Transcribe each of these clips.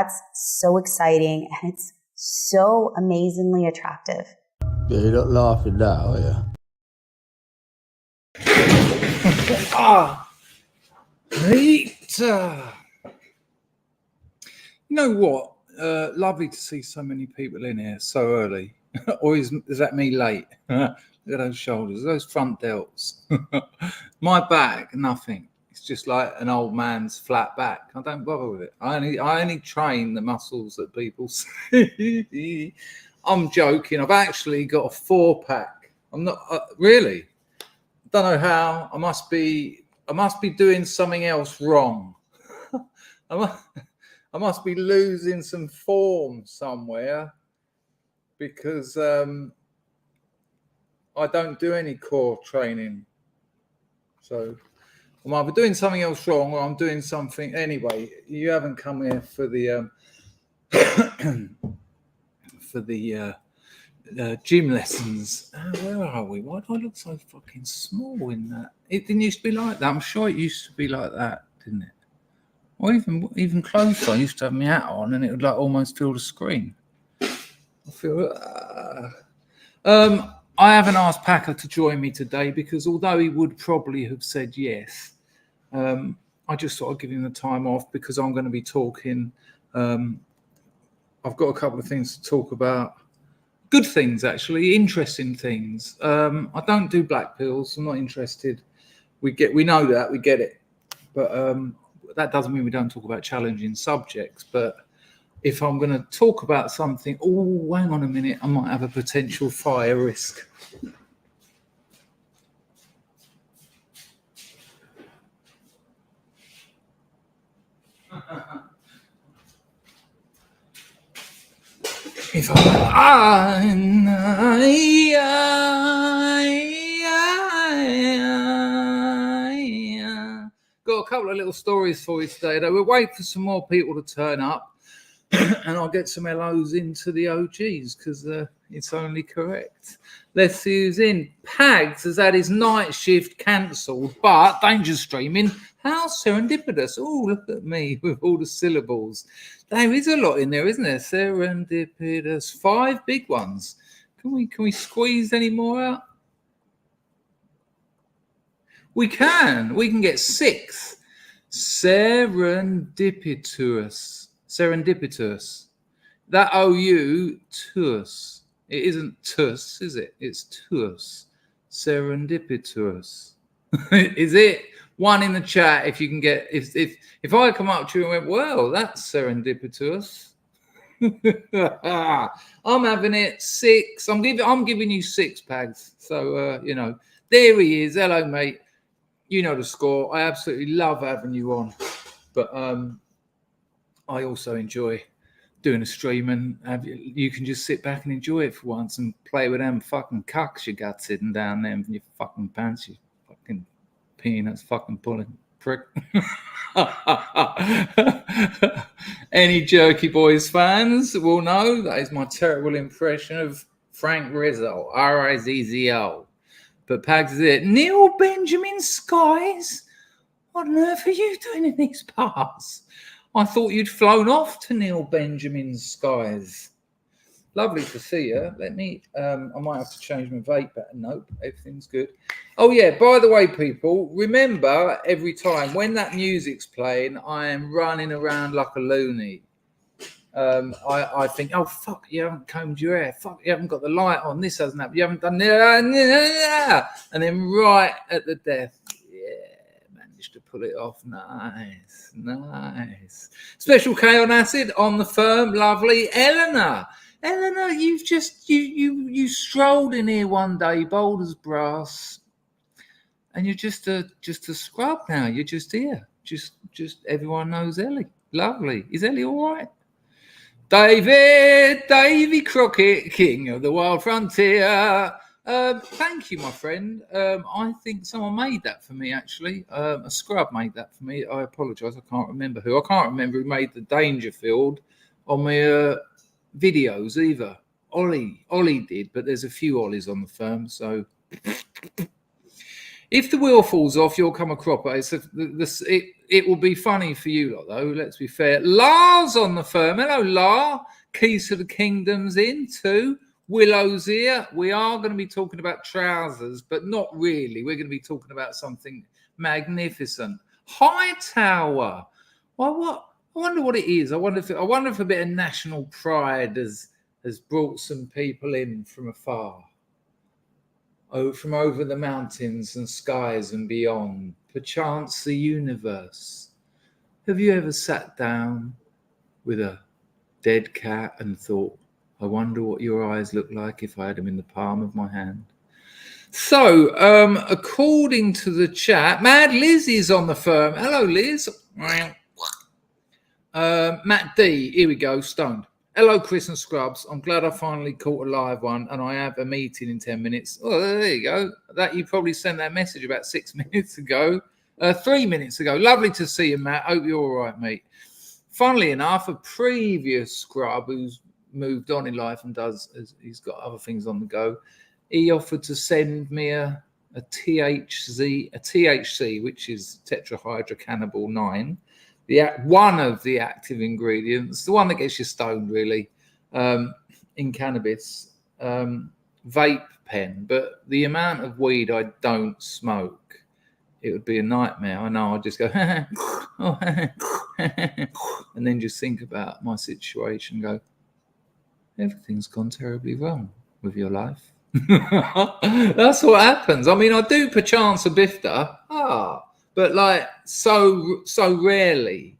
that's so exciting, and it's so amazingly attractive. Yeah, you're not laughing now, are you? You know what? Lovely to see so many people in here so early. Or is that me late? Look at those shoulders, those front delts. My back, nothing. It's just like an old man's flat back. I don't bother with it. I only train the muscles that people see. I'm joking. I've actually got a 4-pack. I'm not really. Don't know how. I must be doing something else wrong. I must be losing some form somewhere, because I don't do any core training. So I'm either doing something else wrong, or I'm doing something anyway. You haven't come here for the gym lessons. Where are we? Why do I look so fucking small in that? It didn't used to be like that. I'm sure it used to be like that, didn't it? Or even closer. I used to have my hat on, and it would like almost fill the screen. I feel. I haven't asked Packer to join me today, because although he would probably have said yes, I just thought I'd give him the time off, because I'm going to be talking. I've got a couple of things to talk about. Good things, actually, interesting things. I don't do black pills. I'm not interested. We know that, we get it, but that doesn't mean we don't talk about challenging subjects. But if I'm going to talk about something, hang on a minute, I might have a potential fire risk. If got a couple of little stories for you today, though. We'll wait for some more people to turn up, and I'll get some LOs into the OGs, because it's only correct. Let's see who's in. Pags has had his night shift cancelled, but danger streaming. How serendipitous. Oh, look at me with all the syllables. There is a lot in there, isn't there? Serendipitous. 5 big ones. Can we squeeze any more out? We can get 6. Serendipitous. That OU, tus. It isn't tus, is it? It's tus. Serendipitous. Is it? 1 in the chat if you can get. If I come up to you and went, well, that's serendipitous. I'm having it 6. I'm giving you 6, Pags. So there he is. Hello, mate. You know the score. I absolutely love having you on, but I also enjoy doing a stream, and you can just sit back and enjoy it for once and play with them fucking cucks you got sitting down there in your fucking pants, you fucking peanuts, fucking pulling prick. Any Jerky Boys fans will know that is my terrible impression of Frank Rizzo, Rizzo. But Pags is it. Neil Benjamin Skies? What on earth are you doing in these parts? I thought you'd flown off to Neil Benjamin Skies. Lovely to see you. Let me, I might have to change my vape button. Nope, everything's good. Oh, yeah, by the way, people, remember every time when that music's playing, I am running around like a loony. I think, oh, fuck, you haven't combed your hair. Fuck, you haven't got the light on. This hasn't happened. You haven't done that. And then right at the death, managed to pull it off. Nice. Special K on acid on the firm. Lovely. Eleanor, you've just, you strolled in here one day, bold as brass. And you're just a scrub now. You're just here. Just everyone knows Ellie. Lovely. Is Ellie all right? Davy Crockett, king of the wild frontier. Thank you, my friend. I think someone made that for me, actually. A scrub made that for me. I apologise. I can't remember who. I can't remember who made the Dangerfield on my videos either. Ollie did, but there's a few Ollies on the firm. So If the wheel falls off, you'll come a cropper. It will be funny for you lot, though. Let's be fair. Lars on the firm. Hello, Lar. Keys to the Kingdom's in too. Willow's here. We are going to be talking about trousers, but not really. We're going to be talking about something magnificent. Hightower. Well, what? I wonder what it is. I wonder if a bit of national pride has brought some people in from afar. Oh, from over the mountains and skies and beyond, perchance the universe. Have you ever sat down with a dead cat and thought, I wonder what your eyes look like if I had them in the palm of my hand? So, according to the chat, Mad Liz is on the firm. Hello, Liz. Matt D, here we go, stoned. Hello, Chris and Scrubs. I'm glad I finally caught a live one, and I have a meeting in 10 minutes. Oh, there you go. That you probably sent that message about 6 minutes ago, 3 minutes ago. Lovely to see you, Matt. Hope you're all right, mate. Funnily enough, a previous Scrub who's moved on in life and he's got other things on the go. He offered to send me a THC, which is tetrahydrocannabinol 9. One of the active ingredients, the one that gets you stoned, really, in cannabis, vape pen. But the amount of weed I don't smoke, it would be a nightmare. I know. I'd just go, and then just think about my situation. Go, everything's gone terribly wrong with your life. That's what happens. I mean, I do perchance a bifter. But like so rarely.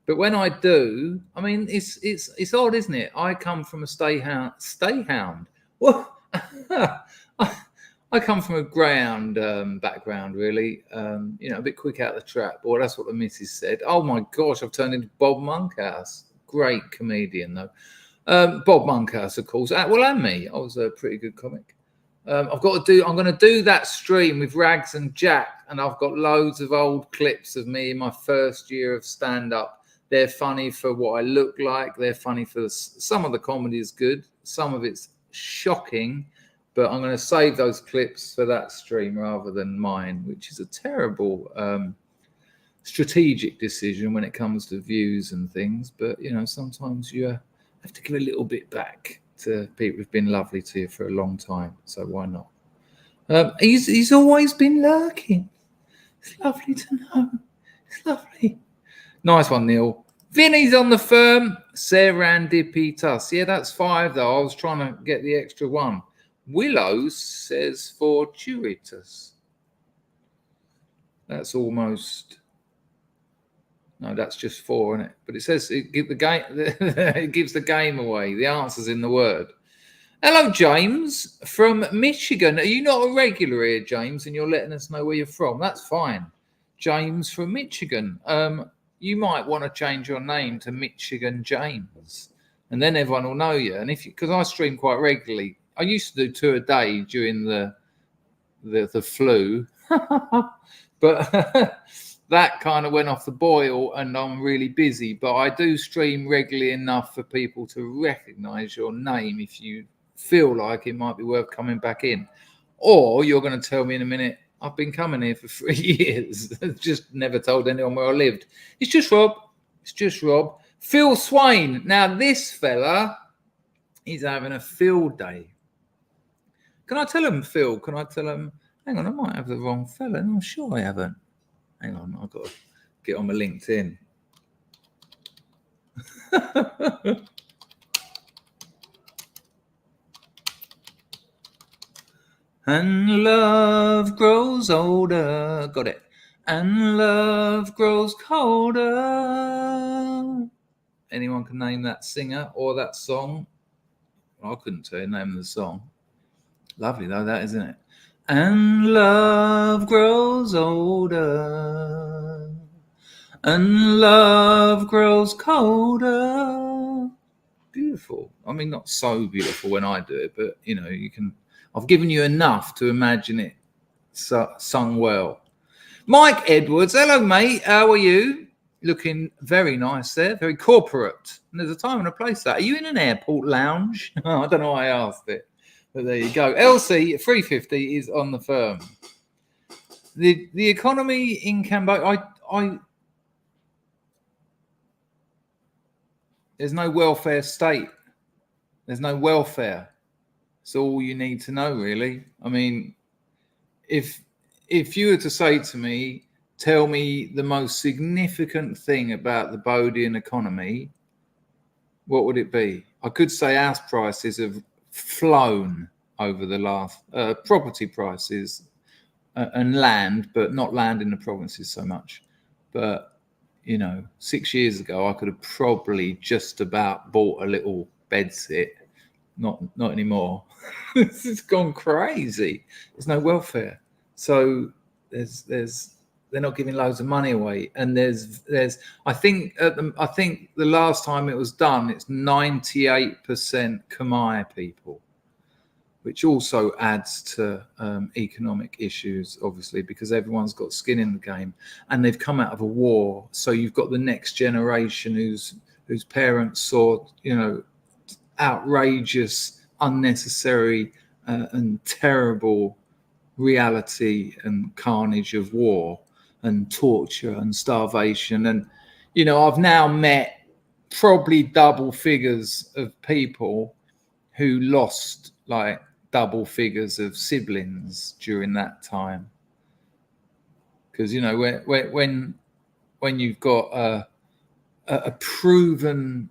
But when I do, I mean, it's odd, isn't it? I come from a stay hound. Well, I come from a greyhound background, really. A bit quick out the trap. Well, that's what the missus said. Oh my gosh, I've turned into Bob Monkhouse. Great comedian, though. Bob Monkhouse, of course. Well, and me. I was a pretty good comic. I'm going to do that stream with Rags and Jack, and I've got loads of old clips of me in my first year of stand-up. They're funny for what I look like. They're funny for some of the comedy is good. Some of it's shocking, but I'm going to save those clips for that stream rather than mine, which is a terrible strategic decision when it comes to views and things. But, sometimes you have to give a little bit back to people who've been lovely to you for a long time, so why not? He's always been lurking. It's lovely to know. It's lovely. Nice one, Neil. Vinny's on the firm. Serandipitas. Yeah, that's 5 though. I was trying to get the extra 1. Willow says fortuitous. That's almost. No, that's just 4, isn't it? But it says it gives the game away. The answer's in the word. Hello, James from Michigan. Are you not a regular here, James, and you're letting us know where you're from? That's fine. James from Michigan. You might want to change your name to Michigan James, and then everyone will know you. And because I stream quite regularly, I used to do 2 a day during the flu, but. That kind of went off the boil and I'm really busy, but I do stream regularly enough for people to recognize your name if you feel like it might be worth coming back in. Or you're going to tell me in a minute, I've been coming here for 3 years. Just never told anyone where I lived. It's just Rob. Phil Swain. Now this fella, he's having a field day. Can I tell him, Phil? Can I tell him, hang on, I might have the wrong fella. No, I'm sure I haven't. Hang on, I've got to get on my LinkedIn. And love grows older. Got it. And love grows colder. Anyone can name that singer or that song? I couldn't tell you the name of the song. Lovely though, that, isn't it? And love grows older, and love grows colder. Beautiful. I mean, not so beautiful when I do it, but you can. I've given you enough to imagine it sung well. Mike Edwards, hello mate. How are you? Looking very nice there, very corporate. And there's a time and a place that. Are you in an airport lounge? I don't know why I asked it. But there you go. LC 350 is on the firm. the economy in Cambodia, there's no welfare state. There's no welfare. It's all you need to know, really. I mean, if you were to say to me, tell me the most significant thing about the Bodian economy, what would it be? I could say house prices have flown over the last property prices and land, but not land in the provinces so much. But 6 years ago, I could have probably just about bought a little bedsit. Not anymore. It's gone crazy. There's no welfare, so they're not giving loads of money away. And there's I think the last time it was done, it's 98% Khmer people, which also adds to economic issues, obviously, because everyone's got skin in the game, and they've come out of a war. So you've got the next generation whose parents saw, outrageous, unnecessary, and terrible reality and carnage of war and torture and starvation. And, I've now met probably double figures of people who lost like double figures of siblings during that time. Because, when you've got a proven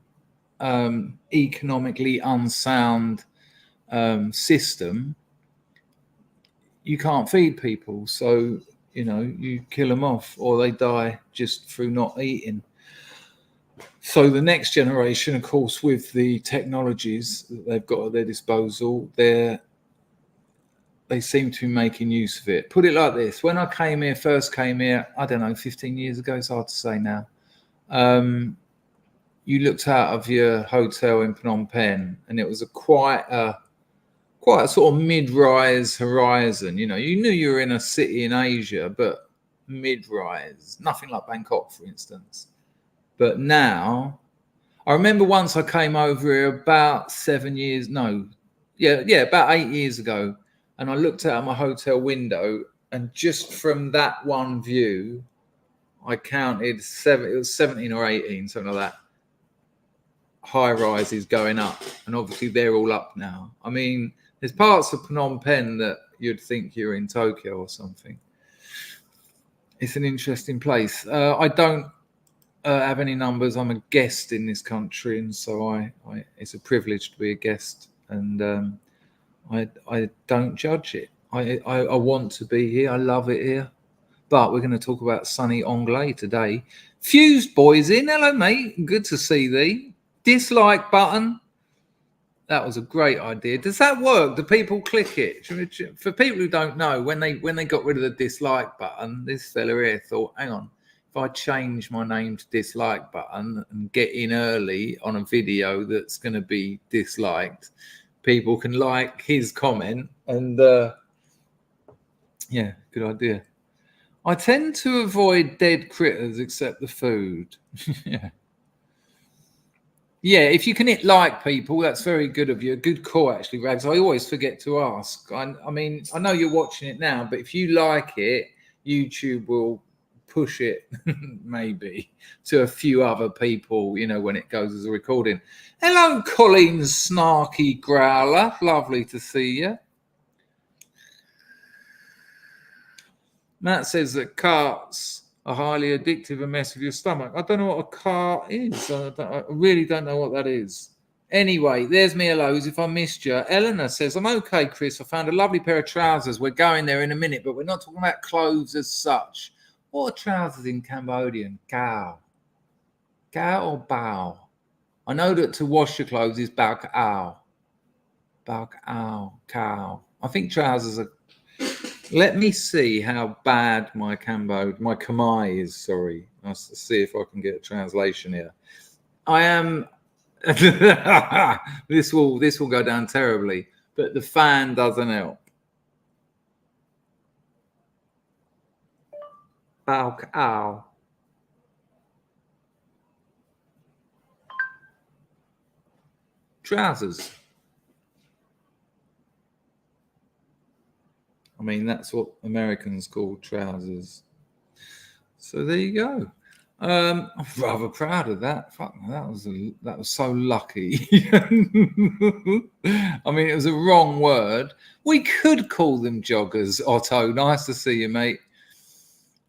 economically unsound system, you can't feed people, so you kill them off, or they die just through not eating. So the next generation, of course, with the technologies that they've got at their disposal, they seem to be making use of it. Put it like this: when I first came here, I don't know, 15 years ago, it's hard to say now. You looked out of your hotel in Phnom Penh, and it was quite a sort of mid-rise horizon. You knew you were in a city in Asia, but mid-rise, nothing like Bangkok, for instance. But now, I remember once I came over here about about 8 years ago, and I looked out my hotel window, and just from that one view, I counted it was 17 or 18, something like that, high rises going up, and obviously they're all up now. I mean, there's parts of Phnom Penh that you'd think you're in Tokyo or something. It's an interesting place. I don't have any numbers. I'm a guest in this country, and so it's a privilege to be a guest, and I don't judge it. I want to be here. I love it here. But we're going to talk about sunny Anglais today. Fused boys in. Hello, mate. Good to see thee. Dislike button. That was a great idea. Does that work? Do people click it? For people who don't know, when they got rid of the dislike button, this fella here thought, hang on, if I change my name to dislike button and get in early on a video that's going to be disliked, people can like his comment. And yeah, good idea. I tend to avoid dead critters except the food. Yeah, if you can hit like, people, that's very good of you. A good call, actually, Rags. I always forget to ask. I mean, I know you're watching it now, but if you like it, YouTube will push it maybe to a few other people, when it goes as a recording. Hello, Colleen Snarky Growler. Lovely to see you. Matt says that carts are highly addictive and mess with your stomach. I don't know what a cart is. I really don't know what that is. Anyway, there's me hellos if I missed you. Eleanor says, I'm okay, Chris. I found a lovely pair of trousers. We're going there in a minute, but we're not talking about clothes as such. What are trousers in Cambodian? Kao. Kao or bao? I know that to wash your clothes is bao kao. Bao kao. Kao. I think trousers are... Let me see how bad my Khmer is. Sorry, I'll see if I can get a translation here. I am. This will go down terribly, but the fan doesn't help. Bao Kao. Trousers. I mean, that's what Americans call trousers. So there you go. I'm rather proud of that. Fuck, that was so lucky. I mean, it was a wrong word. We could call them joggers. Otto, nice to see you, mate.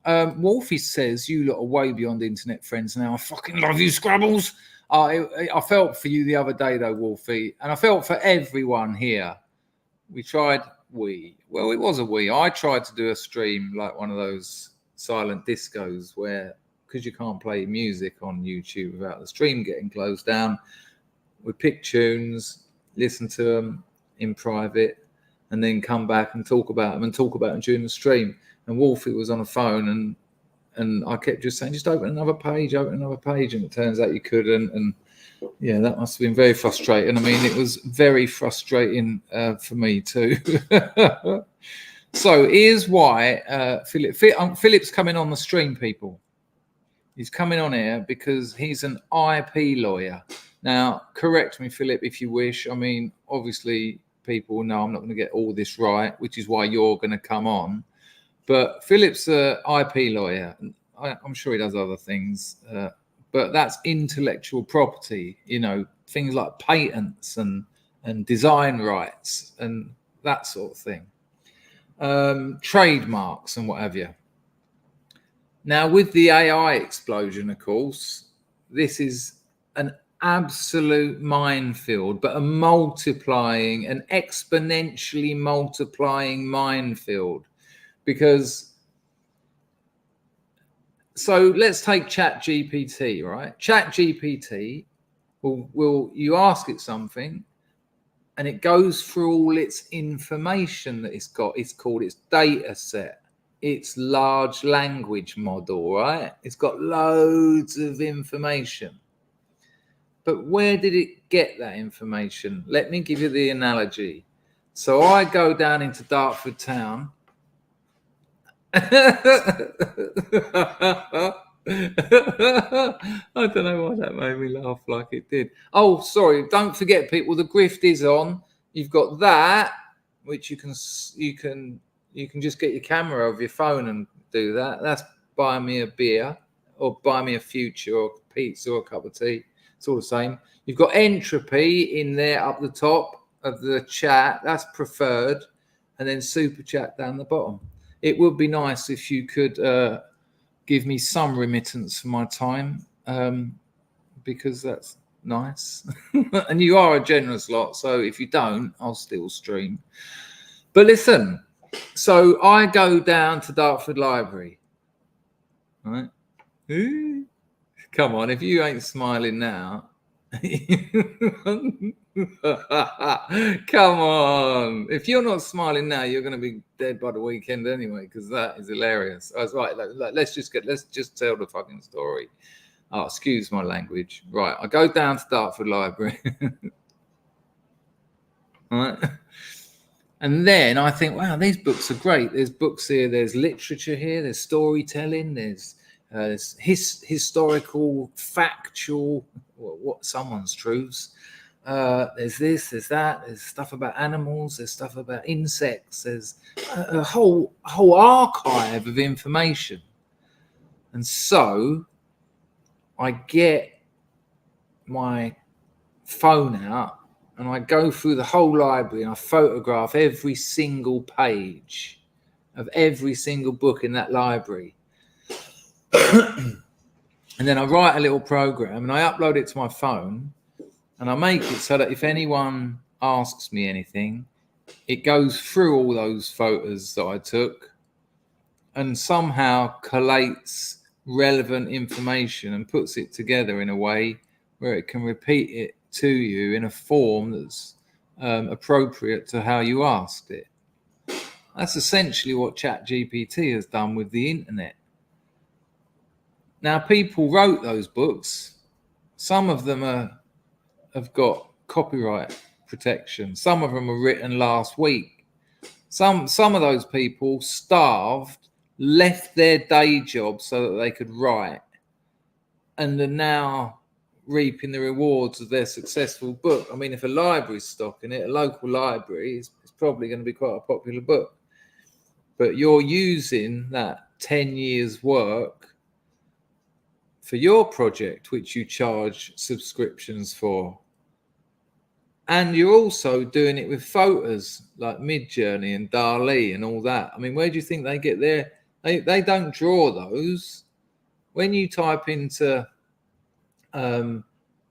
Wolfie says you lot are way beyond internet friends now. I fucking love you, Scrabbles. I felt for you the other day though, Wolfie, and I felt for everyone here. We tried. Well, it was a we. I tried to do a stream like one of those silent discos where, because you can't play music on YouTube without the stream getting closed down, we pick tunes, listen to them in private, and then come back and talk about them during the stream. And Wolfie was on a phone, and I kept just saying, just open another page, and it turns out you couldn't. And yeah, that must have been very frustrating. I mean, it was very frustrating for me too. So here's why Philip's coming on the stream, people. He's coming on here because he's an IP lawyer. Now, correct me, Philip, if you wish. I mean, obviously, people know I'm not going to get all this right, which is why you're going to come on. But Philip's an IP lawyer. I'm sure he does other things, but that's intellectual property, you know, things like patents and design rights and that sort of thing, trademarks and what have you. Now, with the AI explosion, of course, this is an absolute minefield, but an exponentially multiplying minefield. Because, so let's take ChatGPT, right? ChatGPT will you ask it something, and it goes through all its information that it's got. It's called its data set. It's large language model, right? It's got loads of information. But where did it get that information? Let me give you the analogy. So I go down into Dartford town. I don't know why that made me laugh like it did. Oh, sorry. Don't forget, people, the grift is on. You've got that, which you can just get your camera of your phone and do that. That's buy me a beer or buy me a future or pizza or a cup of tea. It's all the same. You've got entropy in there up the top of the chat. That's preferred. And then super chat down the bottom. It would be nice if you could give me some remittance for my time, because that's nice. And you are a generous lot. So if you don't, I'll still stream. But listen, so I go down to Dartford Library. Right? Come on, if you ain't smiling now. Come on. If you're not smiling now, you're going to be dead by the weekend anyway, because that is hilarious. I was right. Let's just tell the fucking story. Oh, excuse my language. Right. I go down to Dartford Library. Right. And then I think, wow, these books are great. There's books here. There's literature here. There's storytelling. There's historical, factual, what someone's truths. There's this, there's that. There's stuff about animals. There's stuff about insects. There's a whole archive of information. And so I get my phone out and I go through the whole library and I photograph every single page of every single book in that library. And then I write a little program and I upload it to my phone and I make it so that if anyone asks me anything, it goes through all those photos that I took and somehow collates relevant information and puts it together in a way where it can repeat it to you in a form that's appropriate to how you asked it. That's essentially what ChatGPT has done with the internet. Now, people wrote those books. Some of them have got copyright protection. Some of them were written last week. Some of those people starved, left their day job so that they could write, and are now reaping the rewards of their successful book. I mean, if a library's stocking it, a local library, it's probably going to be quite a popular book. but you're using that 10 years work for your project, which you charge subscriptions for. And you're also doing it with photos like Midjourney and DALL-E and all that. I mean, where do you think they get their... They don't draw those. When you type into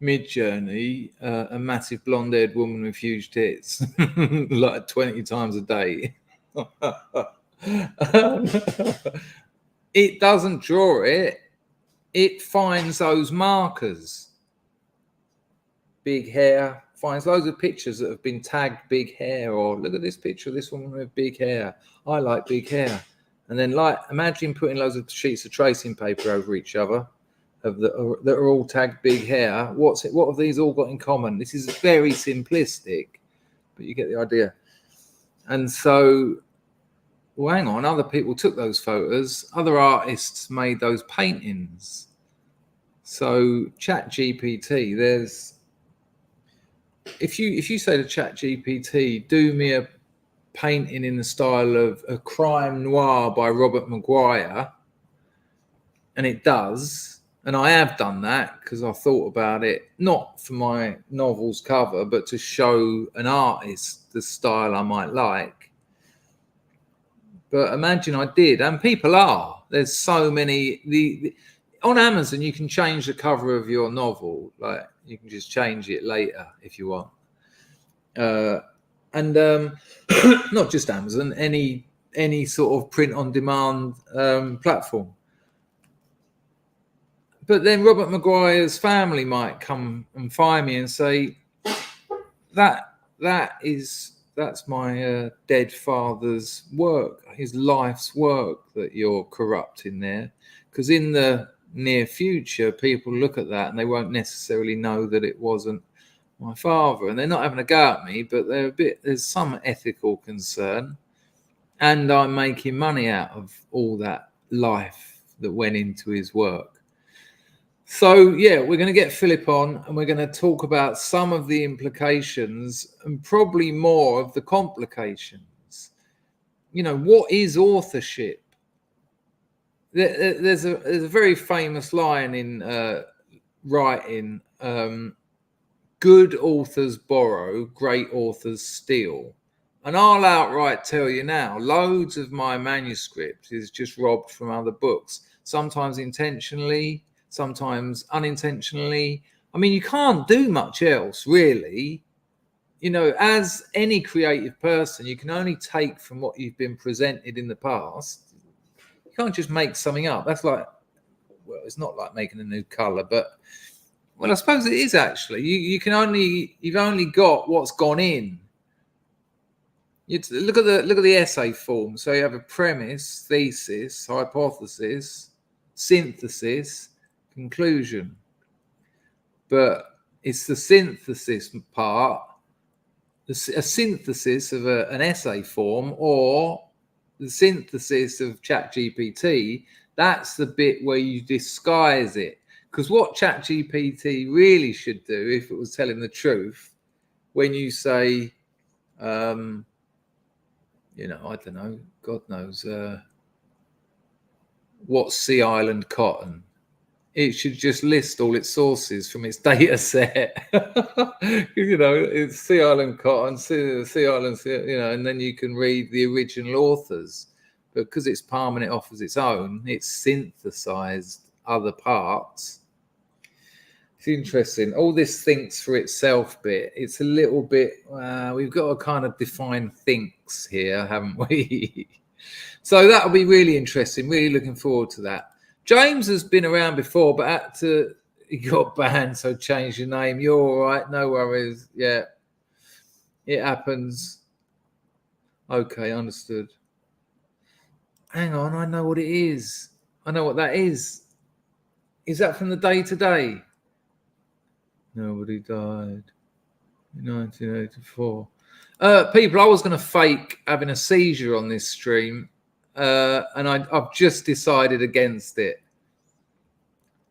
Midjourney, a massive blonde-haired woman with huge tits, like 20 times a day, it doesn't draw it. It finds those markers. Big hair, finds loads of pictures that have been tagged big hair, or look at this picture of this woman with big hair. I like big hair. And then, like, imagine putting loads of sheets of tracing paper over each other that are all tagged big hair. What have these all got in common? This is very simplistic, but you get the idea. And so, well, hang on, other people took those photos. Other artists made those paintings. So ChatGPT, if you say to ChatGPT, do me a painting in the style of A Crime Noir by Robert Maguire, and it does, and I have done that because I thought about it, not for my novel's cover, but to show an artist the style I might like. But imagine I did, and people are. There's so many. On Amazon, you can change the cover of your novel. Like, you can just change it later if you want. And not just Amazon, any sort of print-on-demand platform. But then Robert Maguire's family might come and find me and say, that's my dead father's work, his life's work that you're corrupting there. Because in the near future, people look at that and they won't necessarily know that it wasn't my father. And they're not having a go at me, but there's some ethical concern. And I'm making money out of all that life that went into his work. So, yeah, we're going to get Philip on and we're going to talk about some of the implications and probably more of the complications. You know, what is authorship? There's a very famous line in writing, good authors borrow, great authors steal. And I'll outright tell you now, loads of my manuscript is just robbed from other books, sometimes intentionally, sometimes unintentionally. I mean, you can't do much else, really. You know, as any creative person, you can only take from what you've been presented in the past. You can't just make something up. That's like, well, it's not like making a new colour, but, well, I suppose it is actually. You've only got what's gone in. You look at the essay form. So you have a premise, thesis, hypothesis, synthesis, conclusion. But it's the synthesis part, a synthesis of an essay form, or the synthesis of ChatGPT. That's the bit where you disguise it. Because what ChatGPT really should do, if it was telling the truth, when you say, you know, I don't know, God knows, what's Sea Island cotton? It should just list all its sources from its data set. You know, it's Sea Island cotton, Sea Island, you know, and then you can read the original authors. But because it's palming it off as its own, it's synthesized other parts. It's interesting. All this thinks for itself bit, it's a little bit, we've got to kind of define thinks here, haven't we? So that'll be really interesting. Really looking forward to that. James has been around before, but he got banned, so changed your name. You're all right. No worries. Yeah, it happens. Okay, understood. Hang on, I know what it is. I know what that is. Is that from the day today? Nobody died in 1984. People, I was going to fake having a seizure on this stream, and I've just decided against it.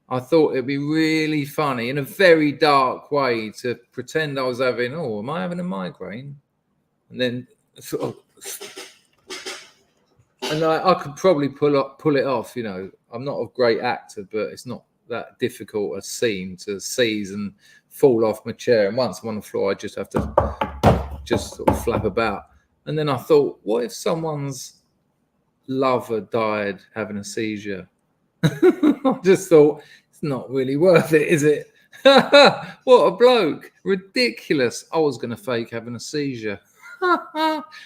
I thought it'd be really funny in a very dark way to pretend I was having, am I having a migraine? And then sort of And I could probably pull it off. You know, I'm not a great actor, but it's not that difficult a scene to seize and fall off my chair. And once I'm on the floor, I just have to just sort of flap about. And then I thought, what if someone's lover died having a seizure? I just thought, it's not really worth it, is it? What a bloke. Ridiculous. I was going to fake having a seizure.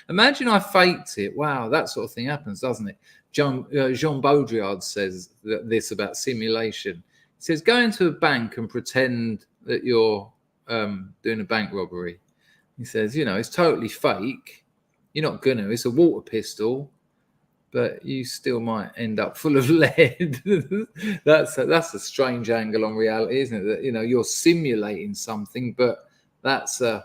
Imagine I faked it. Wow, that sort of thing happens, doesn't it? Jean Baudrillard says this about simulation. He says, go into a bank and pretend that you're doing a bank robbery. He says, you know, it's totally fake. You're not going to. It's a water pistol, but you still might end up full of lead. That's a strange angle on reality, isn't it? That, you know, you're simulating something, but that's a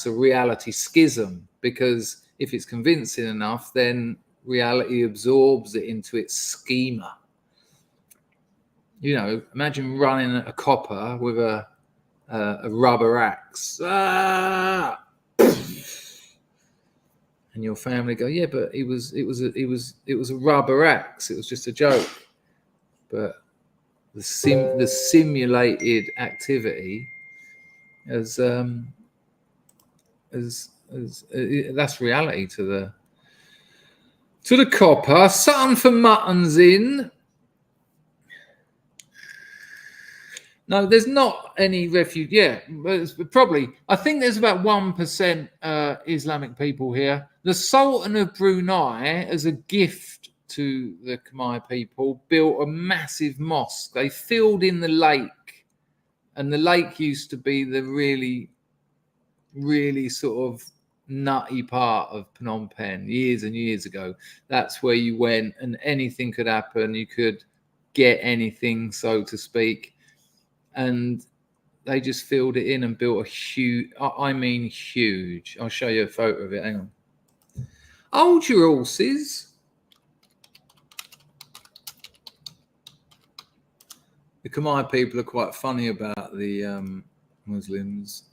reality schism, because if it's convincing enough, then reality absorbs it into its schema. You know, imagine running a copper with a rubber axe. Ah! And your family go, yeah, but it was a rubber axe. It was just a joke. But the simulated activity as that's reality to the copper. Something for muttons in. No, there's not any refuge. Yeah, probably. I think there's about 1% Islamic people here. The Sultan of Brunei, as a gift to the Khmer people, built a massive mosque. They filled in the lake, and the lake used to be the really, really sort of nutty part of Phnom Penh years and years ago. That's where you went, and anything could happen. You could get anything, so to speak. And they just filled it in and built a huge, I mean huge. I'll show you a photo of it. Hang on. Hold your horses. The Khmer people are quite funny about the Muslims.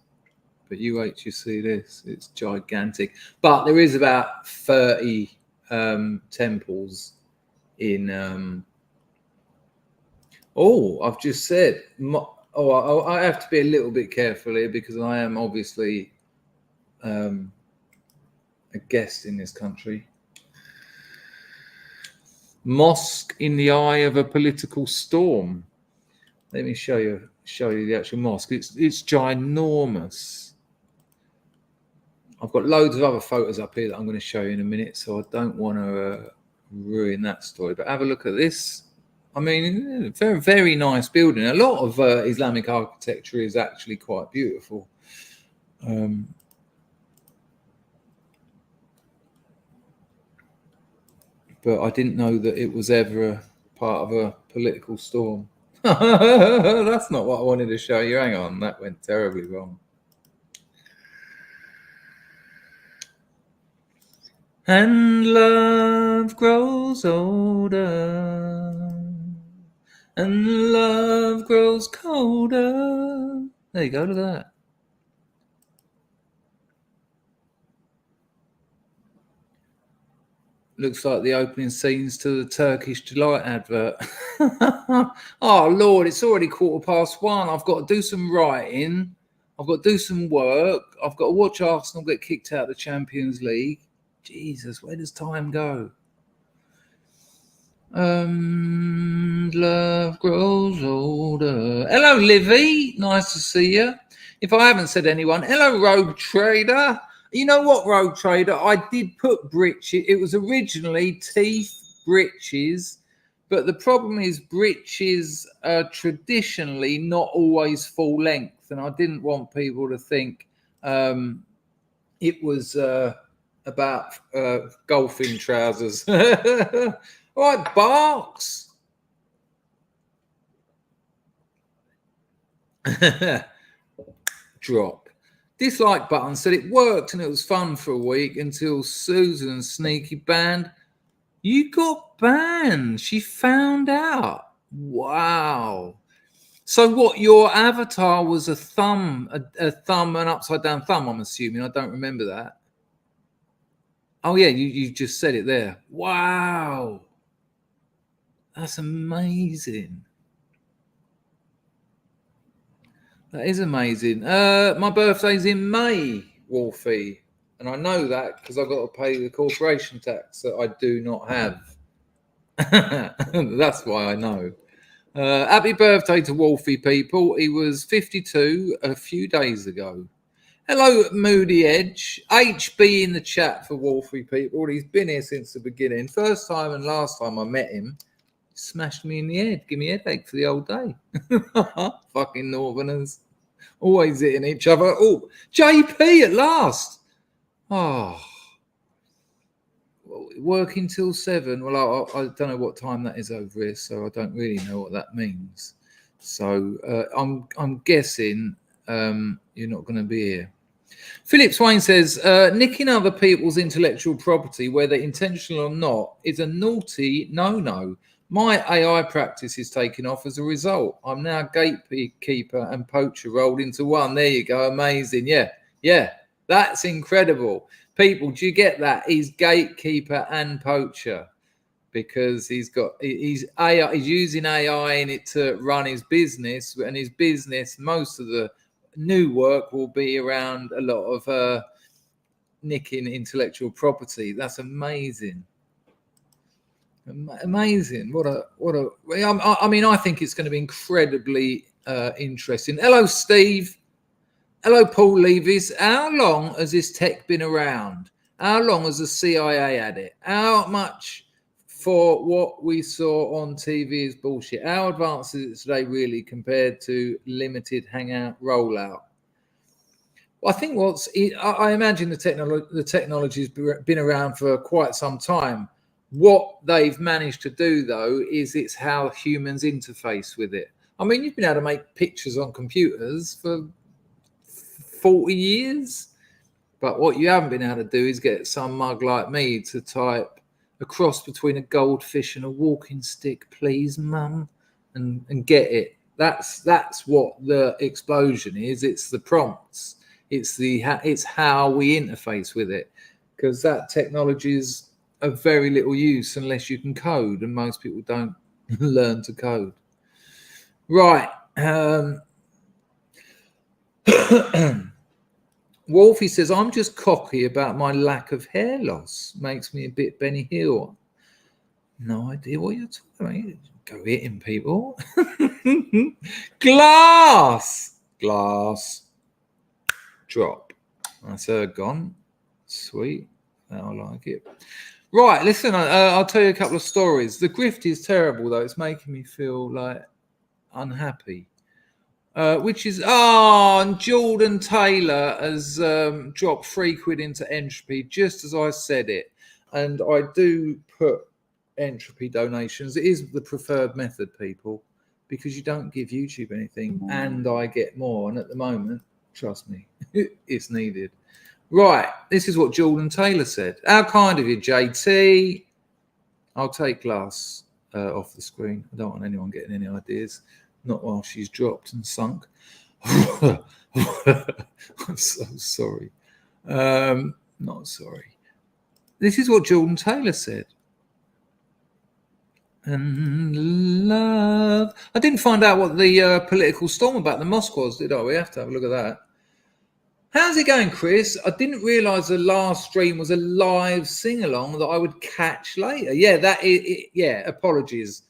But you wait till you see this. It's gigantic. But there is about 30 temples in... I've just said... I have to be a little bit careful here, because I am obviously a guest in this country. Mosque in the eye of a political storm. Let me show you the actual mosque. It's ginormous. I've got loads of other photos up here that I'm going to show you in a minute, so I don't want to ruin that story. But have a look at this. I mean, very, very nice building. A lot of Islamic architecture is actually quite beautiful. But I didn't know that it was ever a part of a political storm. That's not what I wanted to show you. Hang on, that went terribly wrong. And love grows older, and love grows colder. There you go, look at that. Looks like the opening scenes to the Turkish Delight advert. Oh, Lord, it's already 1:15. I've got to do some writing. I've got to do some work. I've got to watch Arsenal get kicked out of the Champions League. Jesus, where does time go? Love grows older. Hello, Livy. Nice to see you. If I haven't said anyone, hello, Rogue Trader. You know what, Rogue Trader? I did put breeches. It was originally teeth breeches, but the problem is breeches are traditionally not always full length, and I didn't want people to think it was about golfing trousers. All right, Barks. Drop. Dislike button said it worked and it was fun for a week until Susan Sneaky banned. You got banned. She found out. Wow. So what, your avatar was a thumb, an upside down thumb, I'm assuming. I don't remember that. Oh yeah, you just said it there. Wow, that's amazing. That is amazing. My birthday's in May, Wolfie, and I know that because I've got to pay the corporation tax that I do not have. That's why I know. Happy birthday to Wolfie, people. He was 52 a few days ago. Hello, Moody Edge. HB in the chat for Wolfie, people. He's been here since the beginning. First time and last time I met him, he smashed me in the head. Give me a headache for the whole day. Fucking Northerners. Always hitting each other. Oh, JP at last. Oh, working till 7. Well, I don't know what time that is over here, so I don't really know what that means. So I'm guessing you're not going to be here. Philip Swain says, nicking other people's intellectual property, whether intentional or not, is a naughty no-no. My AI practice is taking off as a result. I'm now gatekeeper and poacher rolled into one. There you go. Amazing. Yeah. That's incredible. People, do you get that? He's gatekeeper and poacher because he's using AI in it to run his business, and his business, most of the new work will be around a lot of nicking intellectual property. That's amazing. Amazing. I mean, I think it's going to be incredibly interesting. Hello, Steve. Hello, Paul Levis. How long has this tech been around? How long has the CIA had it? How much for what we saw on TV is bullshit? How advanced is it today, really, compared to limited hangout rollout? Well, I think I imagine the technology's been around for quite some time. What they've managed to do, though, is it's how humans interface with it. I mean, you've been able to make pictures on computers for 40 years, but what you haven't been able to do is get some mug like me to type a cross between a goldfish and a walking stick, please, mum, and get it. That's what the explosion is. It's the prompts. It's how we interface with it, because that technology is of very little use unless you can code, and most people don't learn to code. Right. Wolfie says, I'm just cocky about my lack of hair loss. Makes me a bit Benny Hill. No idea what you're talking about. Go hitting people. Glass. Drop. That's her gone. Sweet. I like it. Right, listen, I'll tell you a couple of stories. The grift is terrible, though. It's making me feel like unhappy. Which is, and Jordan Taylor has dropped £3 into Entropy just as I said it. And I do put Entropy donations. It is the preferred method, people, because you don't give YouTube anything and I get more. And at the moment, trust me, it's needed. Right, this is what Jordan Taylor said. How kind of you, JT. I'll take Glass off the screen. I don't want anyone getting any ideas. Not while she's dropped and sunk. I'm so sorry. Not sorry. This is what Jordan Taylor said. And love. I didn't find out what the political storm about the mosque was, did I? We have to have a look at that. How's it going, Chris? I didn't realise the last stream was a live sing-along that I would catch later. Yeah, apologies.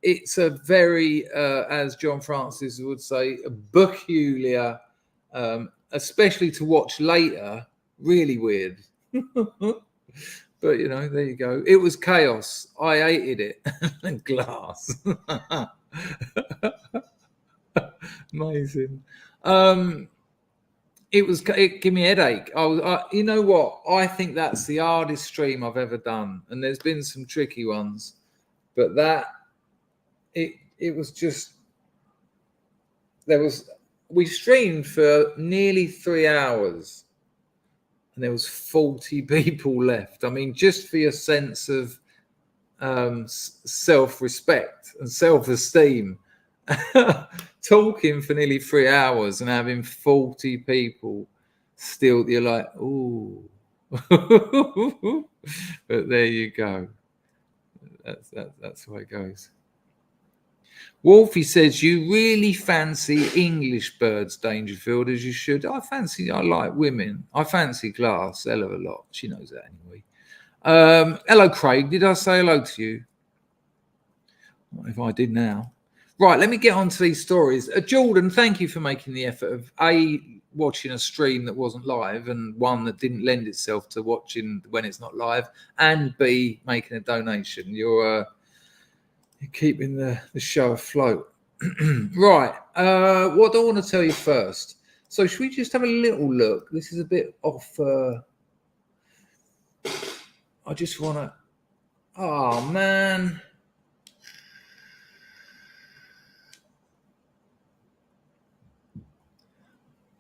It's a very, as John Francis would say, a peculiar, especially to watch later, really weird. But, you know, there you go. It was chaos. I hated it. Glass. Amazing. It gave me a headache. You know what? I think that's the hardest stream I've ever done. And there's been some tricky ones. But it was just, we streamed for nearly 3 hours and there was 40 people left. I mean, just for your sense of self-respect and self-esteem, talking for nearly 3 hours and having 40 people still, you're like, ooh, But there you go. That's the way it goes. Wolfie says, you really fancy English birds, Dangerfield, as you should. I like women. I fancy Glass, hell of a lot. She knows that anyway. Hello, Craig. Did I say hello to you? What if I did now? Right, let me get on to these stories. Jordan, thank you for making the effort of watching a stream that wasn't live and one that didn't lend itself to watching when it's not live, and B, making a donation. You're keeping the show afloat. Right, what do I want to tell you first? So should we just have a little look? This is a bit off. I just want to... Oh, man.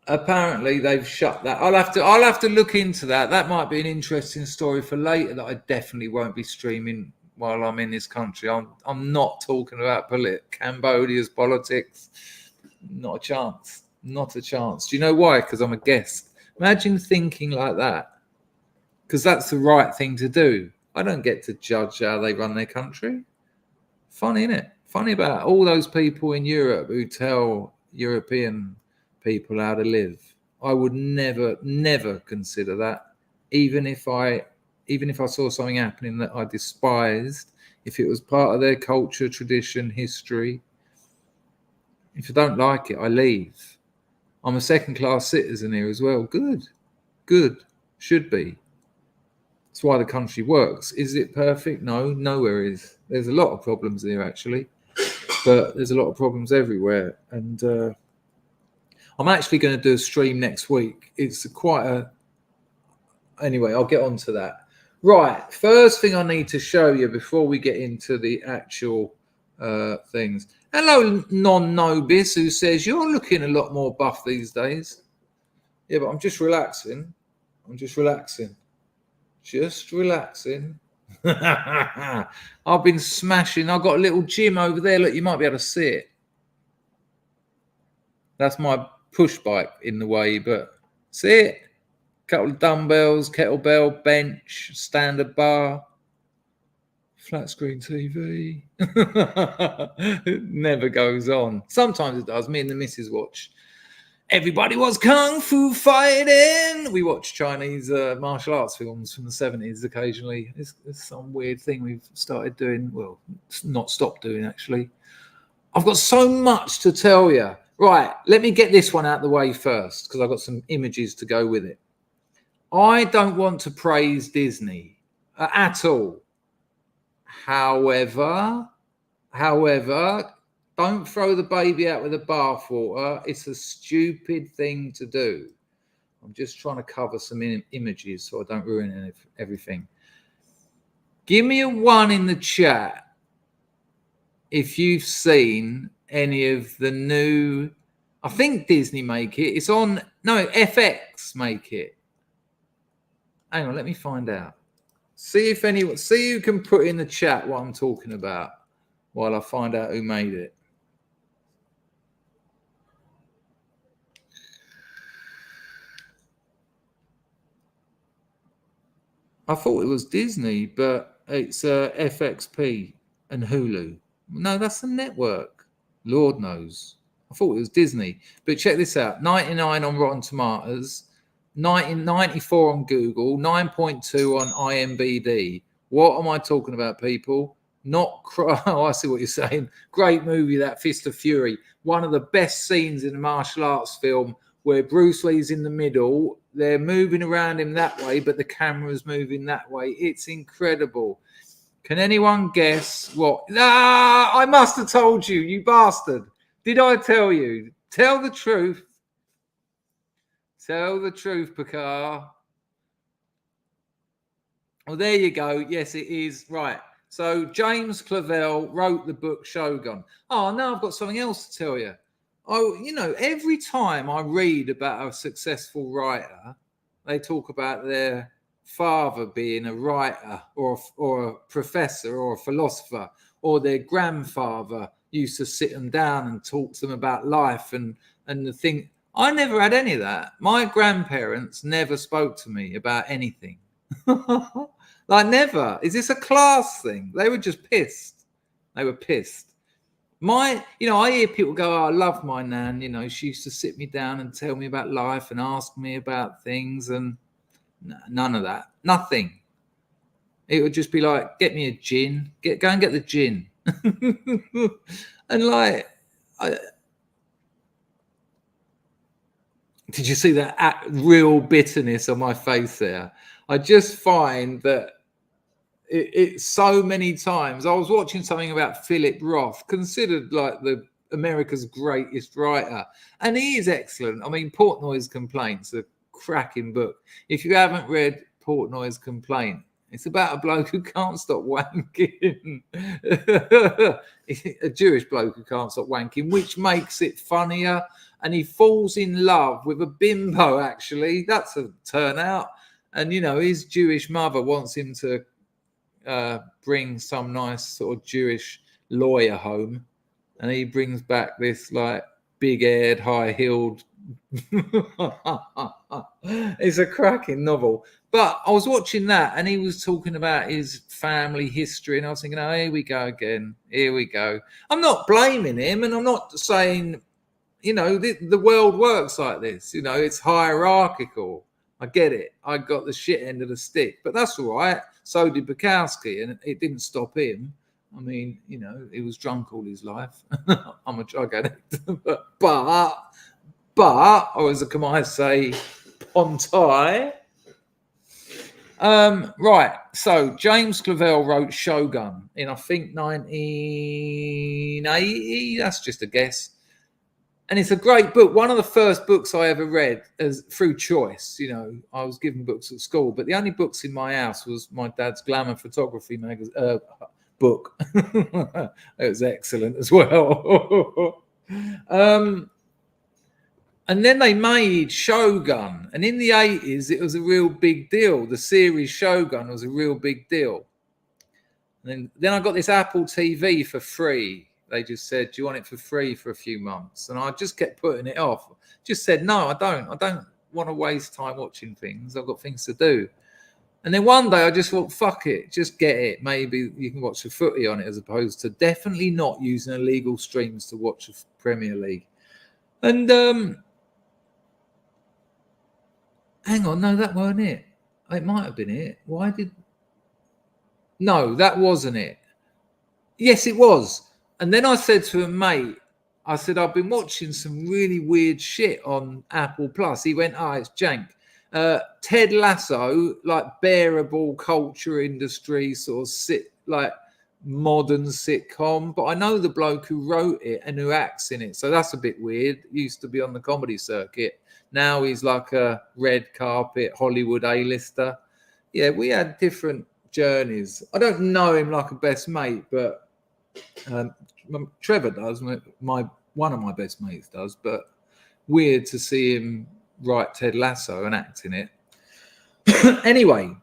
Apparently they've shut that. I'll have to look into that. That might be an interesting story for later that I definitely won't be streaming while I'm in this country. I'm not talking about Cambodia's politics. Not a chance. Not a chance. Do you know why? Because I'm a guest. Imagine thinking like that. Because that's the right thing to do. I don't get to judge how they run their country. Funny, isn't it? Funny about all those people in Europe who tell European people how to live. I would never consider that, even if I saw something happening that I despised. If it was part of their culture, tradition, history, if I don't like it, I leave. I'm a second-class citizen here as well. Good, should be. That's why the country works. Is it perfect? No, nowhere is. There's a lot of problems here, actually, but there's a lot of problems everywhere. And I'm actually going to do a stream next week. It's anyway, I'll get on to that. Right, first thing I need to show you before we get into the actual things. Hello, Non-Nobis, who says, you're looking a lot more buff these days. Yeah, but I'm just relaxing. Just relaxing. I've been smashing. I've got a little gym over there. Look, you might be able to see it. That's my push bike in the way, but see it? Couple of dumbbells, kettlebell, bench, standard bar, flat screen TV. It never goes on. Sometimes it does. Me and the missus watch Everybody Was Kung Fu Fighting. We watch Chinese martial arts films from the 70s occasionally. It's some weird thing we've started doing. Well, not stopped doing, actually. I've got so much to tell you. Right, let me get this one out of the way first because I've got some images to go with it. I don't want to praise Disney at all. However, don't throw the baby out with the bathwater. It's a stupid thing to do. I'm just trying to cover some images so I don't ruin everything. Give me a 1 in the chat if you've seen any of the new... I think Disney make it. It's on... No, FX make it. Hang on, let me find out. See who can put in the chat what I'm talking about while I find out who made it. I thought it was Disney, but it's FXP and Hulu. No, that's the network. Lord knows. I thought it was Disney. But check this out. 99 on Rotten Tomatoes, 94 on Google, 9.2 on IMDb. What am I talking about, people? Oh, I see what you're saying. Great movie, that Fist of Fury. One of the best scenes in a martial arts film where Bruce Lee's in the middle. They're moving around him that way, but the camera's moving that way. It's incredible. Can anyone guess what? I must have told you, you bastard. Did I tell you? Tell the truth. Tell the truth, Picard. Well, there you go. Yes, it is. Right. So James Clavell wrote the book Shogun. Oh, now I've got something else to tell you. Oh, every time I read about a successful writer, they talk about their father being a writer or a professor or a philosopher, or their grandfather used to sit them down and talk to them about life and the thing. I never had any of that. My grandparents never spoke to me about anything. Like, never. Is this a class thing? They were just pissed. They were pissed. I hear people go, oh, I love my nan. You know, she used to sit me down and tell me about life and ask me about things, and none of that. Nothing. It would just be like, get me a gin. Go and get the gin. And like, did you see that real bitterness on my face there? I just find that it's so many times. I was watching something about Philip Roth, considered like America's greatest writer, and he is excellent. I mean, Portnoy's Complaint's a cracking book. If you haven't read Portnoy's Complaint, it's about a bloke who can't stop wanking. A Jewish bloke who can't stop wanking, which makes it funnier. And he falls in love with a bimbo, actually. That's a turnout. And, you know, his Jewish mother wants him to bring some nice sort of Jewish lawyer home. And he brings back this, like, big-haired, high-heeled... It's a cracking novel. But I was watching that, and he was talking about his family history, and I was thinking, oh, here we go again. Here we go. I'm not blaming him, and I'm not saying, you know, the world works like this. You know, it's hierarchical. I get it. I got the shit end of the stick, but that's all right. So did Bukowski, and it didn't stop him. I mean, you know, he was drunk all his life. I'm a drug addict, but or as I might say, Pontai. Right. So James Clavell wrote Shogun in, I think, 1980. That's just a guess. And it's a great book. One of the first books I ever read through choice. You know, I was given books at school, but the only books in my house was my dad's glamour photography magazine book. It was excellent as well. And then they made Shogun, and in the 80s, it was a real big deal. The series Shogun was a real big deal. And then I got this Apple TV for free. They just said, do you want it for free for a few months? And I just kept putting it off. Just said, no, I don't. I don't want to waste time watching things. I've got things to do. And then one day I just thought, fuck it, just get it. Maybe you can watch the footy on it, as opposed to definitely not using illegal streams to watch the Premier League. And hang on, no, that weren't it. It might have been it. No, that wasn't it. Yes, it was. And then I said to a mate, I said, I've been watching some really weird shit on Apple Plus. He went, it's jank. Ted Lasso, like bearable culture industry, sort of like modern sitcom. But I know the bloke who wrote it and who acts in it. So that's a bit weird. He used to be on the comedy circuit. Now he's like a red carpet Hollywood A-lister. Yeah, we had different journeys. I don't know him like a best mate, but Trevor does. One of my best mates does. But weird to see him write Ted Lasso and act in it. Anyway,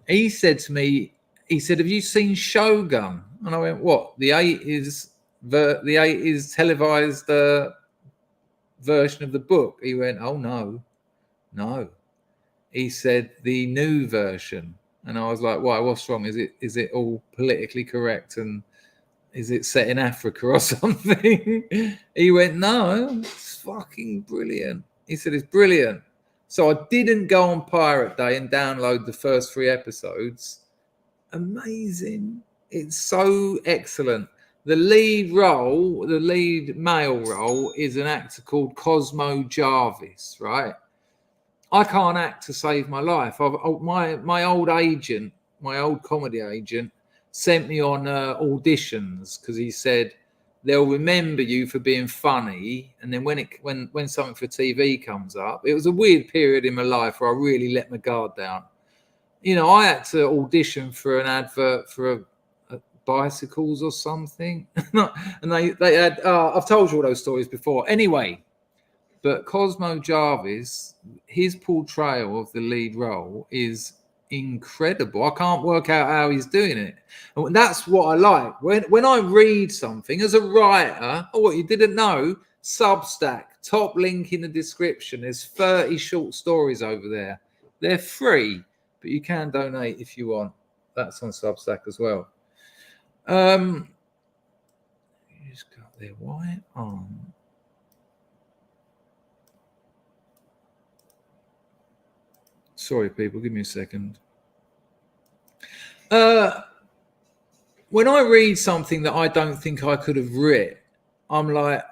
he said to me, have you seen Shogun? And I went, what? The 80s televised version of the book? He went, oh, no. He said the new version. And I was like, why? What's wrong? Is it all politically correct, and is it set in Africa or something? He went, no, it's fucking brilliant. He said, it's brilliant. So I didn't go on Pirate Day and download the first 3 episodes. Amazing. It's so excellent. The lead male role is an actor called Cosmo Jarvis, right? I can't act to save my life. My old comedy agent, sent me on auditions because he said they'll remember you for being funny, and then when something for TV comes up, it was a weird period in my life where I really let my guard down. You know, I had to audition for an advert for bicycles or something, and they had. I've told you all those stories before. Anyway, but Cosmo Jarvis, his portrayal of the lead role is incredible. I can't work out how he's doing it, and that's what I like when I read something as a writer. Oh, what you didn't know? SUBSTAck, top link in the description. There's 30 short stories over there. They're free, but you can donate if you want. That's on Substack as well. Who's got their white arm? Sorry, people, give me a second. When I read something that I don't think I could have written, I'm like,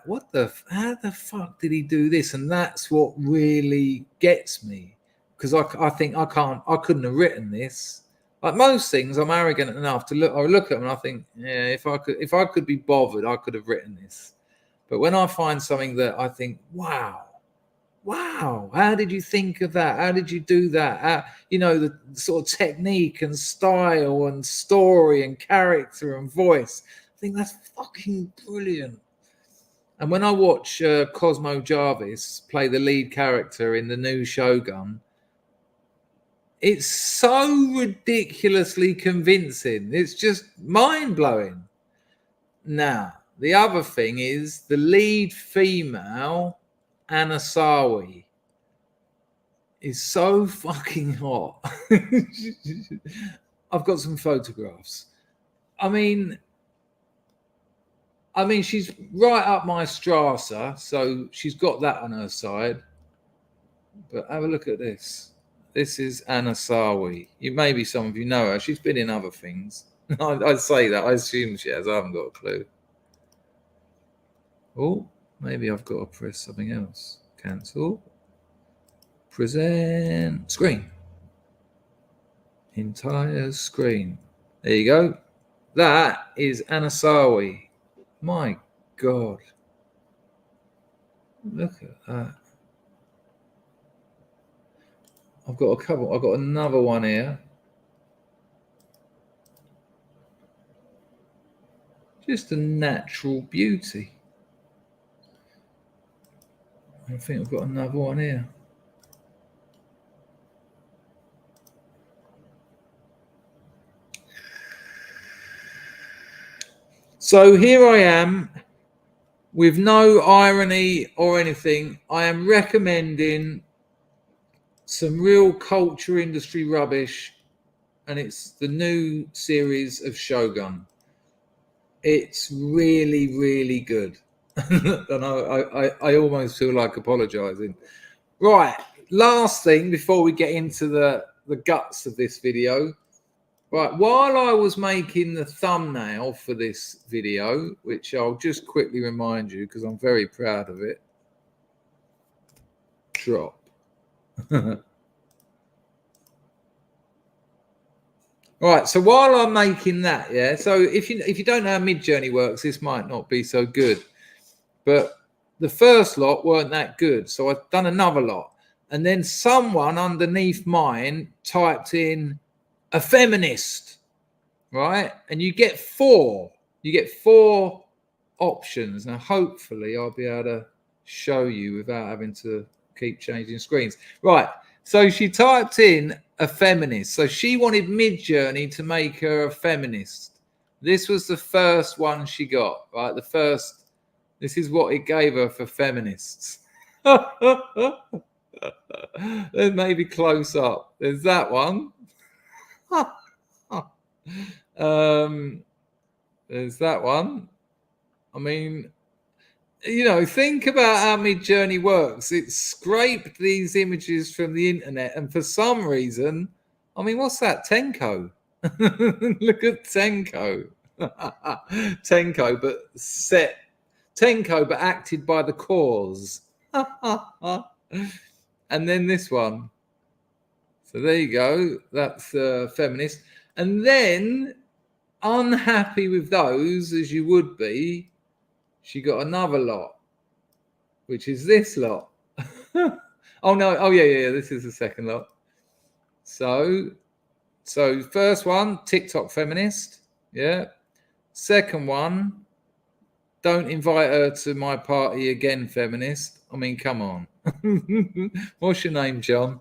how the fuck did he do this? And that's what really gets me, because I think I couldn't have written this. Like most things, I'm arrogant enough to look at them and I think, yeah, if I could be bothered, I could have written this. But when I find something that I think, wow, how did you think of that? How did you do that? The sort of technique and style and story and character and voice. I think that's fucking brilliant. And when I watch Cosmo Jarvis play the lead character in the new Shogun, it's so ridiculously convincing. It's just mind-blowing. Now, the other thing is the lead female, Anasawi, is so fucking hot. I've got some photographs. I mean, she's right up my Strasser, so she's got that on her side. But have a look at this. This is Anasawi. Maybe some of you know her. She's been in other things. I'd say that. I assume she has. I haven't got a clue. Oh, maybe I've got to press something else. Cancel. Present. Screen. Entire screen. There you go. That is Anasawi. My God. Look at that. I've got a couple. I've got another one here. Just a natural beauty. I think I've got another one here. So here I am, with no irony or anything. I am recommending some real culture industry rubbish, and it's the new series of Shogun. It's really, really good. And I almost feel like apologizing. Right, last thing before we get into the guts of this video. Right, while I was making the thumbnail for this video, which I'll just quickly remind you because I'm very proud of it. Drop. Right, so while I'm making that, yeah, so if you don't know how Midjourney works, this might not be so good. But the first lot weren't that good, so I've done another lot. And then someone underneath mine typed in a feminist, right? And you get four. You get four options. Now, hopefully, I'll be able to show you without having to keep changing screens. Right, so she typed in a feminist. So she wanted Midjourney to make her a feminist. This was the first one she got, right? This is what it gave her for feminists. Then maybe close up. There's that one. There's that one. I mean, think about how Midjourney works. It scraped these images from the internet, and for some reason, what's that? Tenko. Look at Tenko. Tenko, but acted by the cause. And then this one. So there you go. That's feminist. And then, unhappy with those, as you would be, she got another lot, which is this lot. Oh, no. Oh, yeah. This is the second lot. So first one, TikTok feminist. Yeah. Second one, don't invite her to my party again, feminist. Come on. What's your name, John?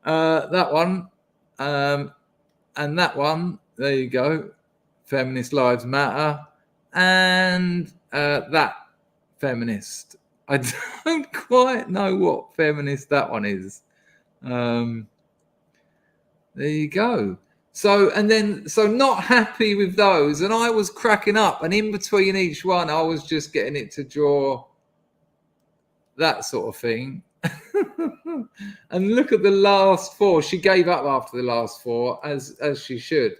That one. And that one, there you go. Feminist Lives Matter. And that feminist. I don't quite know what feminist that one is. There you go. So not happy with those, and I was cracking up, and in between each one, I was just getting it to draw that sort of thing. And look at the last four. She gave up after the last four, as she should.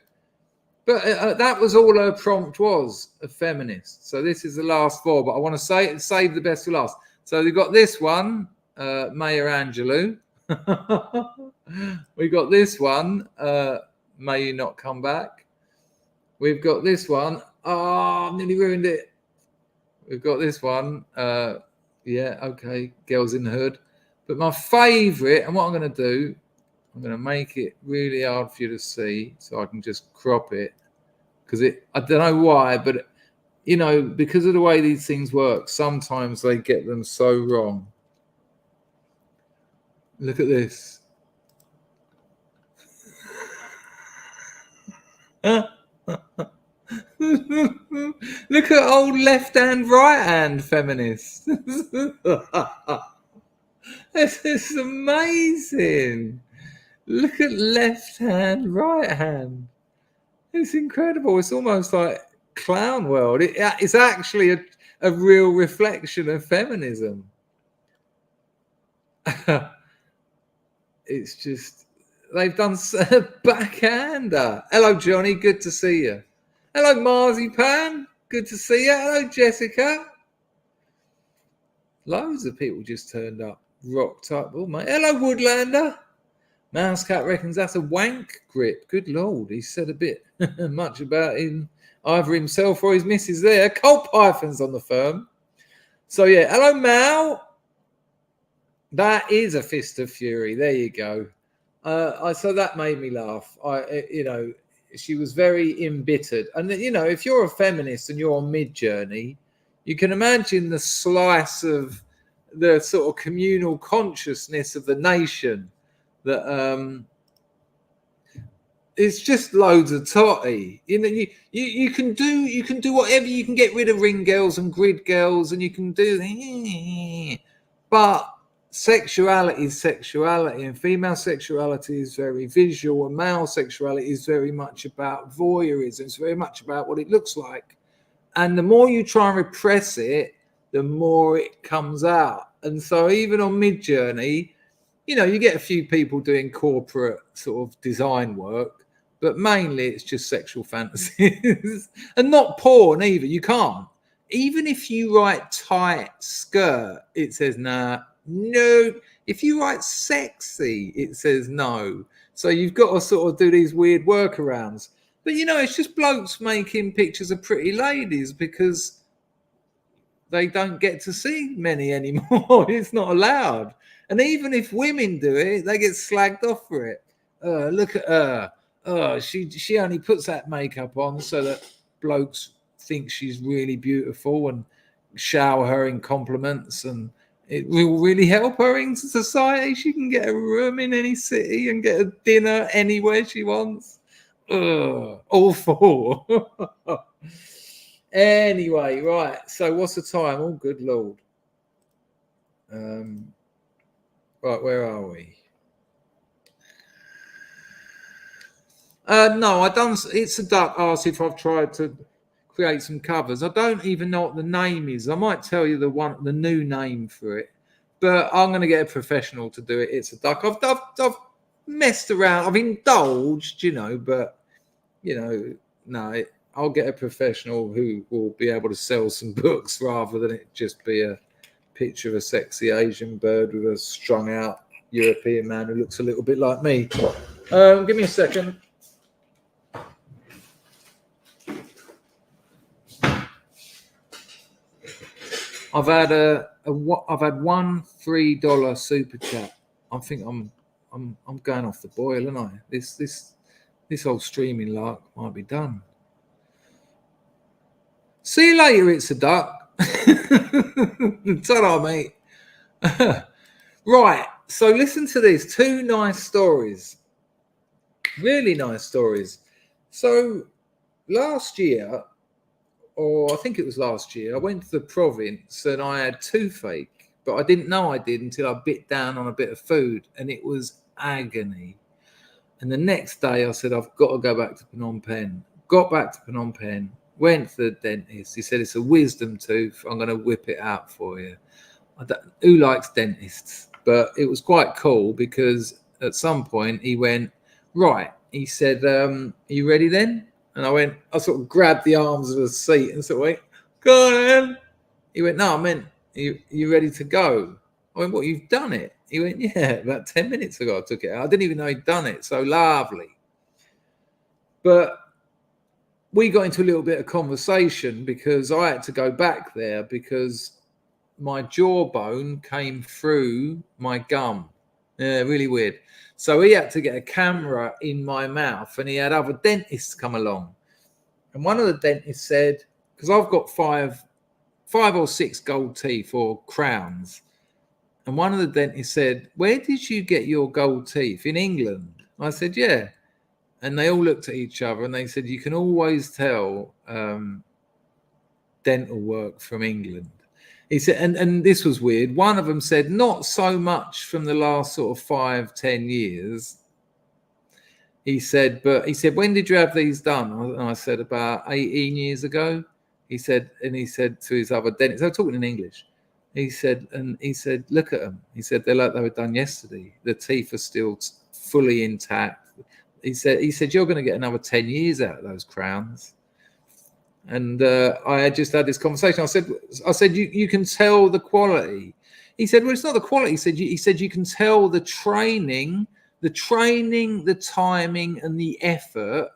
But that was all her prompt was, a feminist. So this is the last four, but I want to save the best for last. So we've got this one, Maya Angelou. We got this one, May You Not Come Back. We've got this one. Oh, I've nearly ruined it. We've got this one. Yeah, okay, Girls in the Hood. But my favourite, and what I'm going to do, I'm going to make it really hard for you to see so I can just crop it. Because I don't know why, but, you know, because of the way these things work, sometimes they get them so wrong. Look at this. Look at old left hand, right hand feminists. This is amazing. Look at left hand, right hand. It's incredible. It's almost like clown world. It's actually a real reflection of feminism. It's just, they've done a backhander. Hello, Johnny. Good to see you. Hello, Marzipan. Good to see you. Hello, Jessica. Loads of people just turned up, rocked up. Oh, mate. Hello, Woodlander. Mousecat reckons that's a wank grip. Good Lord. He said a bit much about him, either himself or his missus there. Cold Python's on the firm. So, yeah. Hello, Mal. That is a fist of fury. There you go. So that made me laugh. She was very embittered. And, you know, if you're a feminist and you're on Mid-Journey, you can imagine the slice of the sort of communal consciousness of the nation that it's just loads of totty. You know, you can do whatever. You can get rid of ring girls and grid girls, and you can do, but sexuality is sexuality, and female sexuality is very visual, and male sexuality is very much about voyeurism. It's very much about what it looks like, and the more you try and repress it, the more it comes out. And so even on Mid-Journey, you know, you get a few people doing corporate sort of design work, but mainly it's just sexual fantasies. And not porn either. You can't. Even if you write tight skirt, it says nah. No. If you write sexy, it says no. So you've got to sort of do these weird workarounds. But, you know, it's just blokes making pictures of pretty ladies because they don't get to see many anymore. It's not allowed. And even if women do it, they get slagged off for it. Look at her. She only puts that makeup on so that blokes think she's really beautiful and shower her in compliments, and it will really help her in society. She can get a room in any city and get a dinner anywhere she wants. Awful. Anyway, right. So what's the time? Oh, good Lord. Right, where are we? No, I don't. It's a duck. Asked if I've tried to create some covers. I don't even know what the name is. I might tell you the new name for it, but I'm going to get a professional to do it. It's a duck. I've messed around. I've indulged, you know, but you know, no. I'll get a professional who will be able to sell some books rather than it just be a picture of a sexy Asian bird with a strung out European man who looks a little bit like me. Give me a second. I've had one $3 super chat. I think I'm going off the boil, aren't I? This whole streaming lark might be done. See you later, it's a duck. Ta-da, mate. Right, so listen to this. 2 nice stories. Really nice stories. So last year, or I think it was last year, I went to the province and I had toothache. but I didn't know I did until I bit down on a bit of food, and it was agony. And the next day I said, I've got to go back to Phnom Penh. Got back to Phnom Penh, went to the dentist. He said, it's a wisdom tooth. I'm going to whip it out for you. Who likes dentists? But it was quite cool because at some point he went, right. He said, are you ready then? And I sort of grabbed the arms of the seat and sort of went, go on then. He went, no, I meant, you ready to go? I went, what, you've done it? He went, yeah, about 10 minutes ago I took it out. I didn't even know he'd done it. So lovely. But we got into a little bit of conversation because I had to go back there because my jawbone came through my gum. Yeah, really weird. So he had to get a camera in my mouth, and he had other dentists come along. And one of the dentists said, because I've got five or six gold teeth or crowns. And one of the dentists said, where did you get your gold teeth? In England? I said, yeah. And they all looked at each other and they said, you can always tell dental work from England. He said, and this was weird. One of them said, not so much from the last sort of 5-10 years. He said, when did you have these done? And I said, about 18 years ago. He said to his other dentist, they were talking in English. He said, look at them. He said, they're like they were done yesterday. The teeth are still fully intact. He said, you're going to get another 10 years out of those crowns. And I had just had this conversation. I said, you can tell the quality. He said, well, it's not the quality. He said, you can tell the training, the timing, and the effort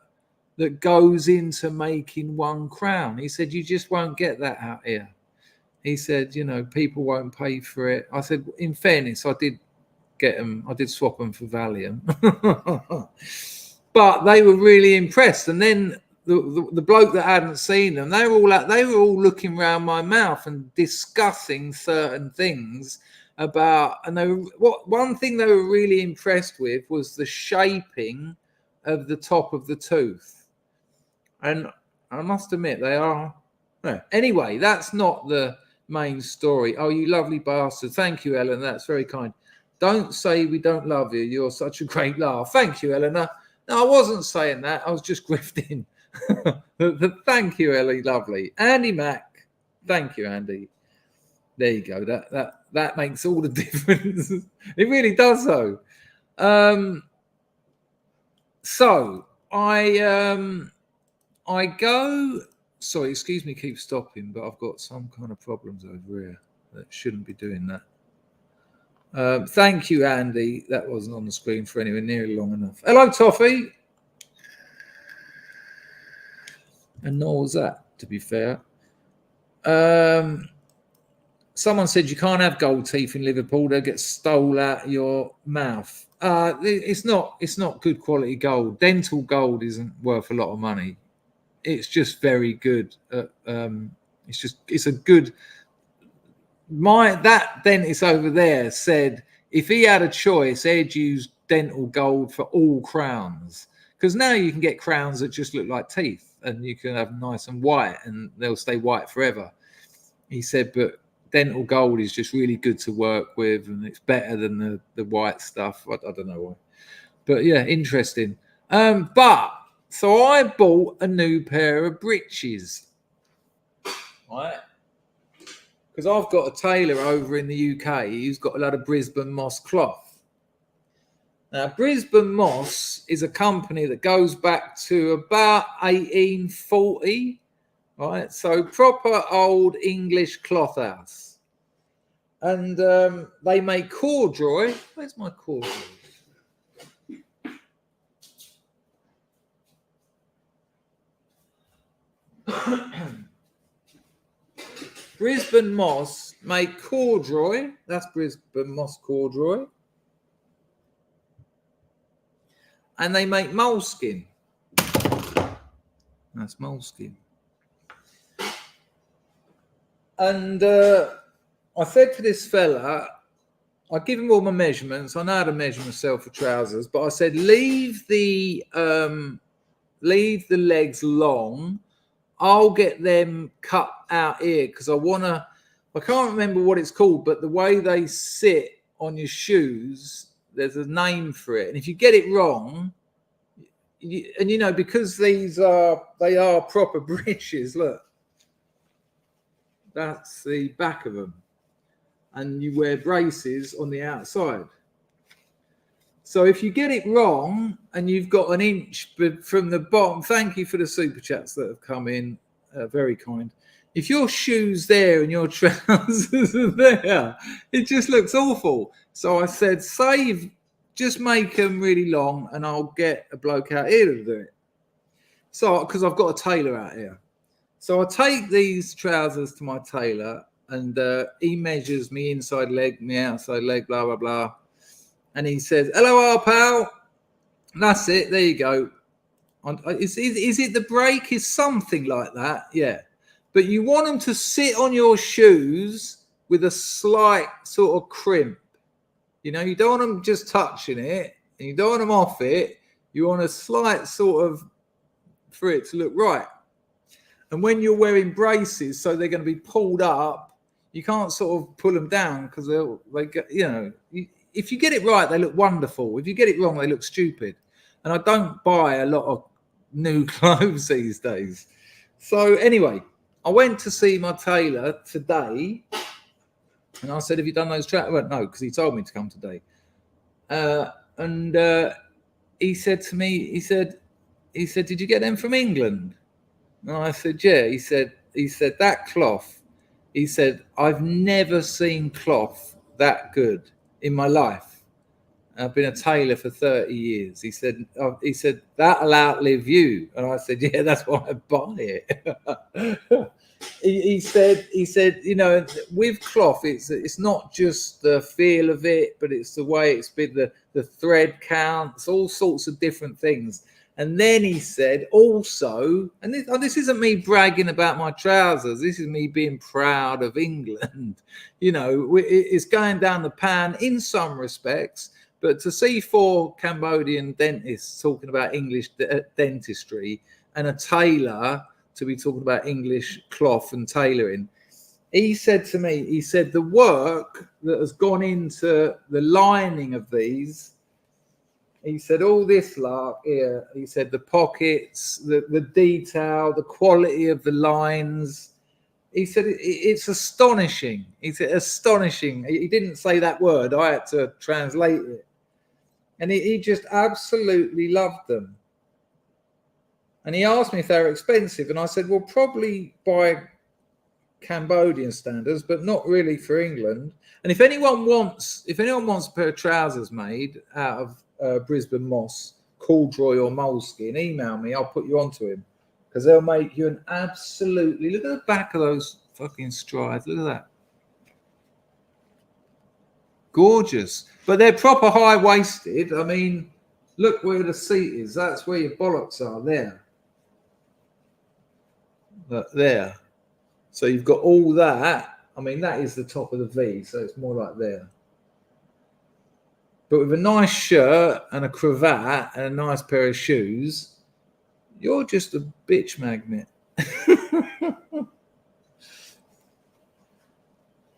that goes into making one crown. He said, you just won't get that out here. He said, people won't pay for it. I said, in fairness, I did get them. I did swap them for Valium. But they were really impressed. And then the bloke that hadn't seen them, they were all looking around my mouth and discussing certain things about. And one thing they were really impressed with was the shaping of the top of the tooth. And I must admit, they are. No. Anyway, that's not the main story. Oh, you lovely bastard. Thank you, Ellen. That's very kind. Don't say we don't love you. You're such a great laugh. Thank you, Eleanor. No, I wasn't saying that. I was just grifting. Thank you, Ellie. Lovely. Andy Mack. Thank you, Andy. There you go. That makes all the difference. It really does, though. So I go. Sorry, excuse me, keep stopping, but I've got some kind of problems over here that shouldn't be doing that. Thank you, Andy. That wasn't on the screen for anywhere near long enough. Hello, Toffee. And nor was that, to be fair. Someone said you can't have gold teeth in Liverpool. They'll get stole out your mouth. It's not good quality gold. Dental gold isn't worth a lot of money. It's just very good. It's a good. That dentist over there said if he had a choice, he'd use dental gold for all crowns, because now you can get crowns that just look like teeth, and you can have nice and white, and they'll stay white forever. He said, but dental gold is just really good to work with, and it's better than the white stuff. I don't know why, but yeah, interesting. So I bought a new pair of breeches, right? Because I've got a tailor over in the UK who's got a lot of Brisbane moss cloth. Now, Brisbane Moss is a company that goes back to about 1840, right? So proper old English cloth house. And they make corduroy. Where's my corduroy? Brisbane Moss make corduroy. That's Brisbane Moss corduroy. And they make moleskin. That's moleskin. And I said to this fella, I give him all my measurements. I know how to measure myself for trousers, but I said, leave the legs long. I'll get them cut out here because I want I can't remember what it's called, but the way they sit on your shoes, there's a name for it. And if you get it wrong, because they are proper breeches, look, that's the back of them. And you wear braces on the outside. So if you get it wrong and you've got an inch from the bottom, thank you for the super chats that have come in, very kind. If your shoe's there and your trousers are there, it just looks awful. So I said, just make them really long and I'll get a bloke out here to do it. So, because I've got a tailor out here. So I take these trousers to my tailor and he measures me inside leg, me outside leg, blah, blah, blah. And he says, hello, our pal. That's it. There you go. Is it the break? Is something like that? Yeah. But you want them to sit on your shoes with a slight sort of crimp. You don't want them just touching it. And you don't want them off it. You want a slight sort of, for it to look right. And when you're wearing braces, so they're going to be pulled up, you can't sort of pull them down because if you get it right, they look wonderful. If you get it wrong, they look stupid. And I don't buy a lot of new clothes these days. So anyway, I went to see my tailor today. And I said, have you done those trousers? Well, no, because he told me to come today. And he said to me, he said, did you get them from England? And I said, yeah. He said, that cloth, he said, I've never seen cloth that good in my life. I've been a tailor for 30 years. He said, that'll outlive you. And I said, yeah, that's why I buy it. he said, with cloth, it's not just the feel of it, but it's the way it's been, the thread counts, all sorts of different things. And then he said also, and this isn't me bragging about my trousers, this is me being proud of England. It's going down the pan in some respects, but to see 4 Cambodian dentists talking about English dentistry and a tailor to be talking about English cloth and tailoring, he said to me, the work that has gone into the lining of these, he said, all this lark here, he said, the pockets, the detail, the quality of the lines. He said, it's astonishing. He said, astonishing. He didn't say that word. I had to translate it. And he just absolutely loved them. And he asked me if they were expensive. And I said, well, probably by Cambodian standards, but not really for England. And if anyone wants a pair of trousers made out of Brisbane moss, corduroy or moleskin, email me. I'll put you onto him because they'll make you an absolutely. Look at the back of those fucking strides. Look at that, gorgeous. But they're proper high waisted. I mean, look where the seat is. That's where your bollocks are. There. So you've got all that. I mean, that is the top of the V. So it's more like there. But with a nice shirt and a cravat and a nice pair of shoes, you're just a bitch magnet.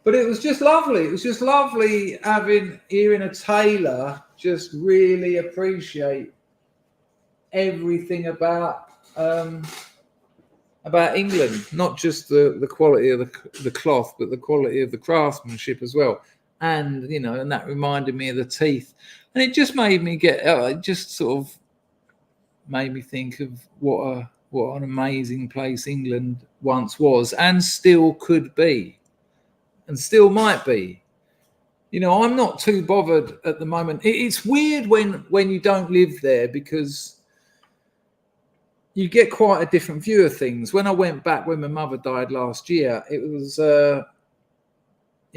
But it was just lovely. It was just lovely hearing a tailor just really appreciate everything about England, not just the quality of the cloth, but the quality of the craftsmanship as well. And and that reminded me of the teeth, and it just made me it just sort of made me think of what an amazing place England once was, and still could be, and still might be. I'm not too bothered at the moment. It's weird when you don't live there because you get quite a different view of things. When I went back when my mother died last year, it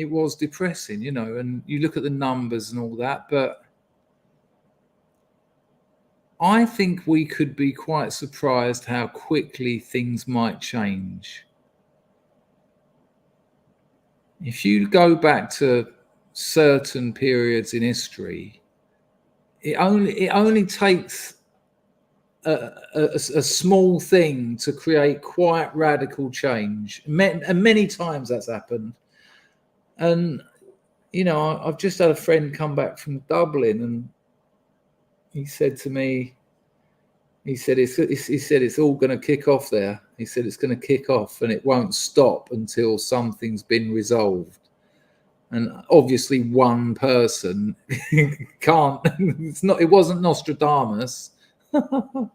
was depressing, and you look at the numbers and all that, but I think we could be quite surprised how quickly things might change. If you go back to certain periods in history, it only takes a small thing to create quite radical change. And many times that's happened. And, you know, I've just had a friend come back from Dublin, and he said to me, he said it's all going to kick off there. He said it's going to kick off and it won't stop until something's been resolved. And obviously one person can't. It wasn't Nostradamus, but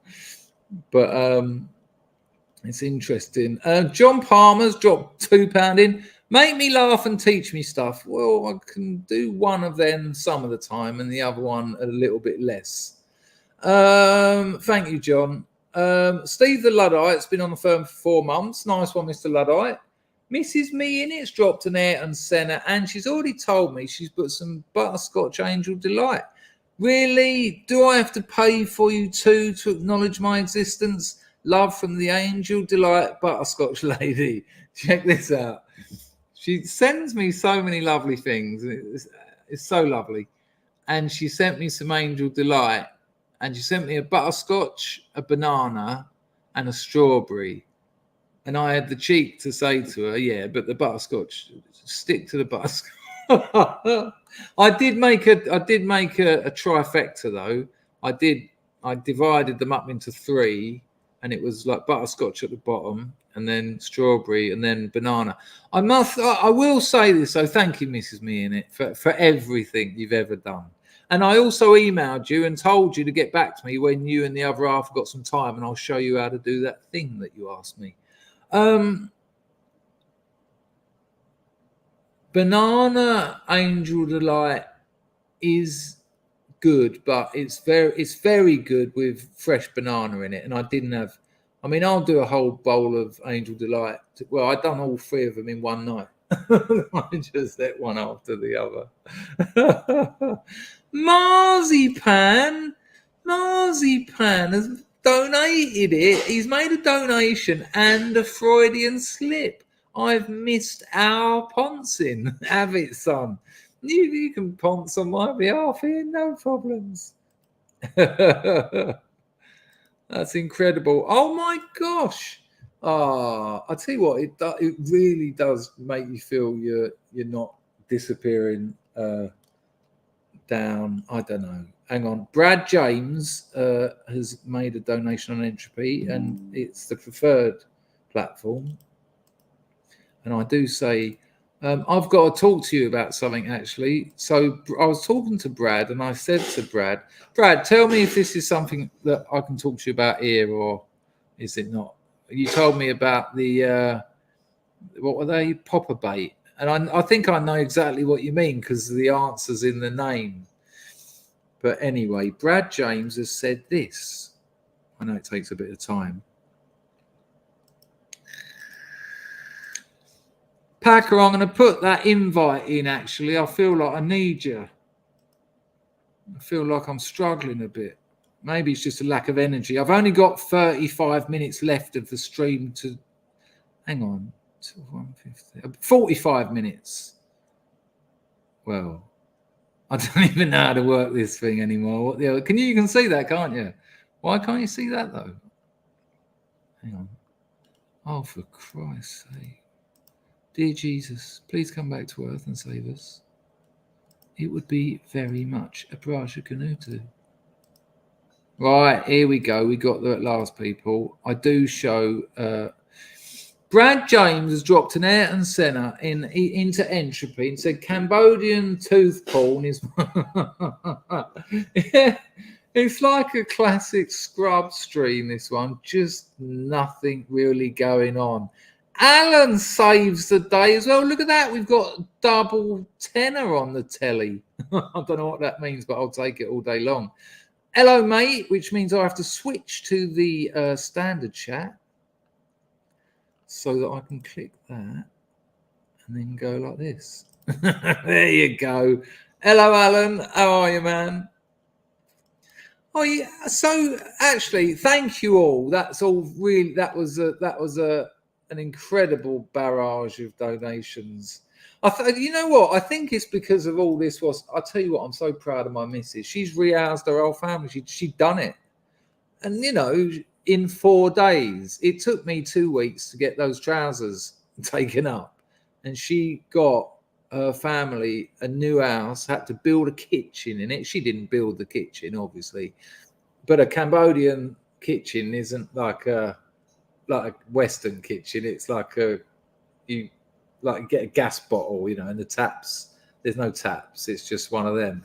it's interesting. John Palmer's dropped £2 in. Make me laugh and teach me stuff. Well, I can do one of them some of the time and the other one a little bit less. Thank you, John. Steve the Luddite's been on the firm for 4 months. Nice one, Mr. Luddite. Mrs. Me in it's dropped an Ayrton Senna, and she's already told me she's put some butterscotch Angel Delight. Really? Do I have to pay for you too to acknowledge my existence? Love from the Angel Delight butterscotch lady. Check this out. She sends me so many lovely things. It's so lovely. And she sent me some Angel Delight. And she sent me a butterscotch, a banana, and a strawberry. And I had the cheek to say to her, yeah, but the butterscotch, stick to the butterscotch. I did make a trifecta though. I divided them up into 3, and it was like butterscotch at the bottom, and then strawberry, and then banana. I will say this, so thank you, Mrs. Me in it, for everything you've ever done. And I also emailed you and told you to get back to me when you and the other half got some time, and I'll show you how to do that thing that you asked me. Banana Angel Delight is good, but it's very good with fresh banana in it. And I'll do a whole bowl of Angel Delight. Well, I've done all 3 of them in one night. I just ate one after the other. Marzipan has donated it. He's made a donation and a Freudian slip. I've missed our poncing. Have it, son. You can ponce on my behalf here, no problems. That's incredible. Oh my gosh. I tell you what, it really does make you feel you're not disappearing down. I don't know. Hang on. Brad James has made a donation on Entropy, and it's the preferred platform. And I do say, I've got to talk to you about something, actually. So I was talking to Brad, and I said to Brad, tell me if this is something that I can talk to you about here, or is it not? You told me about the, what were they? Popper bait. And I think I know exactly what you mean because the answer's in the name. But anyway, Brad James has said this. I know it takes a bit of time. Packer, I'm going to put that invite in, actually. I feel like I need you. I feel like I'm struggling a bit. Maybe it's just a lack of energy. I've only got 35 minutes left of the stream to... Hang on. 45 minutes. Well, I don't even know how to work this thing anymore. You can see that, can't you? Why can't you see that, though? Hang on. Oh, for Christ's sake. Dear Jesus, please come back to Earth and save us. It would be very much a Braja Canuto. Right, here we go. We got there at last, people. I do show... Brad James has dropped an Ayrton Senna into Entropy and said Cambodian tooth porn is... Yeah, it's like a classic scrub stream, this one. Just nothing really going on. Alan saves the day as well. Look at that. We've got double tenor on the telly. I don't know what that means, but I'll take it all day long. Hello, mate, which means I have to switch to the standard chat so that I can click that and then go like this. There you go. Hello, Alan. How are you, man? Oh, yeah. So, actually, thank you all. That's all really... That was an incredible barrage of donations. You know what? I think it's because of all this. I'll tell you what, I'm so proud of my missus. She's rehoused her whole family. She'd done it. And, you know, in 4 days, it took me 2 weeks to get those trousers taken up. And she got her family a new house, had to build a kitchen in it. She didn't build the kitchen, obviously, but a Cambodian kitchen isn't like a Western kitchen. It's like you get a gas bottle, you know, and the taps. There's no taps. It's just one of them.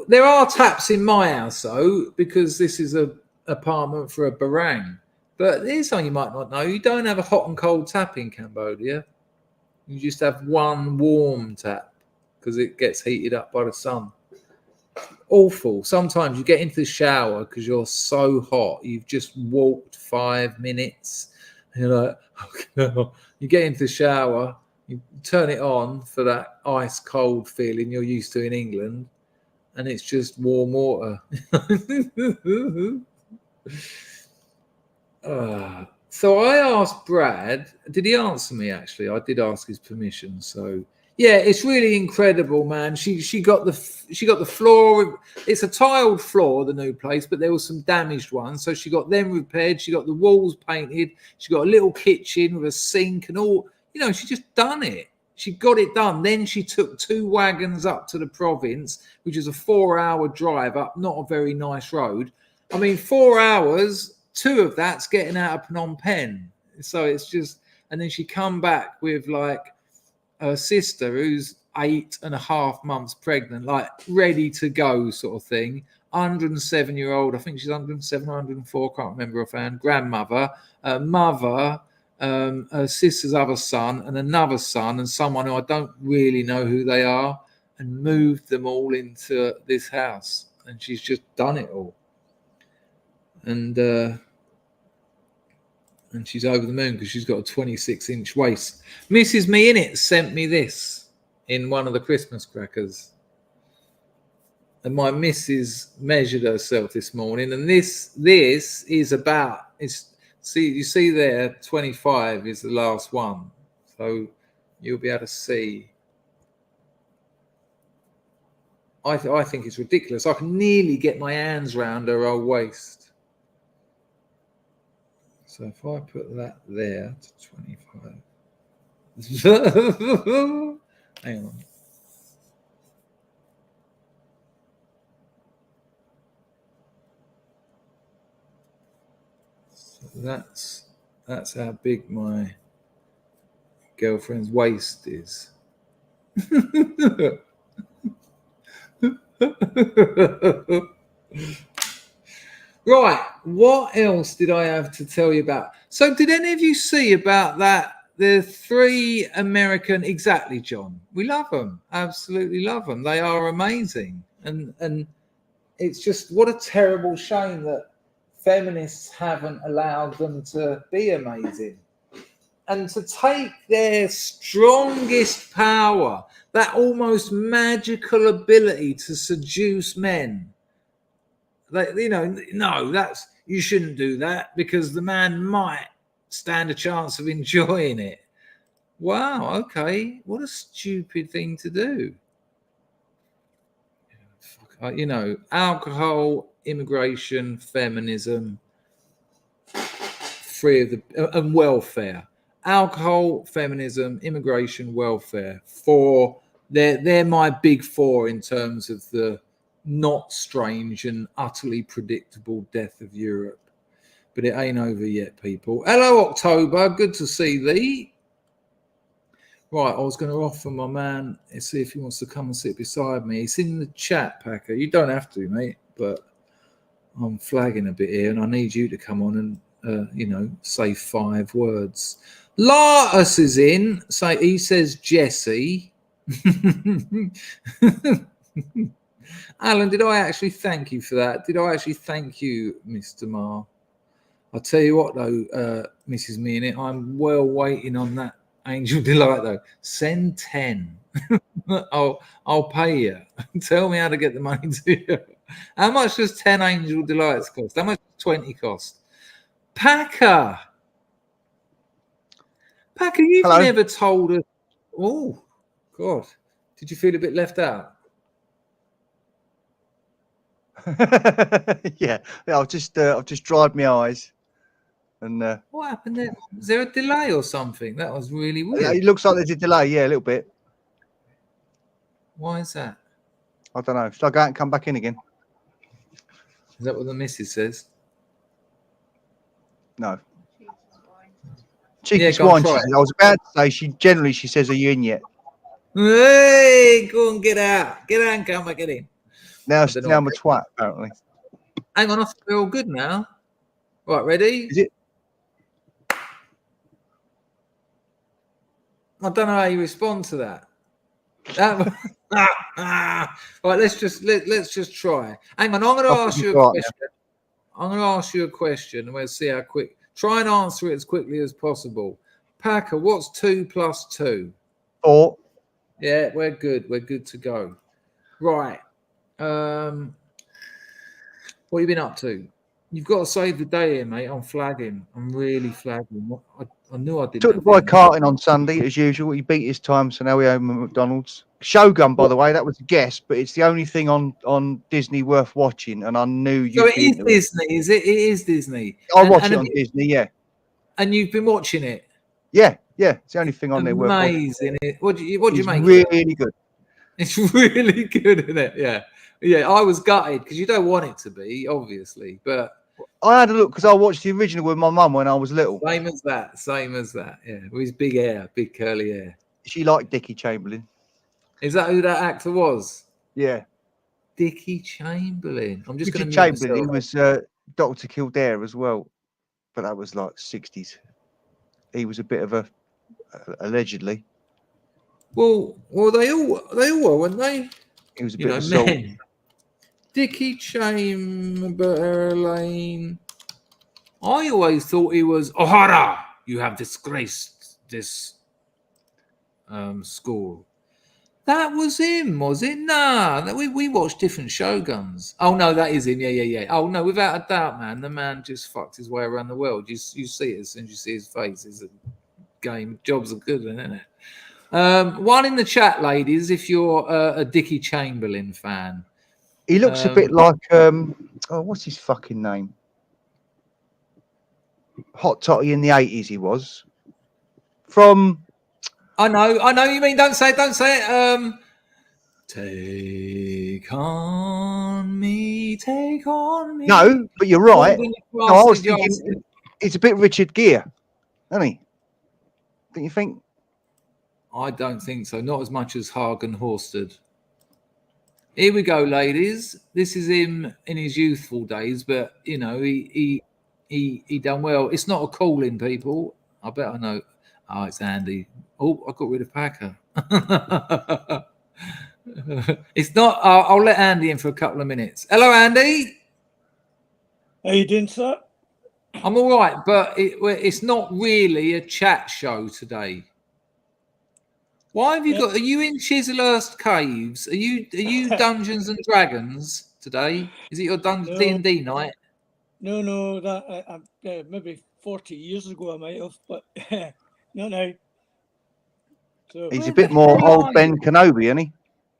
There are taps in my house, though, because this is a apartment for a barang. But here's something you might not know. You don't have a hot and cold tap in Cambodia. You just have one warm tap because it gets heated up by the sun. Awful. Sometimes you get into the shower because you're so hot. You've just walked 5 minutes. And you're like, okay. You get into the shower, you turn it on for that ice cold feeling you're used to in England, and it's just warm water. So I asked Brad, did he answer me? Actually, I did ask his permission. So yeah, it's really incredible, man. She got the floor. It's a tiled floor, the new place, but there was some damaged ones, so she got them repaired. She got the walls painted. She got a little kitchen with a sink and all. You know, she just done it. She got it done. Then she took 2 wagons up to the province, which is a 4-hour drive up, not a very nice road. I mean, 4 hours. 2 of that's getting out of Phnom Penh. So it's just, and then she come back with like her sister who's 8.5 months pregnant, like ready to go sort of thing. 107-year-old, I think she's 107 or 104, can't remember offhand, grandmother, mother, her sister's other son and another son and someone who I don't really know who they are, and moved them all into this house. And she's just done it all. And she's over the moon because she's got a 26-inch waist. Mrs. Me In It sent me this in one of the Christmas crackers. And my missus measured herself this morning. And this is about, you see there, 25 is the last one. So you'll be able to see. I think it's ridiculous. I can nearly get my hands around her old waist. So if I put that there to 25, hang on. So that's how big my girlfriend's waist is. Right, what else did I have to tell you about? So did any of you see about that? The 3 American, exactly, John. We love them, absolutely love them. They are amazing. And it's just, what a terrible shame that feminists haven't allowed them to be amazing. And to take their strongest power, that almost magical ability to seduce men, like, you know, no, you shouldn't do that because the man might stand a chance of enjoying it. Wow, okay, what a stupid thing to do. You know, alcohol, immigration, feminism, and welfare. Alcohol, feminism, immigration, welfare. They're my big 4 in terms of the not strange and utterly predictable death of Europe. But it ain't over yet, people. Hello, October. Good to see thee. Right, I was going to offer my man and see if he wants to come and sit beside me. He's in the chat, Packer. You don't have to, mate, but I'm flagging a bit here, and I need you to come on and, say 5 words. Lartus is in. He says Jesse. Alan, did I actually thank you for that? Did I actually thank you, Mr. Marr? I'll tell you what, though, Mrs. Me In It, I'm well waiting on that Angel Delight, though. Send 10. I'll pay you. Tell me how to get the money to you. How much does 10 Angel Delights cost? How much does 20 cost? Packer, you've Hello. never told us. Oh, God. Did you feel a bit left out? Yeah, I've just dried my eyes, And What happened there? Was there a delay or something? That was really weird. it looks like there's a delay. Yeah, a little bit. Why is that? I don't know. Should I go out and come back in again? Is that what the missus says? No. Cheeky Yeah, go on, swine. try She it. says. I was about to say she says, "Are you in yet?" Hey, go on, get out. Get out and come back in. Now don't know I'm a what- twat, apparently. Hang on, I think we're all good now. Right, ready? Is it? I don't know how you respond to that. Right, let's just try. Hang on, I'm going to I ask think you it's a all right question. I'm going to ask you a question, and we'll see how quick. Try and answer it as quickly as possible. Packer, what's 2 + 2? 4. Yeah, we're good. We're good to go. Right. What have you been up to? You've got to save the day here, mate. I'm flagging. I'm really flagging. I knew I didn't. Took the boy karting on Sunday as usual. He beat his time, so now we owe him a McDonald's. Shogun, by the way, that was a guess, but it's the only thing on Disney worth watching, and I knew you'd So it be is into it. Disney, is it? It is Disney. I'll watch it on Disney, yeah. And you've been watching it? Yeah. It's the only thing on there worth watching. Amazing. What do you make? Really good. It's really good, isn't it? Yeah. I was gutted because you don't want it to be, obviously, but I had a look because I watched the original with my mum when I was little. same as that. Yeah, with his big hair, big curly hair. She liked Dickie Chamberlain. Is that who that actor was? Yeah. Dickie Chamberlain. I'm just going Richard to Chamberlain. He was Dr. Kildare as well, but that was like 60s. He was a bit of a allegedly. Well, they all were, weren't they? He was a bit of a men. Dickie Chamberlain. I always thought he was O'Hara. You have disgraced this school. That was him, was it? Nah, we watched different Shoguns. Oh no, that is him. Yeah. Oh no, without a doubt, man. The man just fucked his way around the world. You see it as soon as you see his face. It's a game. Jobs are good, isn't it? One in the chat, ladies, if you're a Dickie Chamberlain fan. He looks a bit like what's his fucking name? Hot Totty in the 80s. He was from. I know you mean. Don't say it. Take on me. No, but you're right. No, I was thinking it's a bit Richard Gere, isn't he? Don't you think? I don't think so. Not as much as Hagen Horsted. Here we go, ladies. This is him in his youthful days, but you know he done well. It's not a calling, people. I bet I know. Oh, it's Andy. Oh, I got rid of Packer. It's not. I'll let Andy in for a couple of minutes. Hello, Andy. How you doing, sir? I'm all right, but it's not really a chat show today. Why have you got? Are you in Chislehurst Caves? Are you Dungeons and Dragons today? Is it your D&D night? No, that maybe 40 years ago I might have, but no. So He's a bit more old Ben Kenobi, isn't he?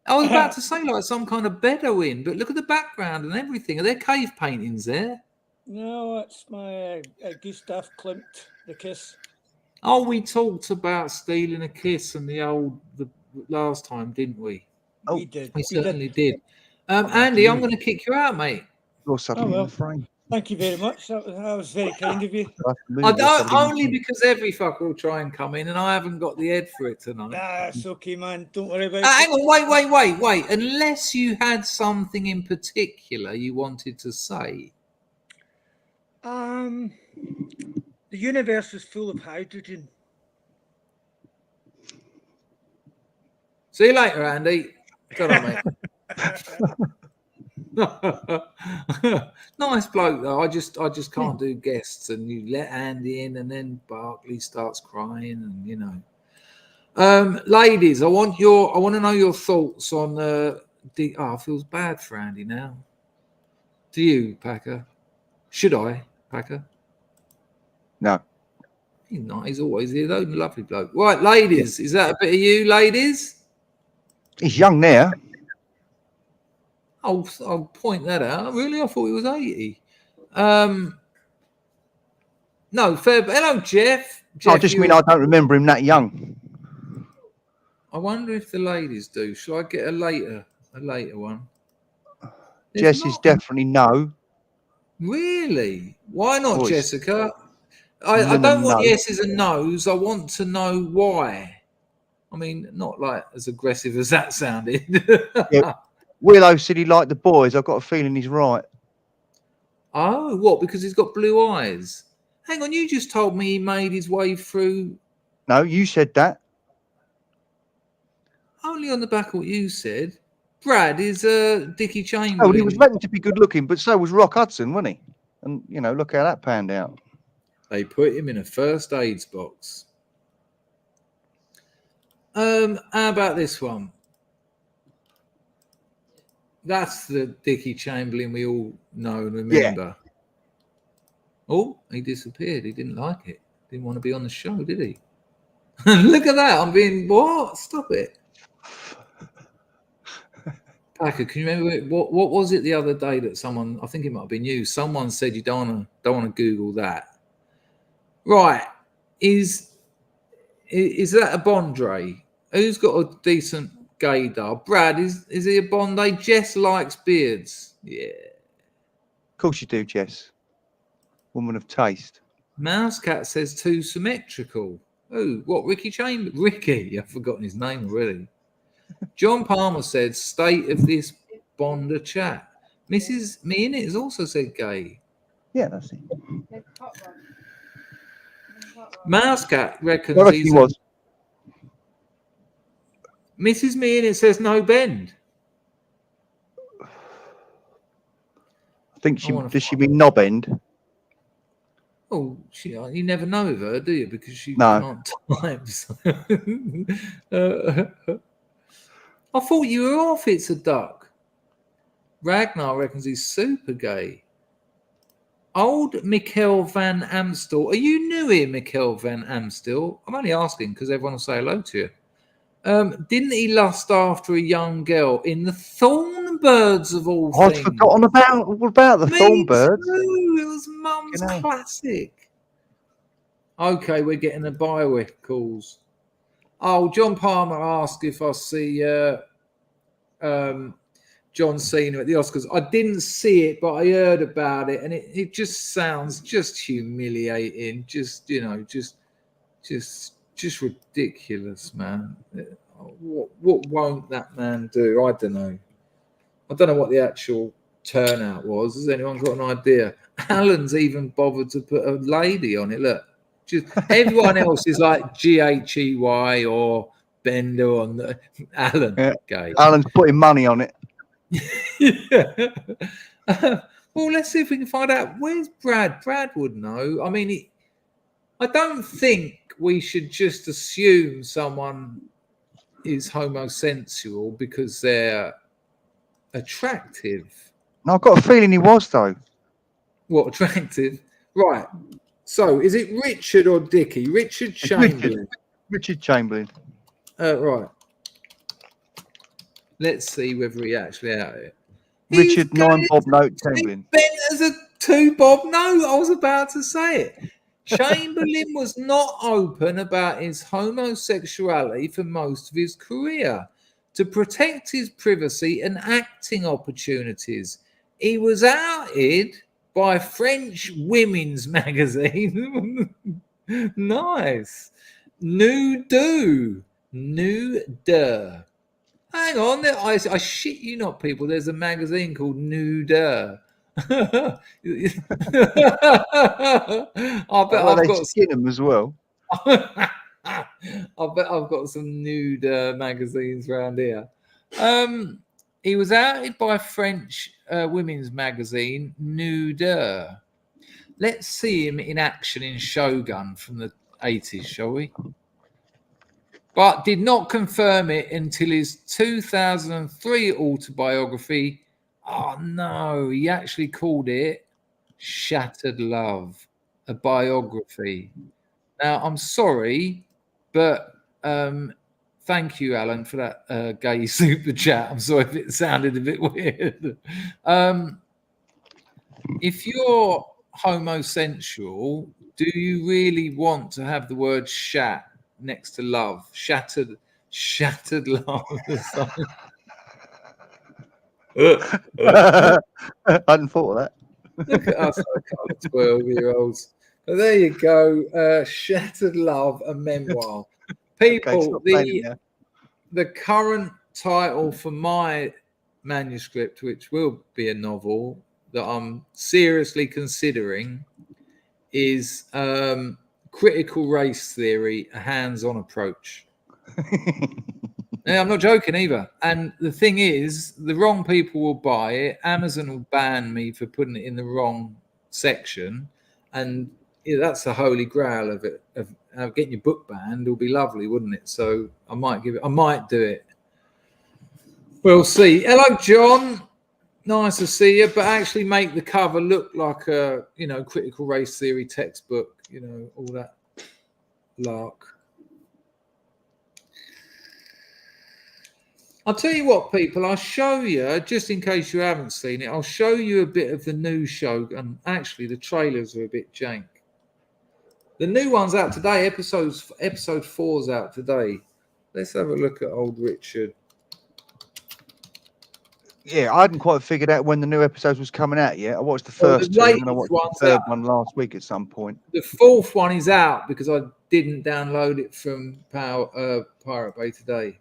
I was about to say like some kind of Bedouin, but look at the background and everything. Are there cave paintings there? No, it's my Gustav Klimt, the kiss. Oh, we talked about stealing a kiss and the last time, didn't we? Oh, we did. We certainly did. Andy, I'm going to kick you out, mate. You're suddenly in the frame. Thank you very much. That was very kind of you. I don't only because every fucker will try and come in, and I haven't got the head for it tonight. Nah, it's okay, man. Don't worry about it. Hang on, wait. Unless you had something in particular you wanted to say. The universe is full of hydrogen. See you later, Andy. Good on, mate. Nice bloke though. I just can't do guests, and you let Andy in, and then Barkley starts crying, and you know. Ladies, I want to know your thoughts on it feels bad for Andy now. Do you, Packer? Should I, Packer? No. He's not. He's always here though. Lovely bloke. Right, ladies, is that a bit of you, ladies? He's young now. I'll point that out. Really, I thought he was 80. No, fair. Hello, Jeff. I just mean I don't remember him that young. I wonder if the ladies do. Shall I get a later one? Jess is definitely no. Really? Why not, Boys. Jessica? I don't want yeses and nos. I want to know why. I mean, not like as aggressive as that sounded. Yeah. Willow said he liked the boys. I've got a feeling he's right. Oh, what? Because he's got blue eyes. Hang on, you just told me he made his way through. No, you said that. Only on the back of what you said. Brad is Dickie Chamberlain. Oh, well, he was meant to be good looking, but so was Rock Hudson, wasn't he? And, you know, look how that panned out. They put him in a first aids box. How about this one? That's the Dickie Chamberlain we all know and remember. Yeah. Oh, he disappeared. He didn't like it. Didn't want to be on the show, did he? Look at that. I'm being, what? Stop it. Packer, can you remember what was it the other day that someone, I think it might have been you, someone said you don't want to Google that. Right. Is that a Bondre? Who's got a decent gaydar? Brad, is he a Bondi? Jess likes beards. Yeah. Of course you do, Jess. Woman of taste. Mousecat says too symmetrical. Oh, what? Ricky Chambers? Ricky? I've forgotten his name already. John Palmer said, state of this Bonder chat. Mrs. Me in it has also said gay. Yeah, that's it. Mousecat reckons he was. Mrs. Me in it says no bend. I think does she mean knob end? Oh, you never know of her, do you? Because she can't type. So. I thought you were off. It's a duck. Ragnar reckons he's super gay. Old Mikkel van Amstel. Are you new here, Mikkel van Amstel? I'm only asking because everyone will say hello to you. Didn't he lust after a young girl in the Thornbirds of all things? I'd forgotten about the Thornbirds. It was Mum's classic. Okay, we're getting the Biowick calls. Oh, John Palmer asked if I see John Cena at the Oscars. I didn't see it, but I heard about it, and it just sounds just humiliating. Just ridiculous, man. What won't that man do? I don't know. I don't know what the actual turnout was. Has anyone got an idea? Alan's even bothered to put a lady on it. Look, just everyone else is like Ghey or Bender on the Alan. Yeah. Gay. Alan's putting money on it. Well, let's see if we can find out. Where's Brad? Brad would know. I mean, I don't think we should just assume someone is homosexual because they're attractive. No, I've got a feeling he was, though. What, attractive? Right. So, is it Richard or Dickie? Richard Chamberlain. Richard Chamberlain. Right. Let's see whether he actually out here. Richard 9 Bob Note Chamberlain. Ben as a 2 Bob Note. I was about to say it. Chamberlain was not open about his homosexuality for most of his career. To protect his privacy and acting opportunities, he was outed by French women's magazine. Nice. Nude. Hang on, I shit you not, people. There's a magazine called Nude. I bet I've got skin them as well. I bet I've got some nude magazines around here. He was outed by French women's magazine Nude. Let's see him in action in Shogun from the 80s, shall we? But did not confirm it until his 2003 autobiography. Oh, no, he actually called it Shattered Love, a biography. Now, I'm sorry, but thank you, Alan, for that gay super chat. I'm sorry if it sounded a bit weird. If you're homosexual, Do you really want to have the word shat next to love? Shattered love. I hadn't thought of that. Look at us, a couple of 12-year-olds. But there you go. Shattered Love, a memoir. People, the current title for my manuscript, which will be a novel that I'm seriously considering, is Critical Race Theory, a hands-on approach. Yeah, I'm not joking either. And the thing is, the wrong people will buy it. Amazon will ban me for putting it in the wrong section. And that's the holy grail of it, of getting your book banned. It'll be lovely, wouldn't it? So I might do it. We'll see. Hello, John. Nice to see you, but actually make the cover look like a, critical race theory textbook, all that lark. I'll tell you what, people, I'll show you, just in case you haven't seen it, I'll show you a bit of the new show. And actually, the trailers are a bit jank. The new one's out today. Episode 4's out today. Let's have a look at old Richard. Yeah, I hadn't quite figured out when the new episode was coming out yet. I watched the first two and I watched the third one last week at some point. The fourth one is out because I didn't download it from Pirate Bay today.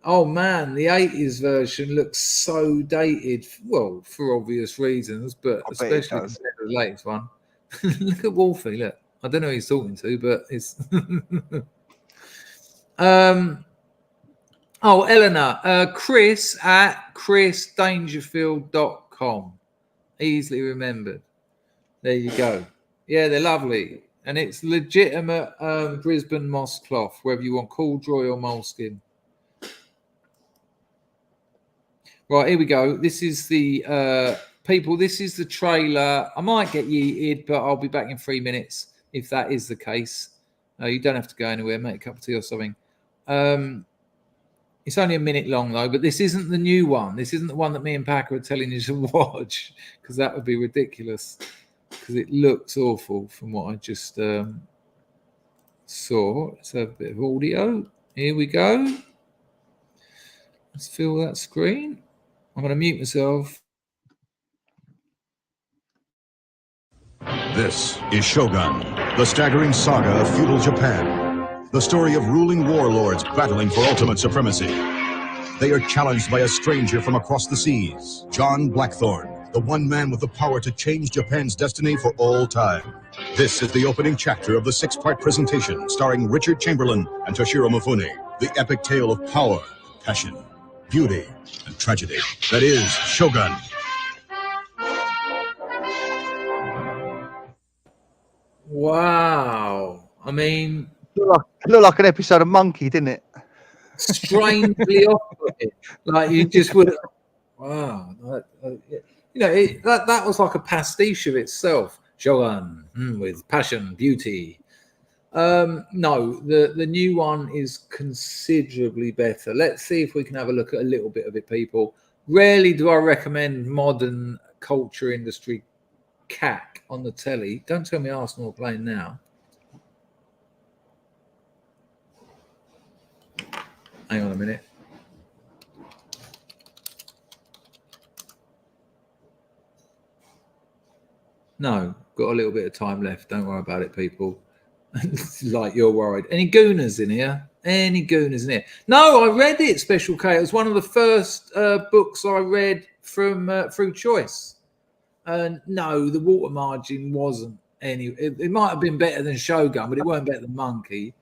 Oh man, the 80s version looks so dated. Well, for obvious reasons, but especially compared to the latest one. Look at Wolfie. Look, I don't know who he's talking to, but it's. Eleanor, Chris at chrisdangerfield.com. Easily remembered. There you go. Yeah, they're lovely, and it's legitimate Brisbane moss cloth, whether you want corduroy or moleskin. Right, here we go. This is the people. This is the trailer. I might get yeeted, but I'll be back in 3 minutes if that is the case. You don't have to go anywhere. Make a cup of tea or something. It's only a minute long though. But this isn't the new one. This isn't the one that me and Packer are telling you to watch because that would be ridiculous. Because it looks awful from what I just saw. Let's have a bit of audio. Here we go. Let's fill that screen. I'm going to mute myself. This is Shogun, the staggering saga of feudal Japan. The story of ruling warlords battling for ultimate supremacy. They are challenged by a stranger from across the seas, John Blackthorne, the one man with the power to change Japan's destiny for all time. This is the opening chapter of the 6-part presentation starring Richard Chamberlain and Toshiro Mifune, the epic tale of power, passion, beauty, and tragedy. That is Shogun. Wow. I mean... Looked like an episode of Monkey, didn't it? Strangely off-putting. Like you just would... Wow. That was like a pastiche of itself. Shogun, with passion, beauty. No, the new one is considerably better. Let's see if we can have a look at a little bit of it, people. Rarely do I recommend modern culture industry cack on the telly. Don't tell me Arsenal are playing now. Hang on a minute. No, got a little bit of time left. Don't worry about it, people. Like you're worried. Any gooners in here? Any gooners in here? No, I read it, Special K. It was one of the first books I read from through choice. No, the water margin wasn't any. It might have been better than Shogun, but it weren't better than Monkey.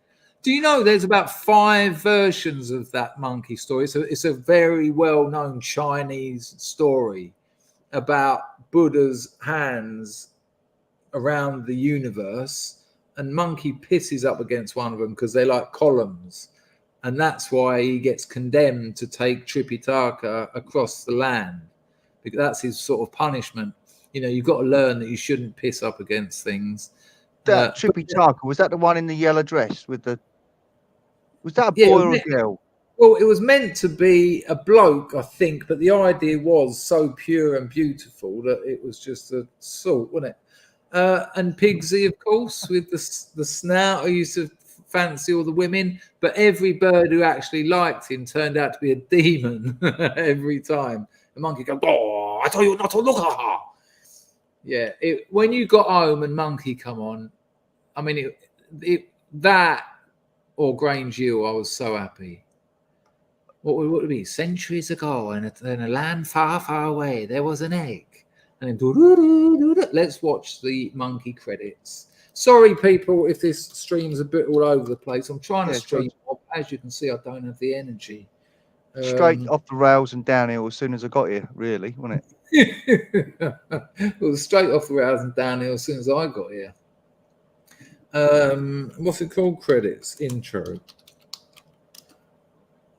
Do you know there's about 5 versions of that Monkey story? So it's a very well-known Chinese story about Buddha's hands around the universe, and Monkey pisses up against one of them because they're like columns, and that's why he gets condemned to take Tripitaka across the land, because that's his sort of punishment. You've got to learn that you shouldn't piss up against things. That Tripitaka, was that the one in the yellow dress with the? Was that a boy or a girl? Well, it was meant to be a bloke, I think, but the idea was so pure and beautiful that it was just a sort, wasn't it? And Pigsy, of course, with the snout. I used to fancy all the women, but every bird who actually liked him turned out to be a demon every time. The monkey goes, "Oh, I told you not to look at her." Yeah, when you got home and Monkey come on, I mean, that or Grange Hill, I was so happy. What would it be? Centuries ago, in a land far, far away, there was an egg. And then, let's watch the Monkey credits. Sorry, people, if this stream's a bit all over the place. I'm trying to stream. As you can see, I don't have the energy. Straight off the rails and downhill as soon as I got here, really, wasn't it? It was straight off the rails and downhill as soon as I got here. What's it called? Credits, intro.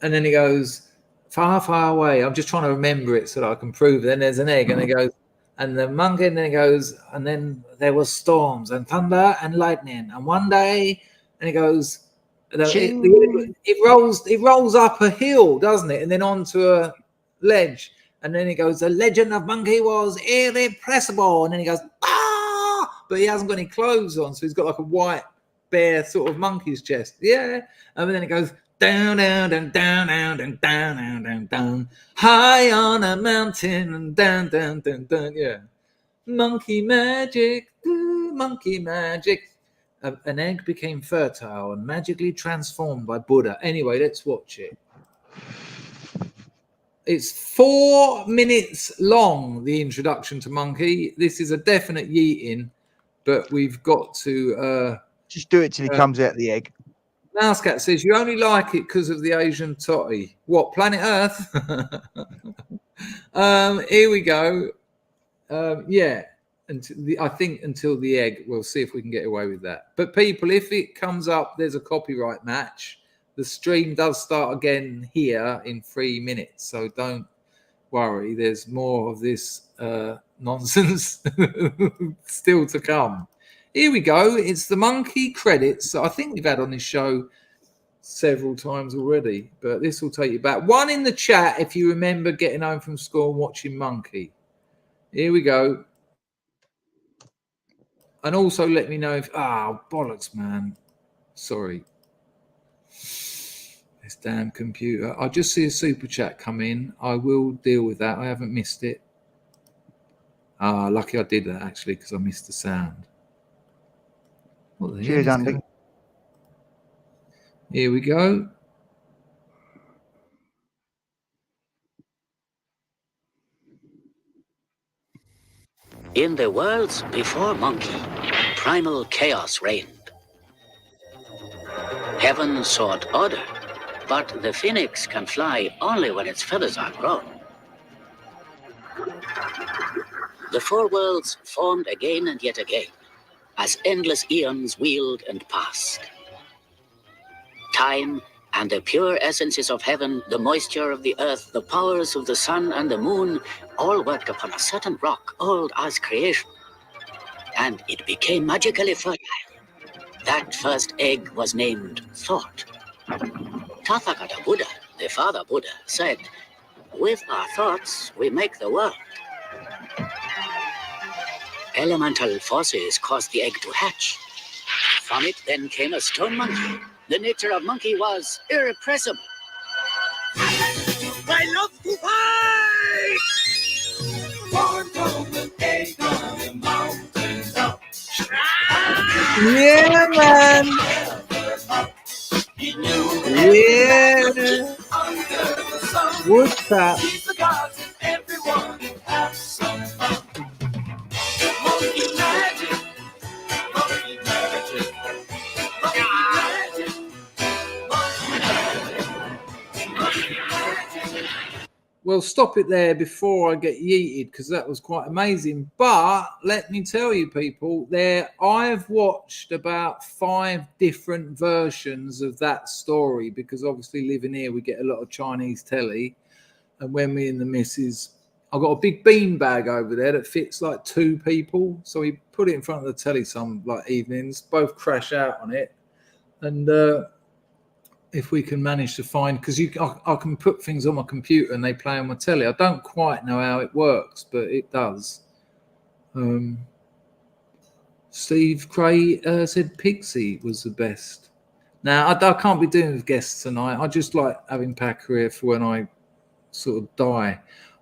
And then he goes, far, far away. I'm just trying to remember it so that I can prove it. Then there's an egg, and he goes, and the monkey, and then he goes, and then there was storms and thunder and lightning. And one day, and he goes, it rolls up a hill, doesn't it? And then onto a ledge. And then he goes, the legend of Monkey was irrepressible. And then he goes, ah! But he hasn't got any clothes on, so he's got like a white, bare sort of monkey's chest. Yeah. And then it goes, down, down, down, down, down, down, down, down, down, down, high on a mountain, and down, down, down, down. Yeah. Monkey magic, monkey magic. An egg became fertile and magically transformed by Buddha. Anyway, let's watch it. It's 4 minutes long, the introduction to Monkey. This is a definite yeeting, but we've got to... just do it till he comes out of the egg. Mousecat says, you only like it because of the Asian totty. What, planet Earth? Here we go. Yeah. I think until the egg, we'll see if we can get away with that. But people, if it comes up, there's a copyright match. The stream does start again here in 3 minutes, so don't worry. There's more of this nonsense still to come. Here we go. It's the Monkey credits. I think we've had on this show several times already, but this will take you back. One in the chat if you remember getting home from school and watching Monkey. Here we go. And also let me know if... bollocks, man. Sorry. This damn computer. I just see a super chat come in. I will deal with that. I haven't missed it. Lucky I did that, actually, because I missed the sound. Cheers, Andy. Here we go. In the worlds before Monkey, primal chaos reigned. Heaven sought order, but the phoenix can fly only when its feathers are grown. The four worlds formed again and yet again, as endless eons wheeled and passed. Time and the pure essences of heaven, the moisture of the earth, the powers of the sun and the moon, all worked upon a certain rock old as creation. And it became magically fertile. That first egg was named Thought. Tathagata Buddha, the father Buddha, said, with our thoughts we make the world. Elemental forces caused the egg to hatch. From it then came a stone monkey. The nature of Monkey was irrepressible. I love to fight! Born from an egg on the mountain top. Yeah, man! Yeah! Woodtap. Everyone have some fun. Monkey magic. Monkey magic. Monkey magic. Monkey magic. Well, stop it there before I get yeeted, because that was quite amazing. But let me tell you, people, I've watched about 5 different versions of that story, because obviously living here, we get a lot of Chinese telly. And when me and the missus, I've got a big bean bag over there that fits like 2 people. So we put it in front of the telly some like evenings, both crash out on it. And if we can manage to find, because I can put things on my computer and they play on my telly. I don't quite know how it works, but it does. Steve Cray said Pixie was the best. Now, I can't be doing with guests tonight. I just like having Packer here for when I sort of die.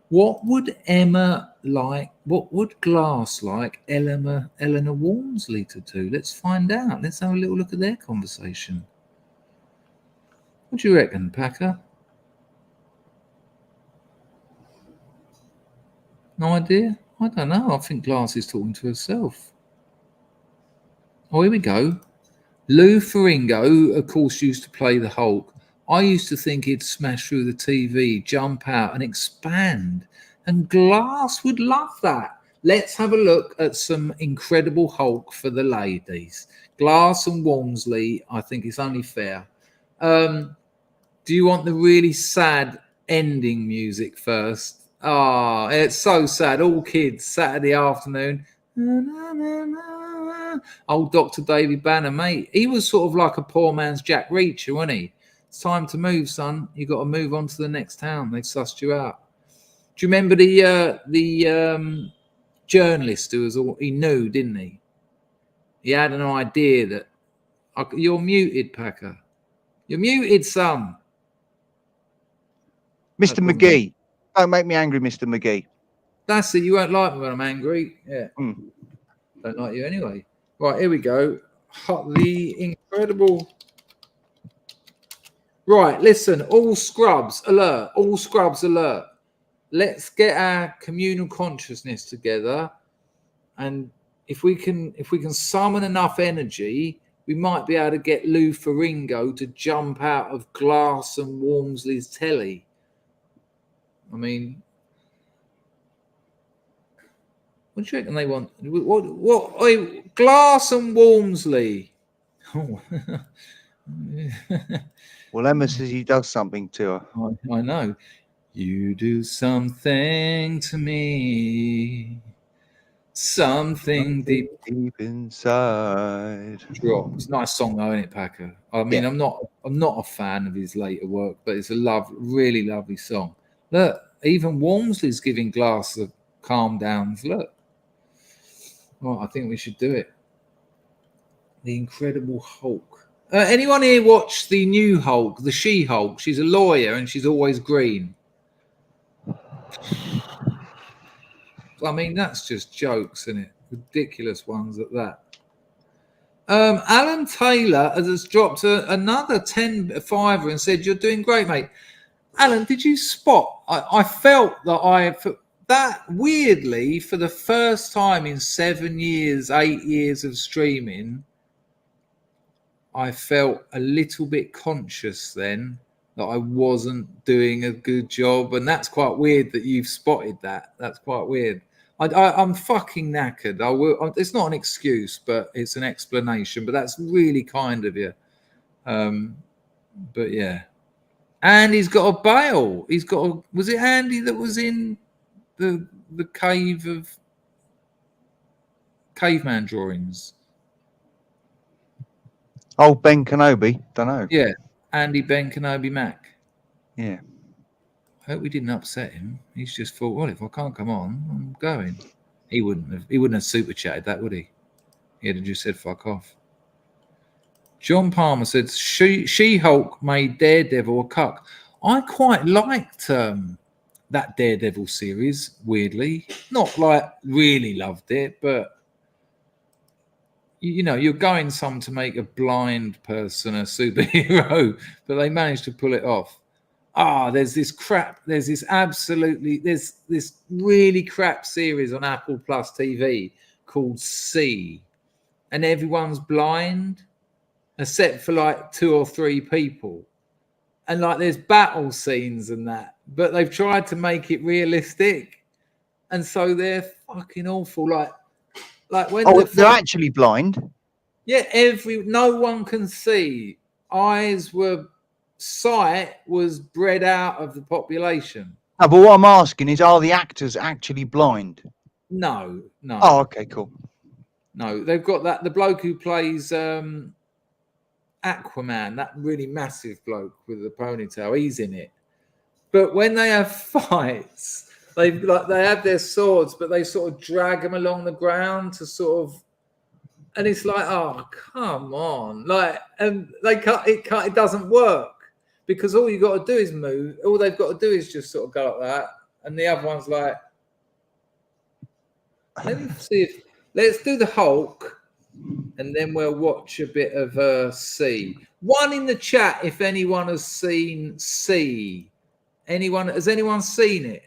What would Emma like? What would Glass like Eleanor Walmsley to do? Let's find out. Let's have a little look at their conversation. What do you reckon, Packer? No idea? I don't know. I think Glass is talking to herself. Oh, here we go. Lou Ferrigno, who of course used to play the Hulk. I used to think he'd smash through the TV, jump out and expand. And Glass would love that. Let's have a look at some Incredible Hulk for the ladies. Glass and Walmsley, I think it's only fair. Do you want the really sad ending music first? Oh, it's so sad. All kids, Saturday afternoon. Old Dr. David Banner, mate. He was sort of like a poor man's Jack Reacher, wasn't he? It's time to move, son. You got to move on to the next town. They've sussed you out. Do you remember the journalist who was he knew, didn't he? He had an idea that you're muted, Packer. You're muted, son. Mr. McGee. Don't make me angry, Mr. McGee. That's it. You won't like me when I'm angry. Yeah. Don't like you anyway. Right, here we go. The Incredible. Right, listen. All scrubs alert. All scrubs alert. Let's get our communal consciousness together, and if we can summon enough energy, we might be able to get Lou Ferrigno to jump out of Glass and Walmsley's telly. I mean, what do you reckon they want? What Glass and Walmsley? Oh. Well, Emma says he does something to her. I know. You do something to me, something deep inside. Drops. Nice song though, isn't it, Packer? I mean, yeah. I'm not a fan of his later work, but it's a really lovely song. Look, even Walmsley's giving Glass the calm downs. Look. Well, I think we should do it. The Incredible Hulk. Anyone here watch the new Hulk, the She-Hulk? She's a lawyer and she's always green. I mean, that's just jokes, isn't it? Ridiculous ones at that. Alan Taylor has dropped another 10-5 and said, "You're doing great, mate." Alan, did you spot? I felt that weirdly, for the first time in 8 years of streaming, I felt a little bit conscious then that I wasn't doing a good job. And that's quite weird that you've spotted that. That's quite weird. I'm fucking knackered. It's not an excuse, but it's an explanation. But that's really kind of you. But yeah. And he's got a bail. Was it Andy that was in the cave of caveman drawings? Oh, Ben Kenobi. Don't know. Yeah, Andy Ben Kenobi Mac. Yeah. I hope we didn't upset him. He's just thought, well, if I can't come on, I'm going. He wouldn't have super chatted that, would he? He'd have just said fuck off. John Palmer said She-Hulk made Daredevil a cuck. I quite liked that Daredevil series, weirdly. Not like really loved it, but you know, you're going some to make a blind person a superhero, but they managed to pull it off. There's this really crap series on Apple Plus TV called C, and everyone's blind except for like 2 or 3 people, and like there's battle scenes and that, but they've tried to make it realistic, and so they're fucking awful. Like when they're actually blind. Yeah, no one can see. Sight was bred out of the population. No, but what I'm asking is, are the actors actually blind? No. Oh, okay, cool. No, they've got that. The bloke who plays Aquaman, that really massive bloke with the ponytail, he's in it. But when they have fights, they have their swords, but they sort of drag them along the ground to sort of And it's like, oh, come on. Like, and it doesn't work because all you got to do is move. All they've got to do is just sort of go like that. And the other one's like, let's do the Hulk and then we'll watch a bit of C. One in the chat if anyone has seen C. Has anyone seen it?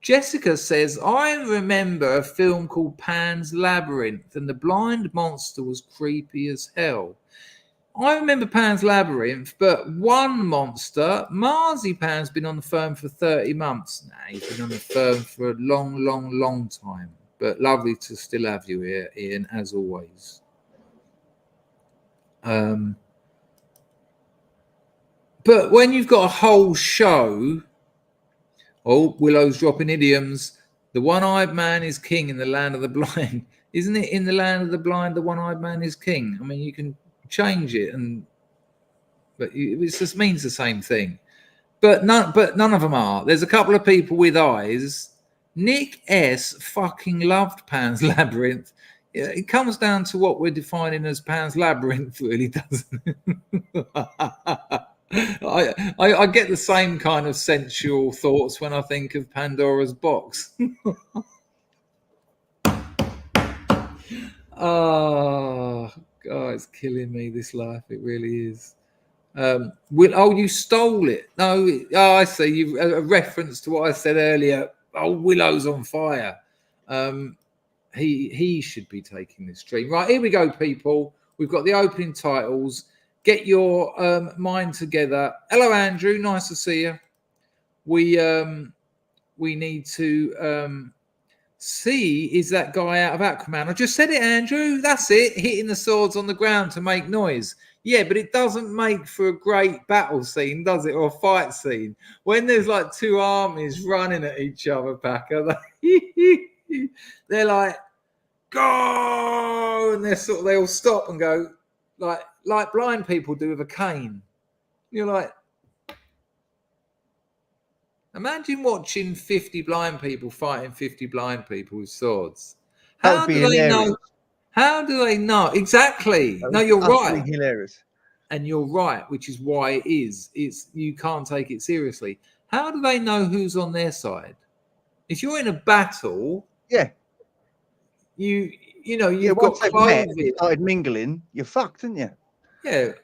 Jessica says, I remember a film called Pan's Labyrinth and the blind monster was creepy as hell. I remember Pan's Labyrinth, but one monster, Marzipan's been on the firm for 30 months now. He's been on the firm for a long, long, long time. But lovely to still have you here, Ian, as always. But when you've got a whole show... Oh, Willow's dropping idioms. The one-eyed man is king in the land of the blind. Isn't it in the land of the blind, the one-eyed man is king? I mean, you can change it, but it just means the same thing. But none of them are. There's a couple of people with eyes. Nick S. fucking loved Pan's Labyrinth. It comes down to what we're defining as Pan's Labyrinth, really, doesn't it? I get the same kind of sensual thoughts when I think of Pandora's box. Oh, God, it's killing me, this life. It really is. You stole it. No, I see. A reference to what I said earlier. Oh, Willow's on fire. He should be taking this stream. Right, here we go, people. We've got the opening titles. Get your mind together. Hello, Andrew. Nice to see you. We need to see, is that guy out of Aquaman? I just said it, Andrew. That's it. Hitting the swords on the ground to make noise. Yeah, but it doesn't make for a great battle scene, does it? Or a fight scene. When there's like two armies running at each other, Packer, they're like, go! And they all stop and go, like blind people do with a cane. You're like, imagine watching 50 blind people fighting 50 blind people with swords. How do they know? How do they know? Exactly. No, you're right. Hilarious. And you're right, which is why it is. It's you can't take it seriously. How do they know who's on their side? If you're in a battle, yeah, you've got clothing. Started mingling, you're fucked, aren't you? Yeah.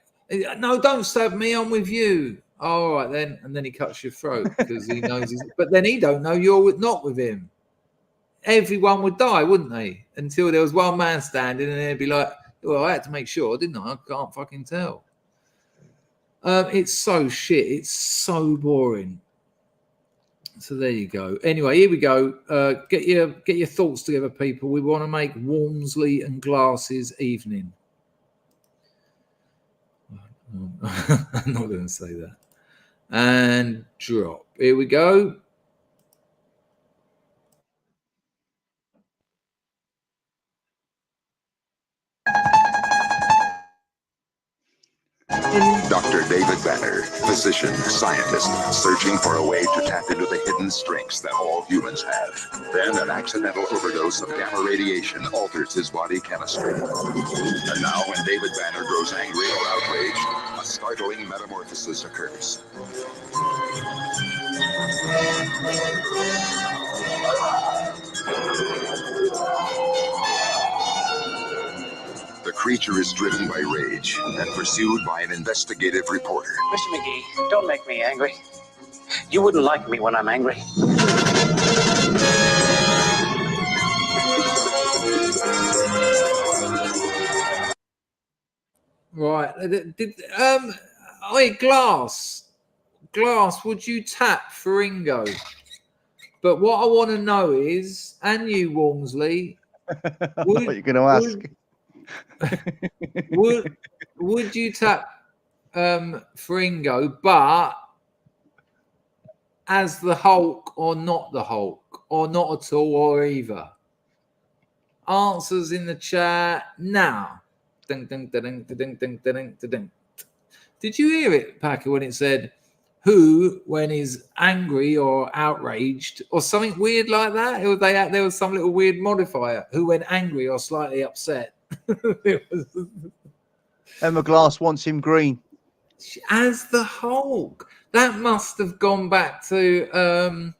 No, don't stab me. I'm with you. All right then, and then he cuts your throat because he knows. But then he don't know you're not with him. Everyone would die, wouldn't they? Until there was one man standing, and they'd be like, "Well, I had to make sure, didn't I? I can't fucking tell." It's so shit. It's so boring. So there you go. Anyway, here we go. Get your thoughts together, people. We want to make Walmsley and Glasses evening. I'm not going to say that. And drop. Here we go. Dr. David Banner, physician, scientist, searching for a way to tap into the hidden strengths that all humans have. Then an accidental overdose of gamma radiation alters his body chemistry. And now when David Banner grows angry or outraged, a startling metamorphosis occurs. The creature is driven by rage and pursued by an investigative reporter. Mr. McGee, don't make me angry. You wouldn't like me when I'm angry. Right. Glass, would you tap Faringo? But what I want to know is, and you, Walmsley, what you're going to ask? Would you tap Faringo, but as the Hulk or not the Hulk, or not at all, or either? Answers in the chat now. Ding, ding, ding, ding, ding, ding, ding. Did you hear it, Packer, when it said who when he's angry or outraged or something weird like that? There was some little weird modifier. Who when angry or slightly upset. It was, Emma Glass wants him green. as the Hulk. That must have gone back to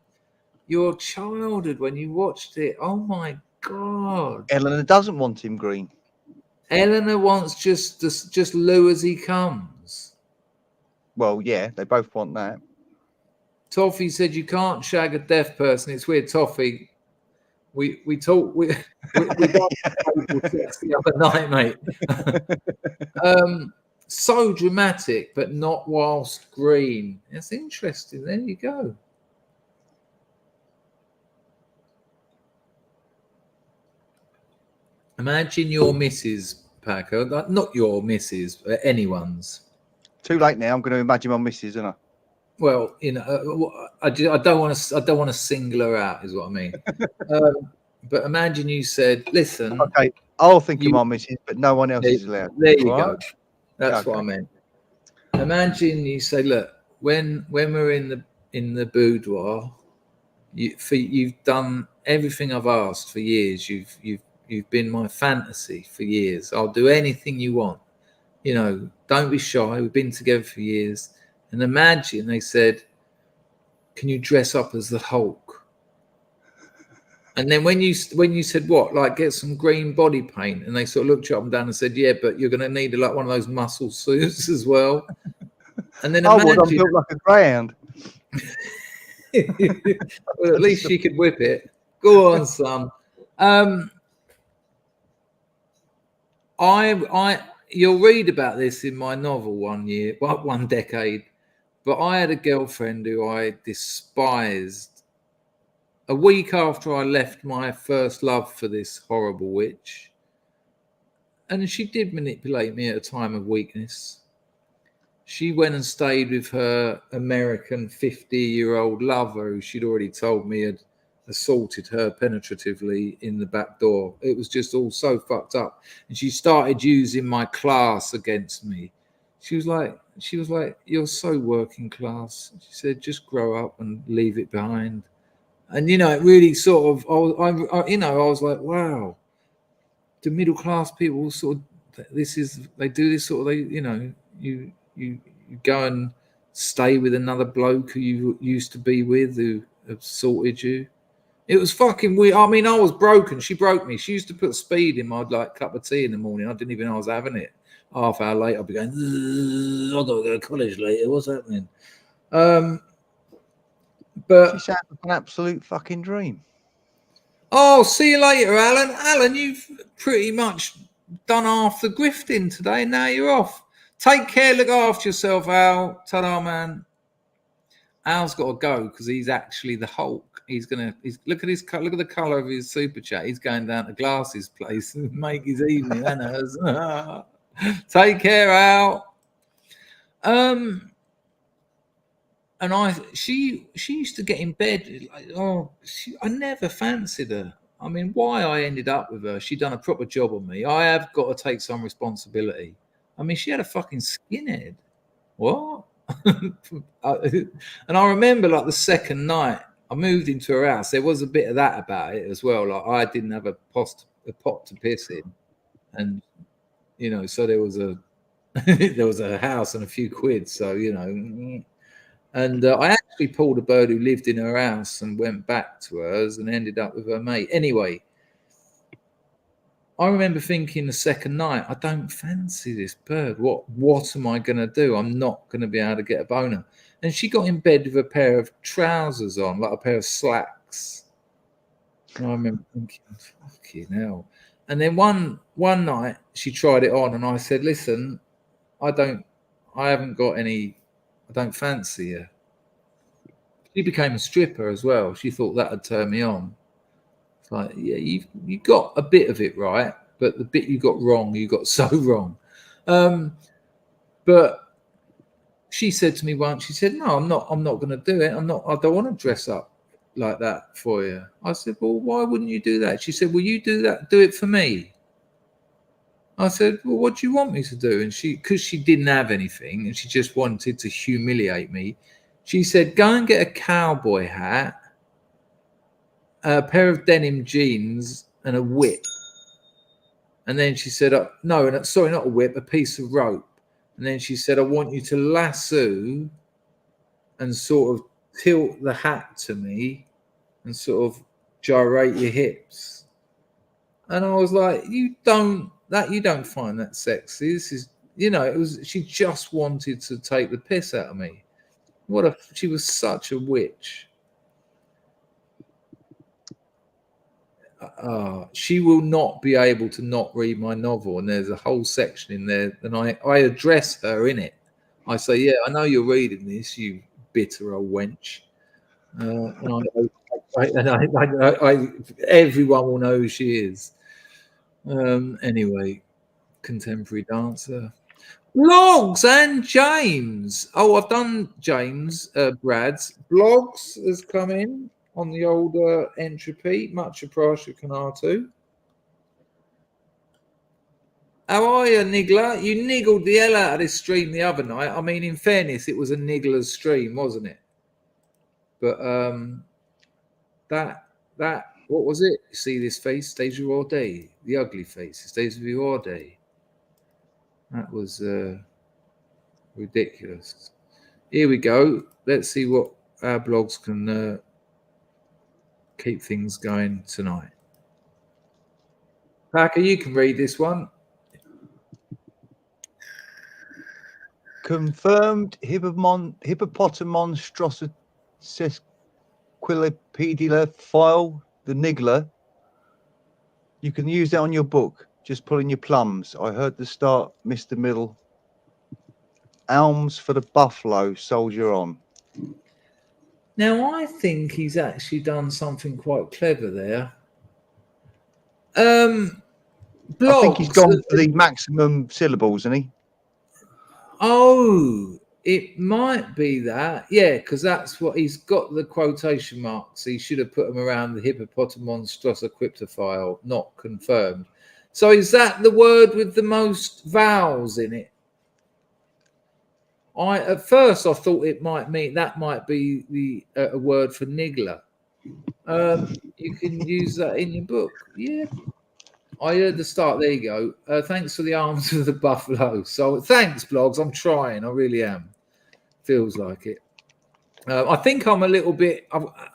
your childhood when you watched it. Oh my God. Eleanor doesn't want him green. Eleanor wants just Lou as he comes. Well, yeah, they both want that. Toffee said you can't shag a deaf person. It's weird, Toffee. We talked we got sex the other night, mate. So dramatic, but not whilst green. That's interesting. There you go. Imagine your missus, Paco. Not your missus, but anyone's. Too late now. I'm going to imagine my missus, isn't I? Well, you know, I don't want to single her out, is what I mean. But imagine you said, "Listen, Okay, I'll think of my missus, but no one else is allowed." There you All go. right? That's what I meant. Imagine you say, "Look, when we're in the boudoir, you've done everything I've asked for years. You've been my fantasy for years. I'll do anything you want. You know, don't be shy. We've been together for years." And imagine they said, "Can you dress up as the Hulk?" And then when you said what, like get some green body paint, and they sort of looked you up and down and said, "Yeah, but you're going to need like one of those muscle suits as well." And then I'm built like a greyhound. Well, at least she could whip it. Go on, son. You'll read about this in my novel one decade. But I had a girlfriend who I despised. A week after I left my first love for this horrible witch, and she did manipulate me at a time of weakness. She went and stayed with her American 50-year-old lover who she'd already told me had assaulted her penetratively in the back door. It was just all so fucked up. And she started using my class against me. She was like, "You're so working class." She said, "Just grow up and leave it behind." And, you know, it really sort of, I was like, wow, the middle class people sort of, they do this sort of, you go and stay with another bloke who you used to be with who assaulted you. It was fucking weird. I mean, I was broken. She broke me. She used to put speed in my like cup of tea in the morning. I didn't even know I was having it. Half hour later, I'd be going, "I've got to go to college later. What's happening?" But she sounds like an absolute fucking dream. Oh, see you later, Alan. Alan, you've pretty much done half the grifting today. Now you're off. Take care. Look after yourself, Al. Ta-da, man. Al's got to go because he's actually the Hulk. Look at the colour of his super chat. He's going down to Glass's place and make his evening. Take care, Al. And she used to get in bed. I never fancied her. I mean, why I ended up with her? She'd done a proper job on me. I have got to take some responsibility. I mean, she had a fucking skinhead. What? And I remember like the second night I moved into her house, there was a bit of that about it as well. Like I didn't have a pot to piss in, and you know, so there was a house and a few quid. So you know, and I actually pulled a bird who lived in her house and went back to hers and ended up with her mate. Anyway, I remember thinking the second night, I don't fancy this bird. What am I going to do? I'm not going to be able to get a boner. And she got in bed with a pair of trousers on, like a pair of slacks. And I remember thinking, fucking hell. And then one night she tried it on and I said, "Listen, I don't fancy her." She became a stripper as well. She thought that would turn me on. It's like, yeah, you got a bit of it right, but the bit you got wrong, you got so wrong. But she said to me once, she said, "No, I'm not going to do it. I don't want to dress up like that for you." I said, "Well, why wouldn't you do that?" She said, "Will you do that? Do it for me." I said, "Well, what do you want me to do?" And because she didn't have anything and she just wanted to humiliate me, she said, "Go and get a cowboy hat, a pair of denim jeans and a whip." And then she said, no, sorry, not a whip, a piece of rope. And then she said, I want you to lasso and sort of tilt the hat to me and sort of gyrate your hips. And I was like, you don't find that sexy. This is, she just wanted to take the piss out of me. She was such a witch. She will not be able to not read my novel, and there's a whole section in there, and I address her in it. I say, yeah, I know you're reading this, you bitter old wench. Everyone will know who she is. Anyway, contemporary dancer. Blogs and James. Oh, I've done James, Brad's. Blogs has come in on the old entropy. Much appreciated, Kanatu. How are you, Niggler? You niggled the hell out of this stream the other night. I mean, in fairness, it was a niggler's stream, wasn't it? But that what was it? You see this face stays with you all day. The ugly face, it stays with you all day. That was ridiculous. Here we go. Let's see what our blogs can keep things going tonight. Packer, you can read this one. Confirmed hippopotamonstrosesquilipedula file, the niggler. You can use that on your book. Just pulling your plums. I heard the start, Mr. Middle. Alms for the buffalo, soldier on. Now, I think he's actually done something quite clever there. I think he's gone for the maximum syllables, isn't he? Oh, it might be that. Yeah, because that's what he's got, the quotation marks. He should have put them around the hippopotamonstrosequiptophile, not confirmed. So is that the word with the most vowels in it? At first I thought it might mean that might be a word for niggler. You can use that in your book. Yeah. I heard the start. There you go. Thanks for the arms of the buffalo. So thanks, blogs. I'm trying. I really am. Feels like it. I think I'm a little bit.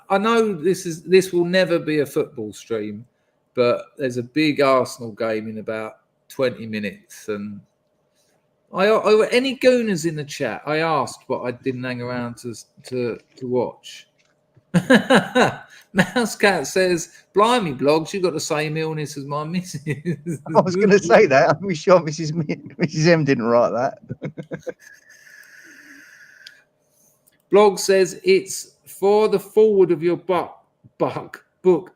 I know this will never be a football stream, but there's a big Arsenal game in about 20 minutes, and any gooners in the chat? I asked, but I didn't hang around to watch. Mousecat says, "Blimey, blogs, you got the same illness as my missus." I was going to say that. I'm sure Mrs. M didn't write that. Blog says it's for the forward of your book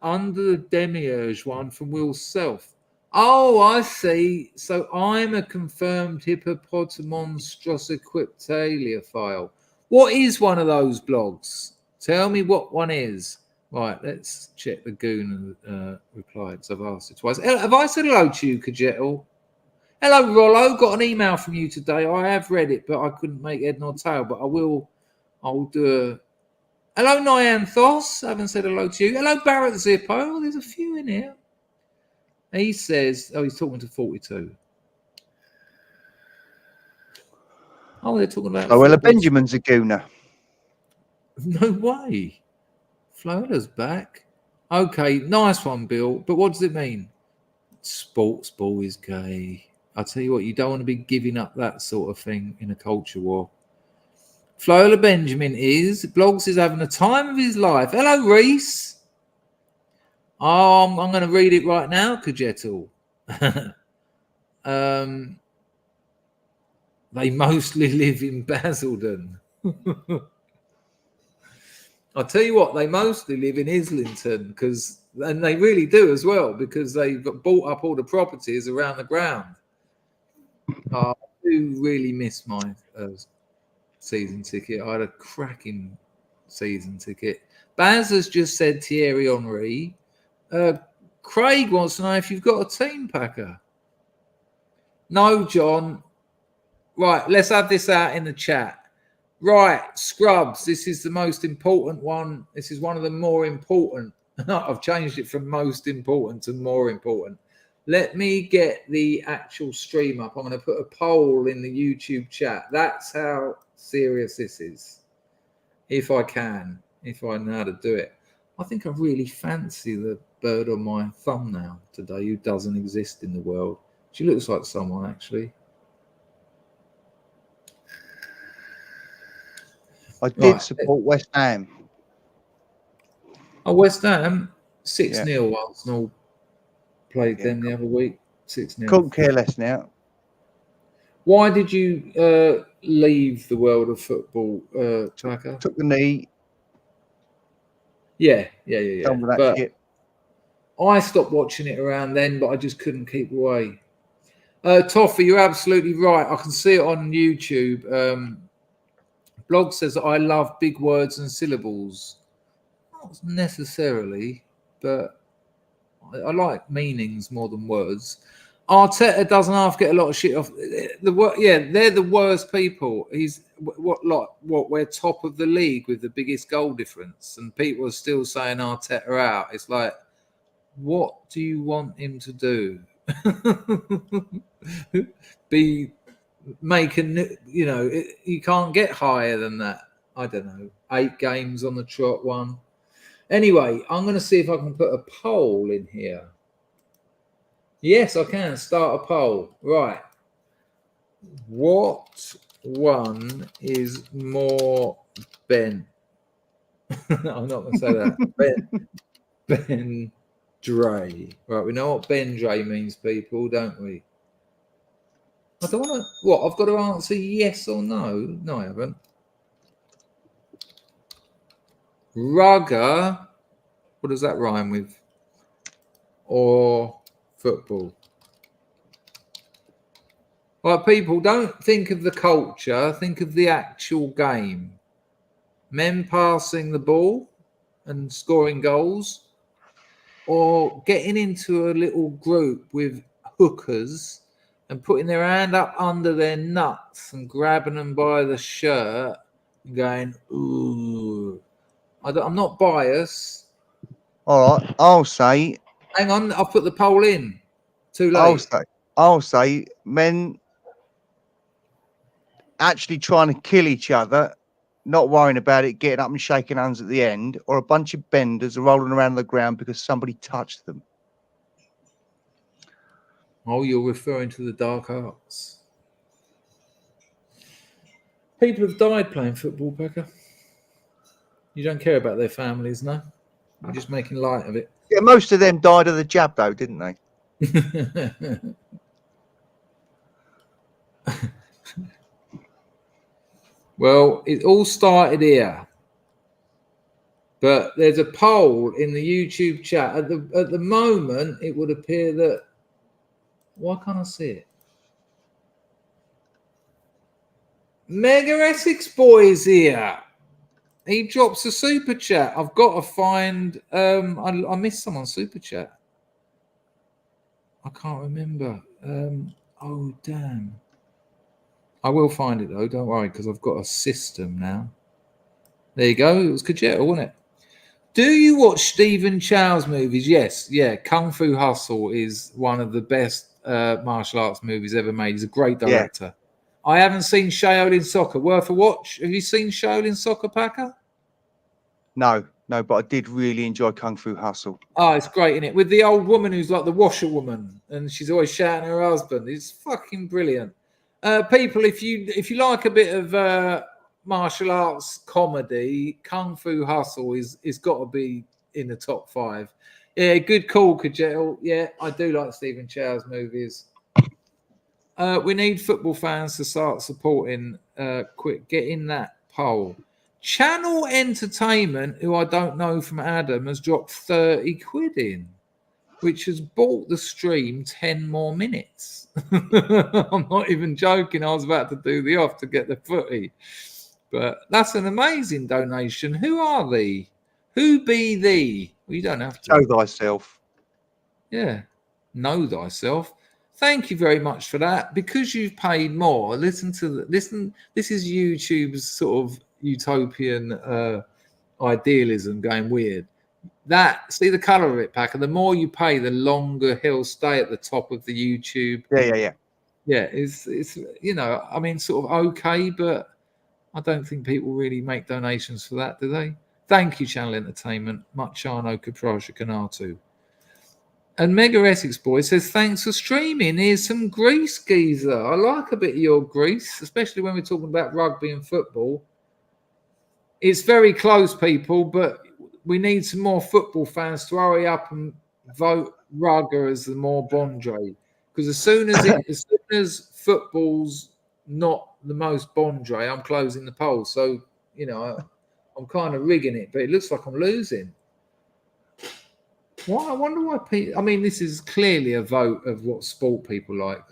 under the demiurge one from Will Self. Oh, I see. So I'm a confirmed hippopotamonstrosequiptalia file. What is one of those blogs? Tell me what one is. Right, let's check the goon replied, because I've asked it twice. Have I said hello to you, Kajetel? Hello, Rollo. Got an email from you today. I have read it, but I couldn't make head nor tail. But I'll do a... Hello, Nyanthos. I haven't said hello to you. Hello, Barrett Zippo. Oh, there's a few in here. He says... Oh, he's talking to 42. Oh, they're talking about... Oh, well, Benjamin's a gooner. No way. Flola's back. Okay, nice one, Bill. But what does it mean? Sports ball is gay. I'll tell you what, you don't want to be giving up that sort of thing in a culture war. Flola Benjamin Blogs is having the time of his life. Hello, Reese. Oh, I'm going to read it right now, Kajetel. They mostly live in Basildon. I'll tell you what, they mostly live in Islington, and they really do as well, because they've bought up all the properties around the ground. I do really miss my season ticket. I had a cracking season ticket. Baz has just said Thierry Henry. Craig wants to know if you've got a team packer. No, John. Right, let's have this out in the chat. Right, Scrubs, this is the most important one. This is one of the more important. I've changed it from most important to more important. Let me get the actual stream up. I'm going to put a poll in the YouTube chat. That's how serious this is. If I can, if I know how to do it. I think I really fancy the bird on my thumbnail today who doesn't exist in the world. She looks like someone, actually. I did support West Ham. Oh, West Ham, 6-0 Arsenal played them the other week. 6-0. Couldn't care less now. Why did you leave the world of football, Tucker? Took the knee. Yeah. Done with that But shit. I stopped watching it around then, but I just couldn't keep away. Toffee, you're absolutely right. I can see it on YouTube. Blog says I love big words and syllables. Not necessarily, but I like meanings more than words. Arteta doesn't half get a lot of shit off. They're the worst people. He's we're top of the league with the biggest goal difference, and people are still saying Arteta out. It's like, what do you want him to do? Be making, you can't get higher than that. I don't know. 8 games on the trot one. Anyway, I'm going to see if I can put a poll in here. Yes, I can start a poll. Right. What one is more Ben? I'm not going to say that. Ben Dre. Right, we know what Ben Dre means, people, don't we? I don't want to... What, I've got to answer yes or no? No, I haven't. Rugger. What does that rhyme with? Or football? Right, people, don't think of the culture. Think of the actual game. Men passing the ball and scoring goals, or getting into a little group with hookers and putting their hand up under their nuts and grabbing them by the shirt and going, ooh. I'm not biased. All right, I'll say. Hang on, I've put the poll in. Too late. I'll say men actually trying to kill each other, not worrying about it, getting up and shaking hands at the end, or a bunch of benders rolling around the ground because somebody touched them. Oh, you're referring to the dark arts. People have died playing football, Becca. You don't care about their families, no? You're just making light of it. Yeah, most of them died of the jab, though, didn't they? Well, it all started here. But there's a poll in the YouTube chat. At the moment, it would appear that... Why can't I see it? Mega Essex Boy's here. He drops a super chat. I've got to find... I missed someone's super chat. I can't remember. Oh, damn. I will find it, though. Don't worry, because I've got a system now. There you go. It was Kajeta, wasn't it? Do you watch Stephen Chow's movies? Yes. Yeah. Kung Fu Hustle is one of the best martial arts movies ever made. He's a great director. Yeah. I haven't seen Shaolin Soccer. Worth a watch. Have you seen Shaolin Soccer, Packer? No, but I did really enjoy Kung Fu Hustle. Oh, it's great, isn't it? With the old woman who's like the washerwoman, and she's always shouting at her husband. It's fucking brilliant. People, if you like a bit of martial arts comedy, Kung Fu Hustle is got to be in the top 5. Yeah, good call, Kajel. Yeah, I do like Stephen Chow's movies. We need football fans to start supporting. Quick, get in that poll. Channel Entertainment, who I don't know from Adam, has dropped 30 quid in, which has bought the stream 10 more minutes. I'm not even joking. I was about to do the off to get the footy. But that's an amazing donation. Who are thee? Who be thee? Well, you don't have to. Know thyself. Yeah. Know thyself. Thank you very much for that. Because you've paid more, listen. This is YouTube's sort of utopian idealism going weird. See the colour of it, Packer. The more you pay, the longer he'll stay at the top of the YouTube. Yeah. It's I mean, sort of okay, but I don't think people really make donations for that, do they? Thank you, Channel Entertainment. Machano Caprasha Canatu. And Mega Essex Boy says, thanks for streaming. Here's some Greece, geezer. I like a bit of your Greece, especially when we're talking about rugby and football. It's very close, people, but we need some more football fans to hurry up and vote Rugger as the more Bondre. Because as soon as football's not the most Bondre, I'm closing the poll. So, I'm kind of rigging it, but it looks like I'm losing. Why? I wonder why people... I mean, this is clearly a vote of what sport people like.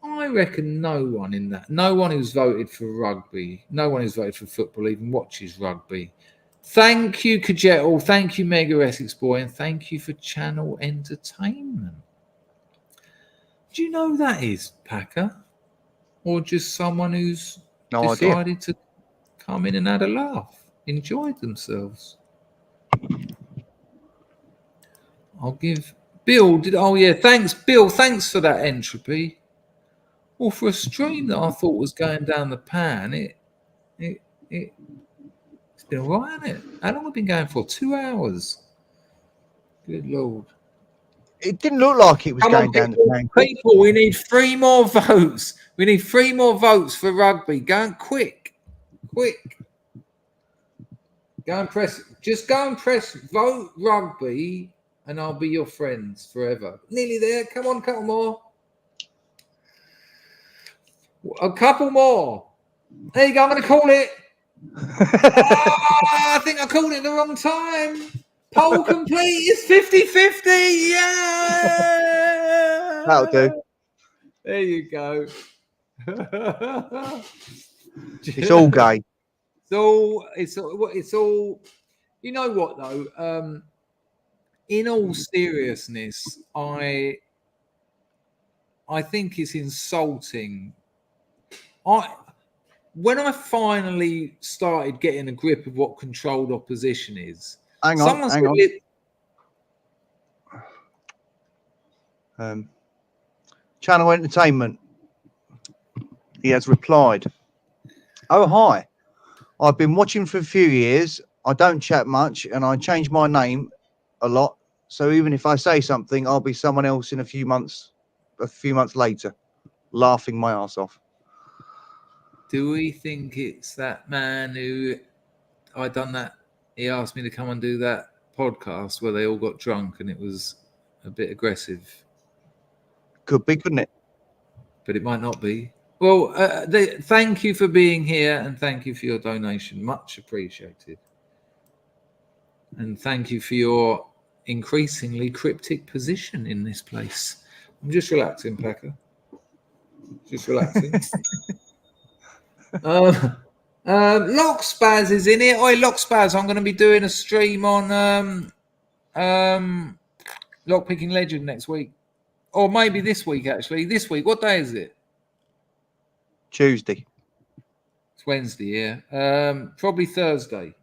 I reckon no one who's voted for rugby, no one who's voted for football even watches rugby. Thank you, Kajetal. Thank you, Mega Essex Boy. And thank you for Channel Entertainment. Do you know who that is, Packer? Or just someone who's decided to come in and had a laugh, enjoyed themselves? I'll give Bill. Thanks, Bill. Thanks for that entropy. Well, for a stream that I thought was going down the pan, it's been all right, hasn't it? How long have we been going for? 2 hours. Good Lord. It didn't look like it was going down the pan. People, we need 3 more votes. We need 3 more votes for rugby. Go quick. Go and press vote rugby, and I'll be your friends forever. Nearly there. Come on, a couple more. A couple more. There you go. I'm going to call it. I think I called it the wrong time. Poll complete. It's 50-50. Yeah. That'll do. There you go. It's all gay. It's all. You know what though? In all seriousness, I think it's insulting. When I finally started getting a grip of what controlled opposition is, hang on. Channel Entertainment. He has replied. Oh, hi. I've been watching for a few years. I don't chat much, and I change my name a lot. So even if I say something, I'll be someone else in a few months later, laughing my ass off. Do we think it's that man who I done that? He asked me to come and do that podcast where they all got drunk and it was a bit aggressive. Could be, couldn't it? But it might not be. Well, thank you for being here and thank you for your donation. Much appreciated. And thank you for your increasingly cryptic position in this place. I'm just relaxing, Packer. Just relaxing. Lockspaz is in it. Oi, Lockspaz, I'm going to be doing a stream on Lockpicking Legend next week. Or maybe this week, actually. This week. What day is it? Tuesday. It's Wednesday, yeah. Probably Thursday.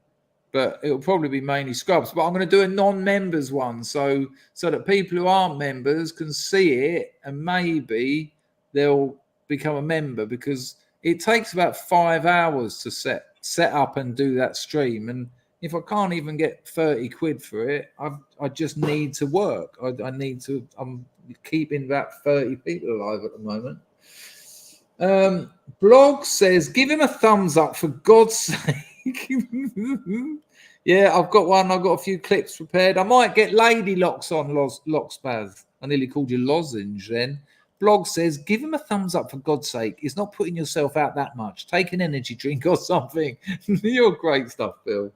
But it'll probably be mainly Scrubs. But I'm going to do a non-members one so that people who aren't members can see it and maybe they'll become a member, because it takes about 5 hours to set up and do that stream. And if I can't even get 30 quid for it, I just need to work. I'm keeping about 30 people alive at the moment. Blog says, give him a thumbs up for God's sake. Yeah, I've got one. I've got a few clips prepared. I might get Lady Locks on Lockspaz. I nearly called you Lozenge then. Blog says, give him a thumbs up for God's sake. It's not putting yourself out that much. Take an energy drink or something. You're great stuff, Bill.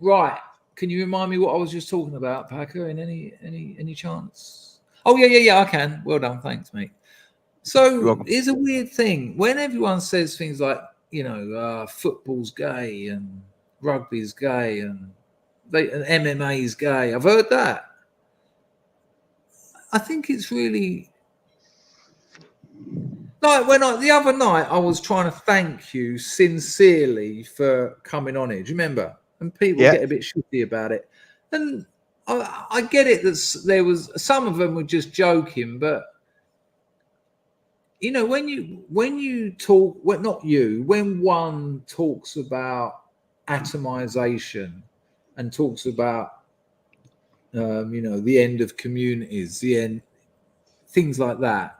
Right. Can you remind me what I was just talking about, Packer, in any chance? Oh, yeah, I can. Well done. Thanks, mate. So here's a weird thing. When everyone says things like, football's gay and rugby's gay and MMA's gay, I've heard that. I think it's really... Like when the other night I was trying to thank you sincerely for coming on here. Do you remember? And people Yeah. get a bit shitty about it. And I get it that there was some of them were just joking, but you know, when you talk, well, not you, when one talks about atomization and talks about you know, the end of communities, the end, things like that.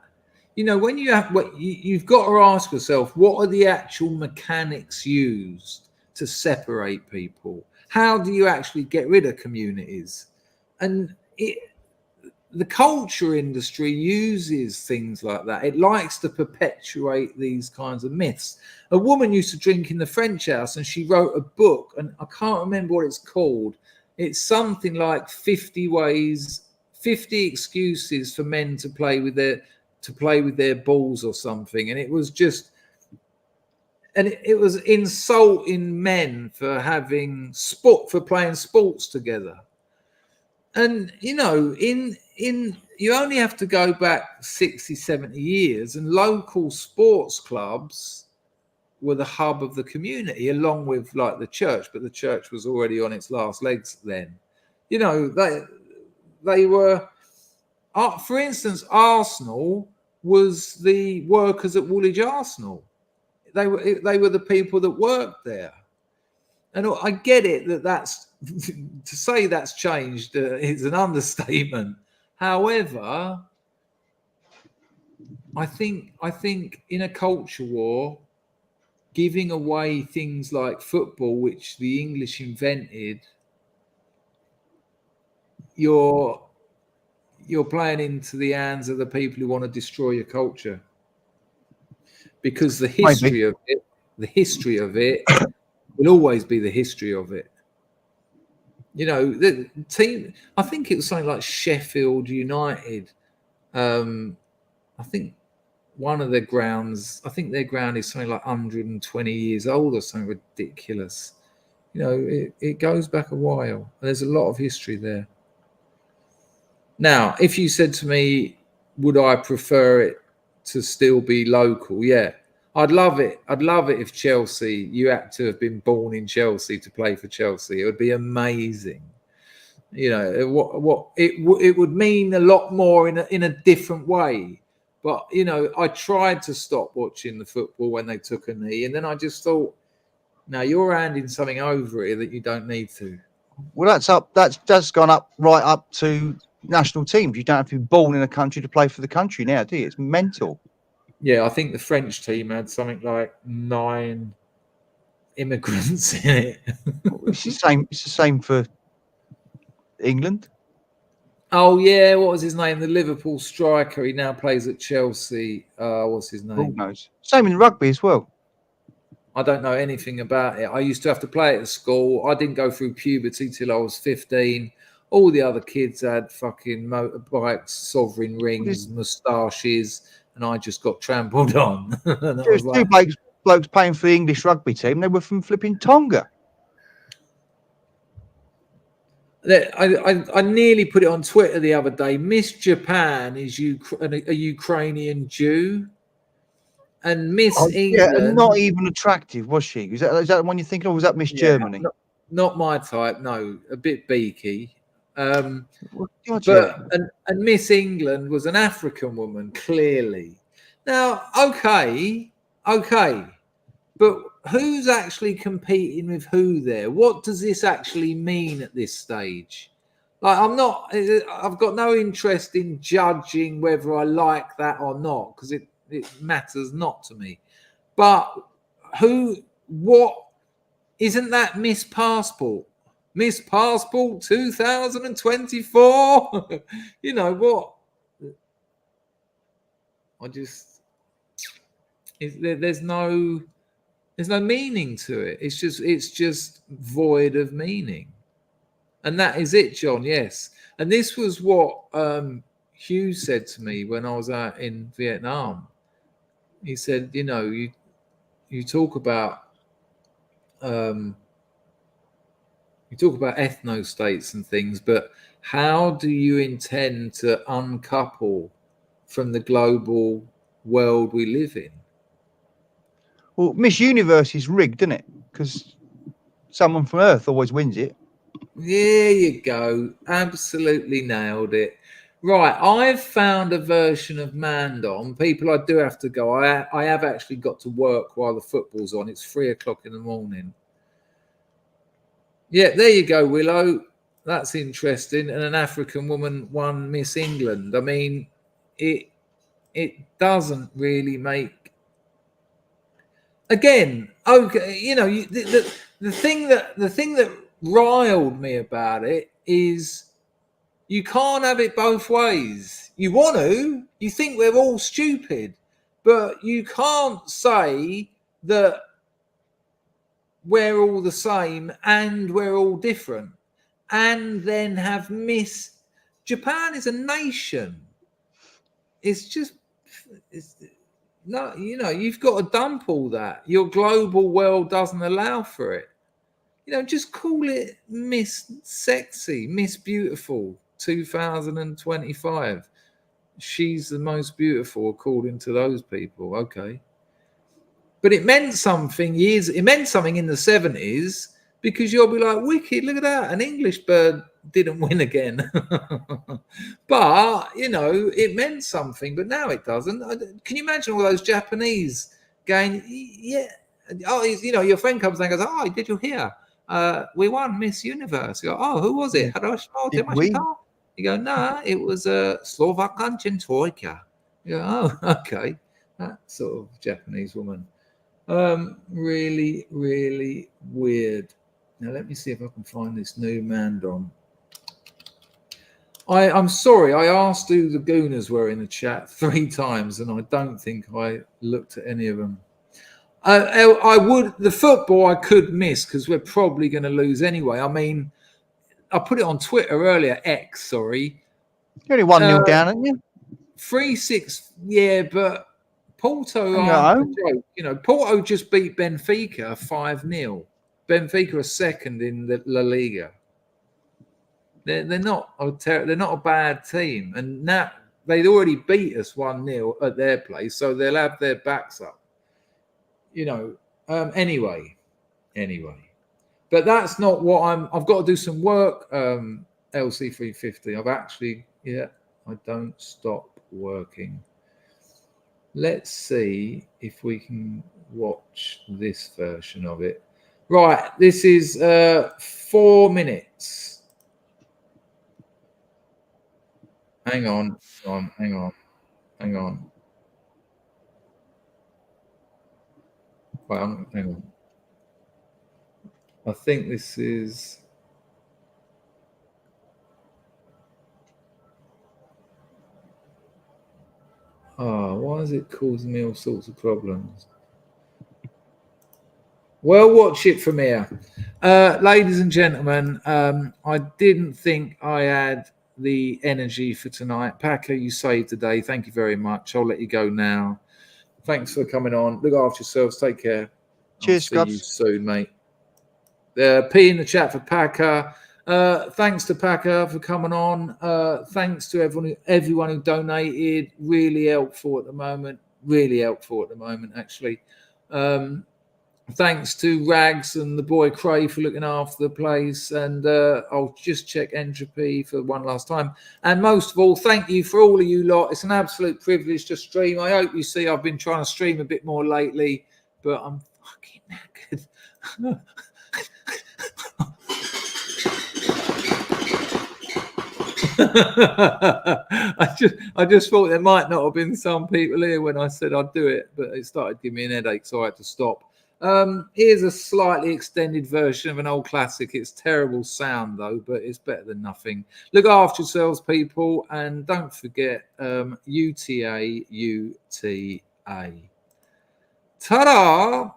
You know, when you have, you've got to ask yourself, what are the actual mechanics used to separate people? How do you actually get rid of communities? And the culture industry uses things like that. It likes to perpetuate these kinds of myths. A woman used to drink in the French house, and she wrote a book, and I can't remember what it's called. It's something like 50 excuses for men to play with their balls or something. And it was just, and it was insulting men for playing sports together. And you know, in you only have to go back 60, 70 years, and local sports clubs were the hub of the community, along with like the church, but the church was already on its last legs then. You know, they were, for instance, Arsenal was the workers at Woolwich Arsenal. They were the people that worked there. And I get it that's to say that's changed is an understatement. However, I think in a culture war, giving away things like football, which the English invented, you're playing into the hands of the people who want to destroy your culture, because the history of it will always be the history of it. You know, the team, I think it was something like Sheffield United. I think one of their grounds, I think their ground is something like 120 years old or something ridiculous. You know, it goes back a while. There's a lot of history there. Now, if you said to me, would I prefer it to still be local? Yeah, I'd love it. I'd love it if Chelsea, you had to have been born in Chelsea to play for Chelsea. It would be amazing. You know, it would mean a lot more in a different way. But, you know, I tried to stop watching the football when they took a knee, and then I just thought, no, you're handing something over here that you don't need to. Well, that's gone up right up to national teams. You don't have to be born in a country to play for the country now, do you? It's mental. Yeah, I think the French team had something like 9 immigrants in it. It's the same for England. Oh yeah, what was his name? The Liverpool striker. He now plays at Chelsea. What's his name? Who knows? Same in rugby as well. I don't know anything about it. I used to have to play it at school. I didn't go through puberty till I was 15. All the other kids had fucking motorbikes, sovereign rings, moustaches, and I just got trampled on. There's two blokes playing for the English rugby team. They were from flipping Tonga. I nearly put it on Twitter the other day. Miss Japan is a Ukrainian Jew, and Miss England. Yeah, not even attractive, was she? Is that the one you're thinking, or was that Miss Germany? Not my type. No, a bit beaky. And Miss England was an African woman, clearly. Now, okay, but who's actually competing with who there? What does this actually mean at this stage? Like, I've got no interest in judging whether I like that or not, because it matters not to me. But what isn't that Miss Passport? Miss Passport 2024? You know what? There's no meaning to it. It's just void of meaning. And that is it, John. Yes. And this was what Hugh said to me when I was out in Vietnam. He said, you know, you talk about ethno-states and things, but how do you intend to uncouple from the global world we live in. Well, Miss Universe is rigged, isn't it? Because someone from Earth always wins it. There you go. Absolutely nailed it. Right, I've found a version of Mandom. People, I do have to go. I have actually got to work while the football's on. It's 3:00 in the morning. Yeah, there you go, Willow. That's interesting. And an African woman won Miss England. I mean, it doesn't really make. Again, okay, you know, the thing that riled me about it is you can't have it both ways. You want to, you think we're all stupid, but you can't say that we're all the same and we're all different and then have Japan is a nation. It's just, no, you know, you've got to dump all that. Your global world doesn't allow for it. You know, just call it Miss Sexy, Miss Beautiful 2025. She's the most beautiful according to those people. Okay. But it meant something it meant something in the 70s because you'll be like, wicked, look at that. An English bird didn't win again. But, you know, it meant something, but now it doesn't. Can you imagine all those Japanese going, yeah. Oh, you know, your friend comes and goes, oh, did you hear? We won Miss Universe. You go, oh, who was it? Did we? You go, no, it was Slovakian Troika. You go, oh, okay. That sort of Japanese woman. Really, really weird. Now, let me see if I can find this new Mandom. I'm sorry, I asked who the Gooners were in the chat 3 times, and I don't think I looked at any of them. I would, the football I could miss because we're probably going to lose anyway. I mean, I put it on Twitter earlier, X, sorry. You're only 1-0 down, aren't you? 3-6, yeah, but Porto And aren't a joke. You know, Porto just beat Benfica 5-0. Benfica are second in the La Liga. They're not a bad team, and now they'd already beat us 1-0 at their place, so they'll have their backs up. You know, anyway, but that's not what I've got to do some work. LC350. I've actually, I don't stop working. Let's see if we can watch this version of it. Right, this is 4 minutes. Hang on. Right, hang on. I think this is. Why is it causing me all sorts of problems? Well, watch it from here. Ladies and gentlemen, I didn't think I had the energy for tonight. Packer, you saved the day. Thank you very much. I'll let you go now. Thanks for coming on. Look after yourselves. Take care. Cheers, I'll see you soon, mate. P in the chat for Packer. Thanks to Packer for coming on. Thanks to everyone who donated. Really helpful at the moment. Actually. Thanks to Rags and the boy Cray for looking after the place. And I'll just check Entropy for one last time. And most of all, thank you for all of you lot. It's an absolute privilege to stream. I hope you see I've been trying to stream a bit more lately, but I'm fucking knackered. I just thought there might not have been some people here when I said I'd do it, but it started giving me an headache, so I had to stop. Here's a slightly extended version of an old classic. It's terrible sound though, but it's better than nothing. Look after yourselves, people, and don't forget UTA. Ta-da!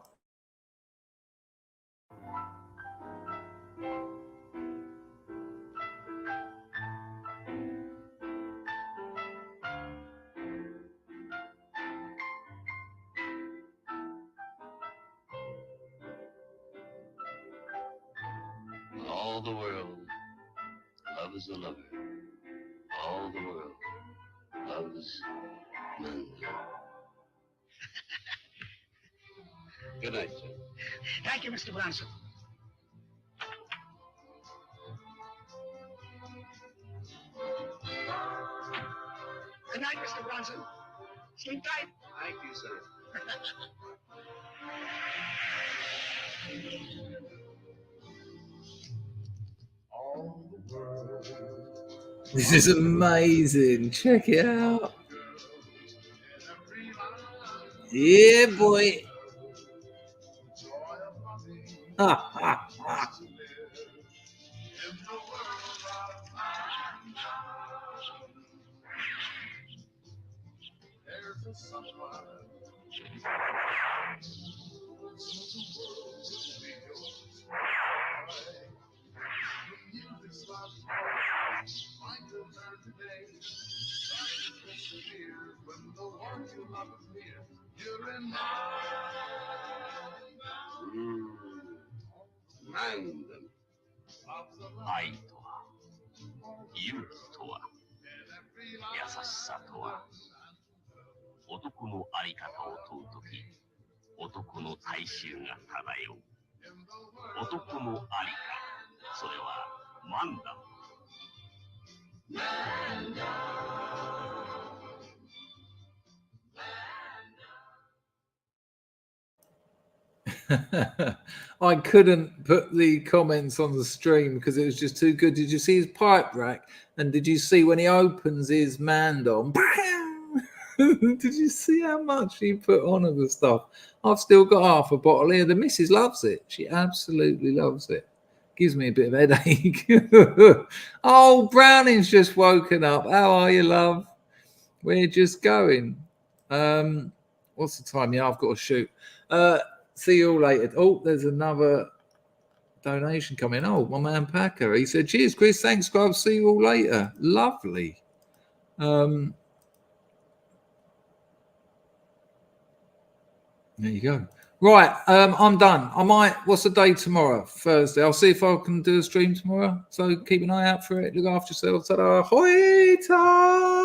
All the world loves a lover. All the world loves Mandom. Good night, sir. Thank you, Mr. Branson. Good night, Mr. Branson. Sleep tight. Thank you, sir. This is amazing. Check it out. Yeah, boy. Ha, ha, ha. Mind. 愛とは、勇気とは、優しさとは、男のあり方を問うとき、男の大衆が漂う。男のありか、それはマンだ。I couldn't put the comments on the stream because it was just too good. Did you see his pipe rack? And did you see when he opens his mandom? Did you see how much he put on of the stuff? I've still got half a bottle here. The missus loves it. She absolutely loves it. Gives me a bit of headache. Oh, Browning's just woken up. How are you, love? We're just going. What's the time? Yeah, I've got to shoot. See you all later. Oh, there's another donation coming. Oh, my man Packer. He said, cheers, Chris. Thanks, Scrub. See you all later. Lovely. There you go. Right, I'm done. I might, what's the day tomorrow? Thursday. I'll see if I can do a stream tomorrow. So keep an eye out for it. Look after yourselves. Ta-da. Hoi-ta!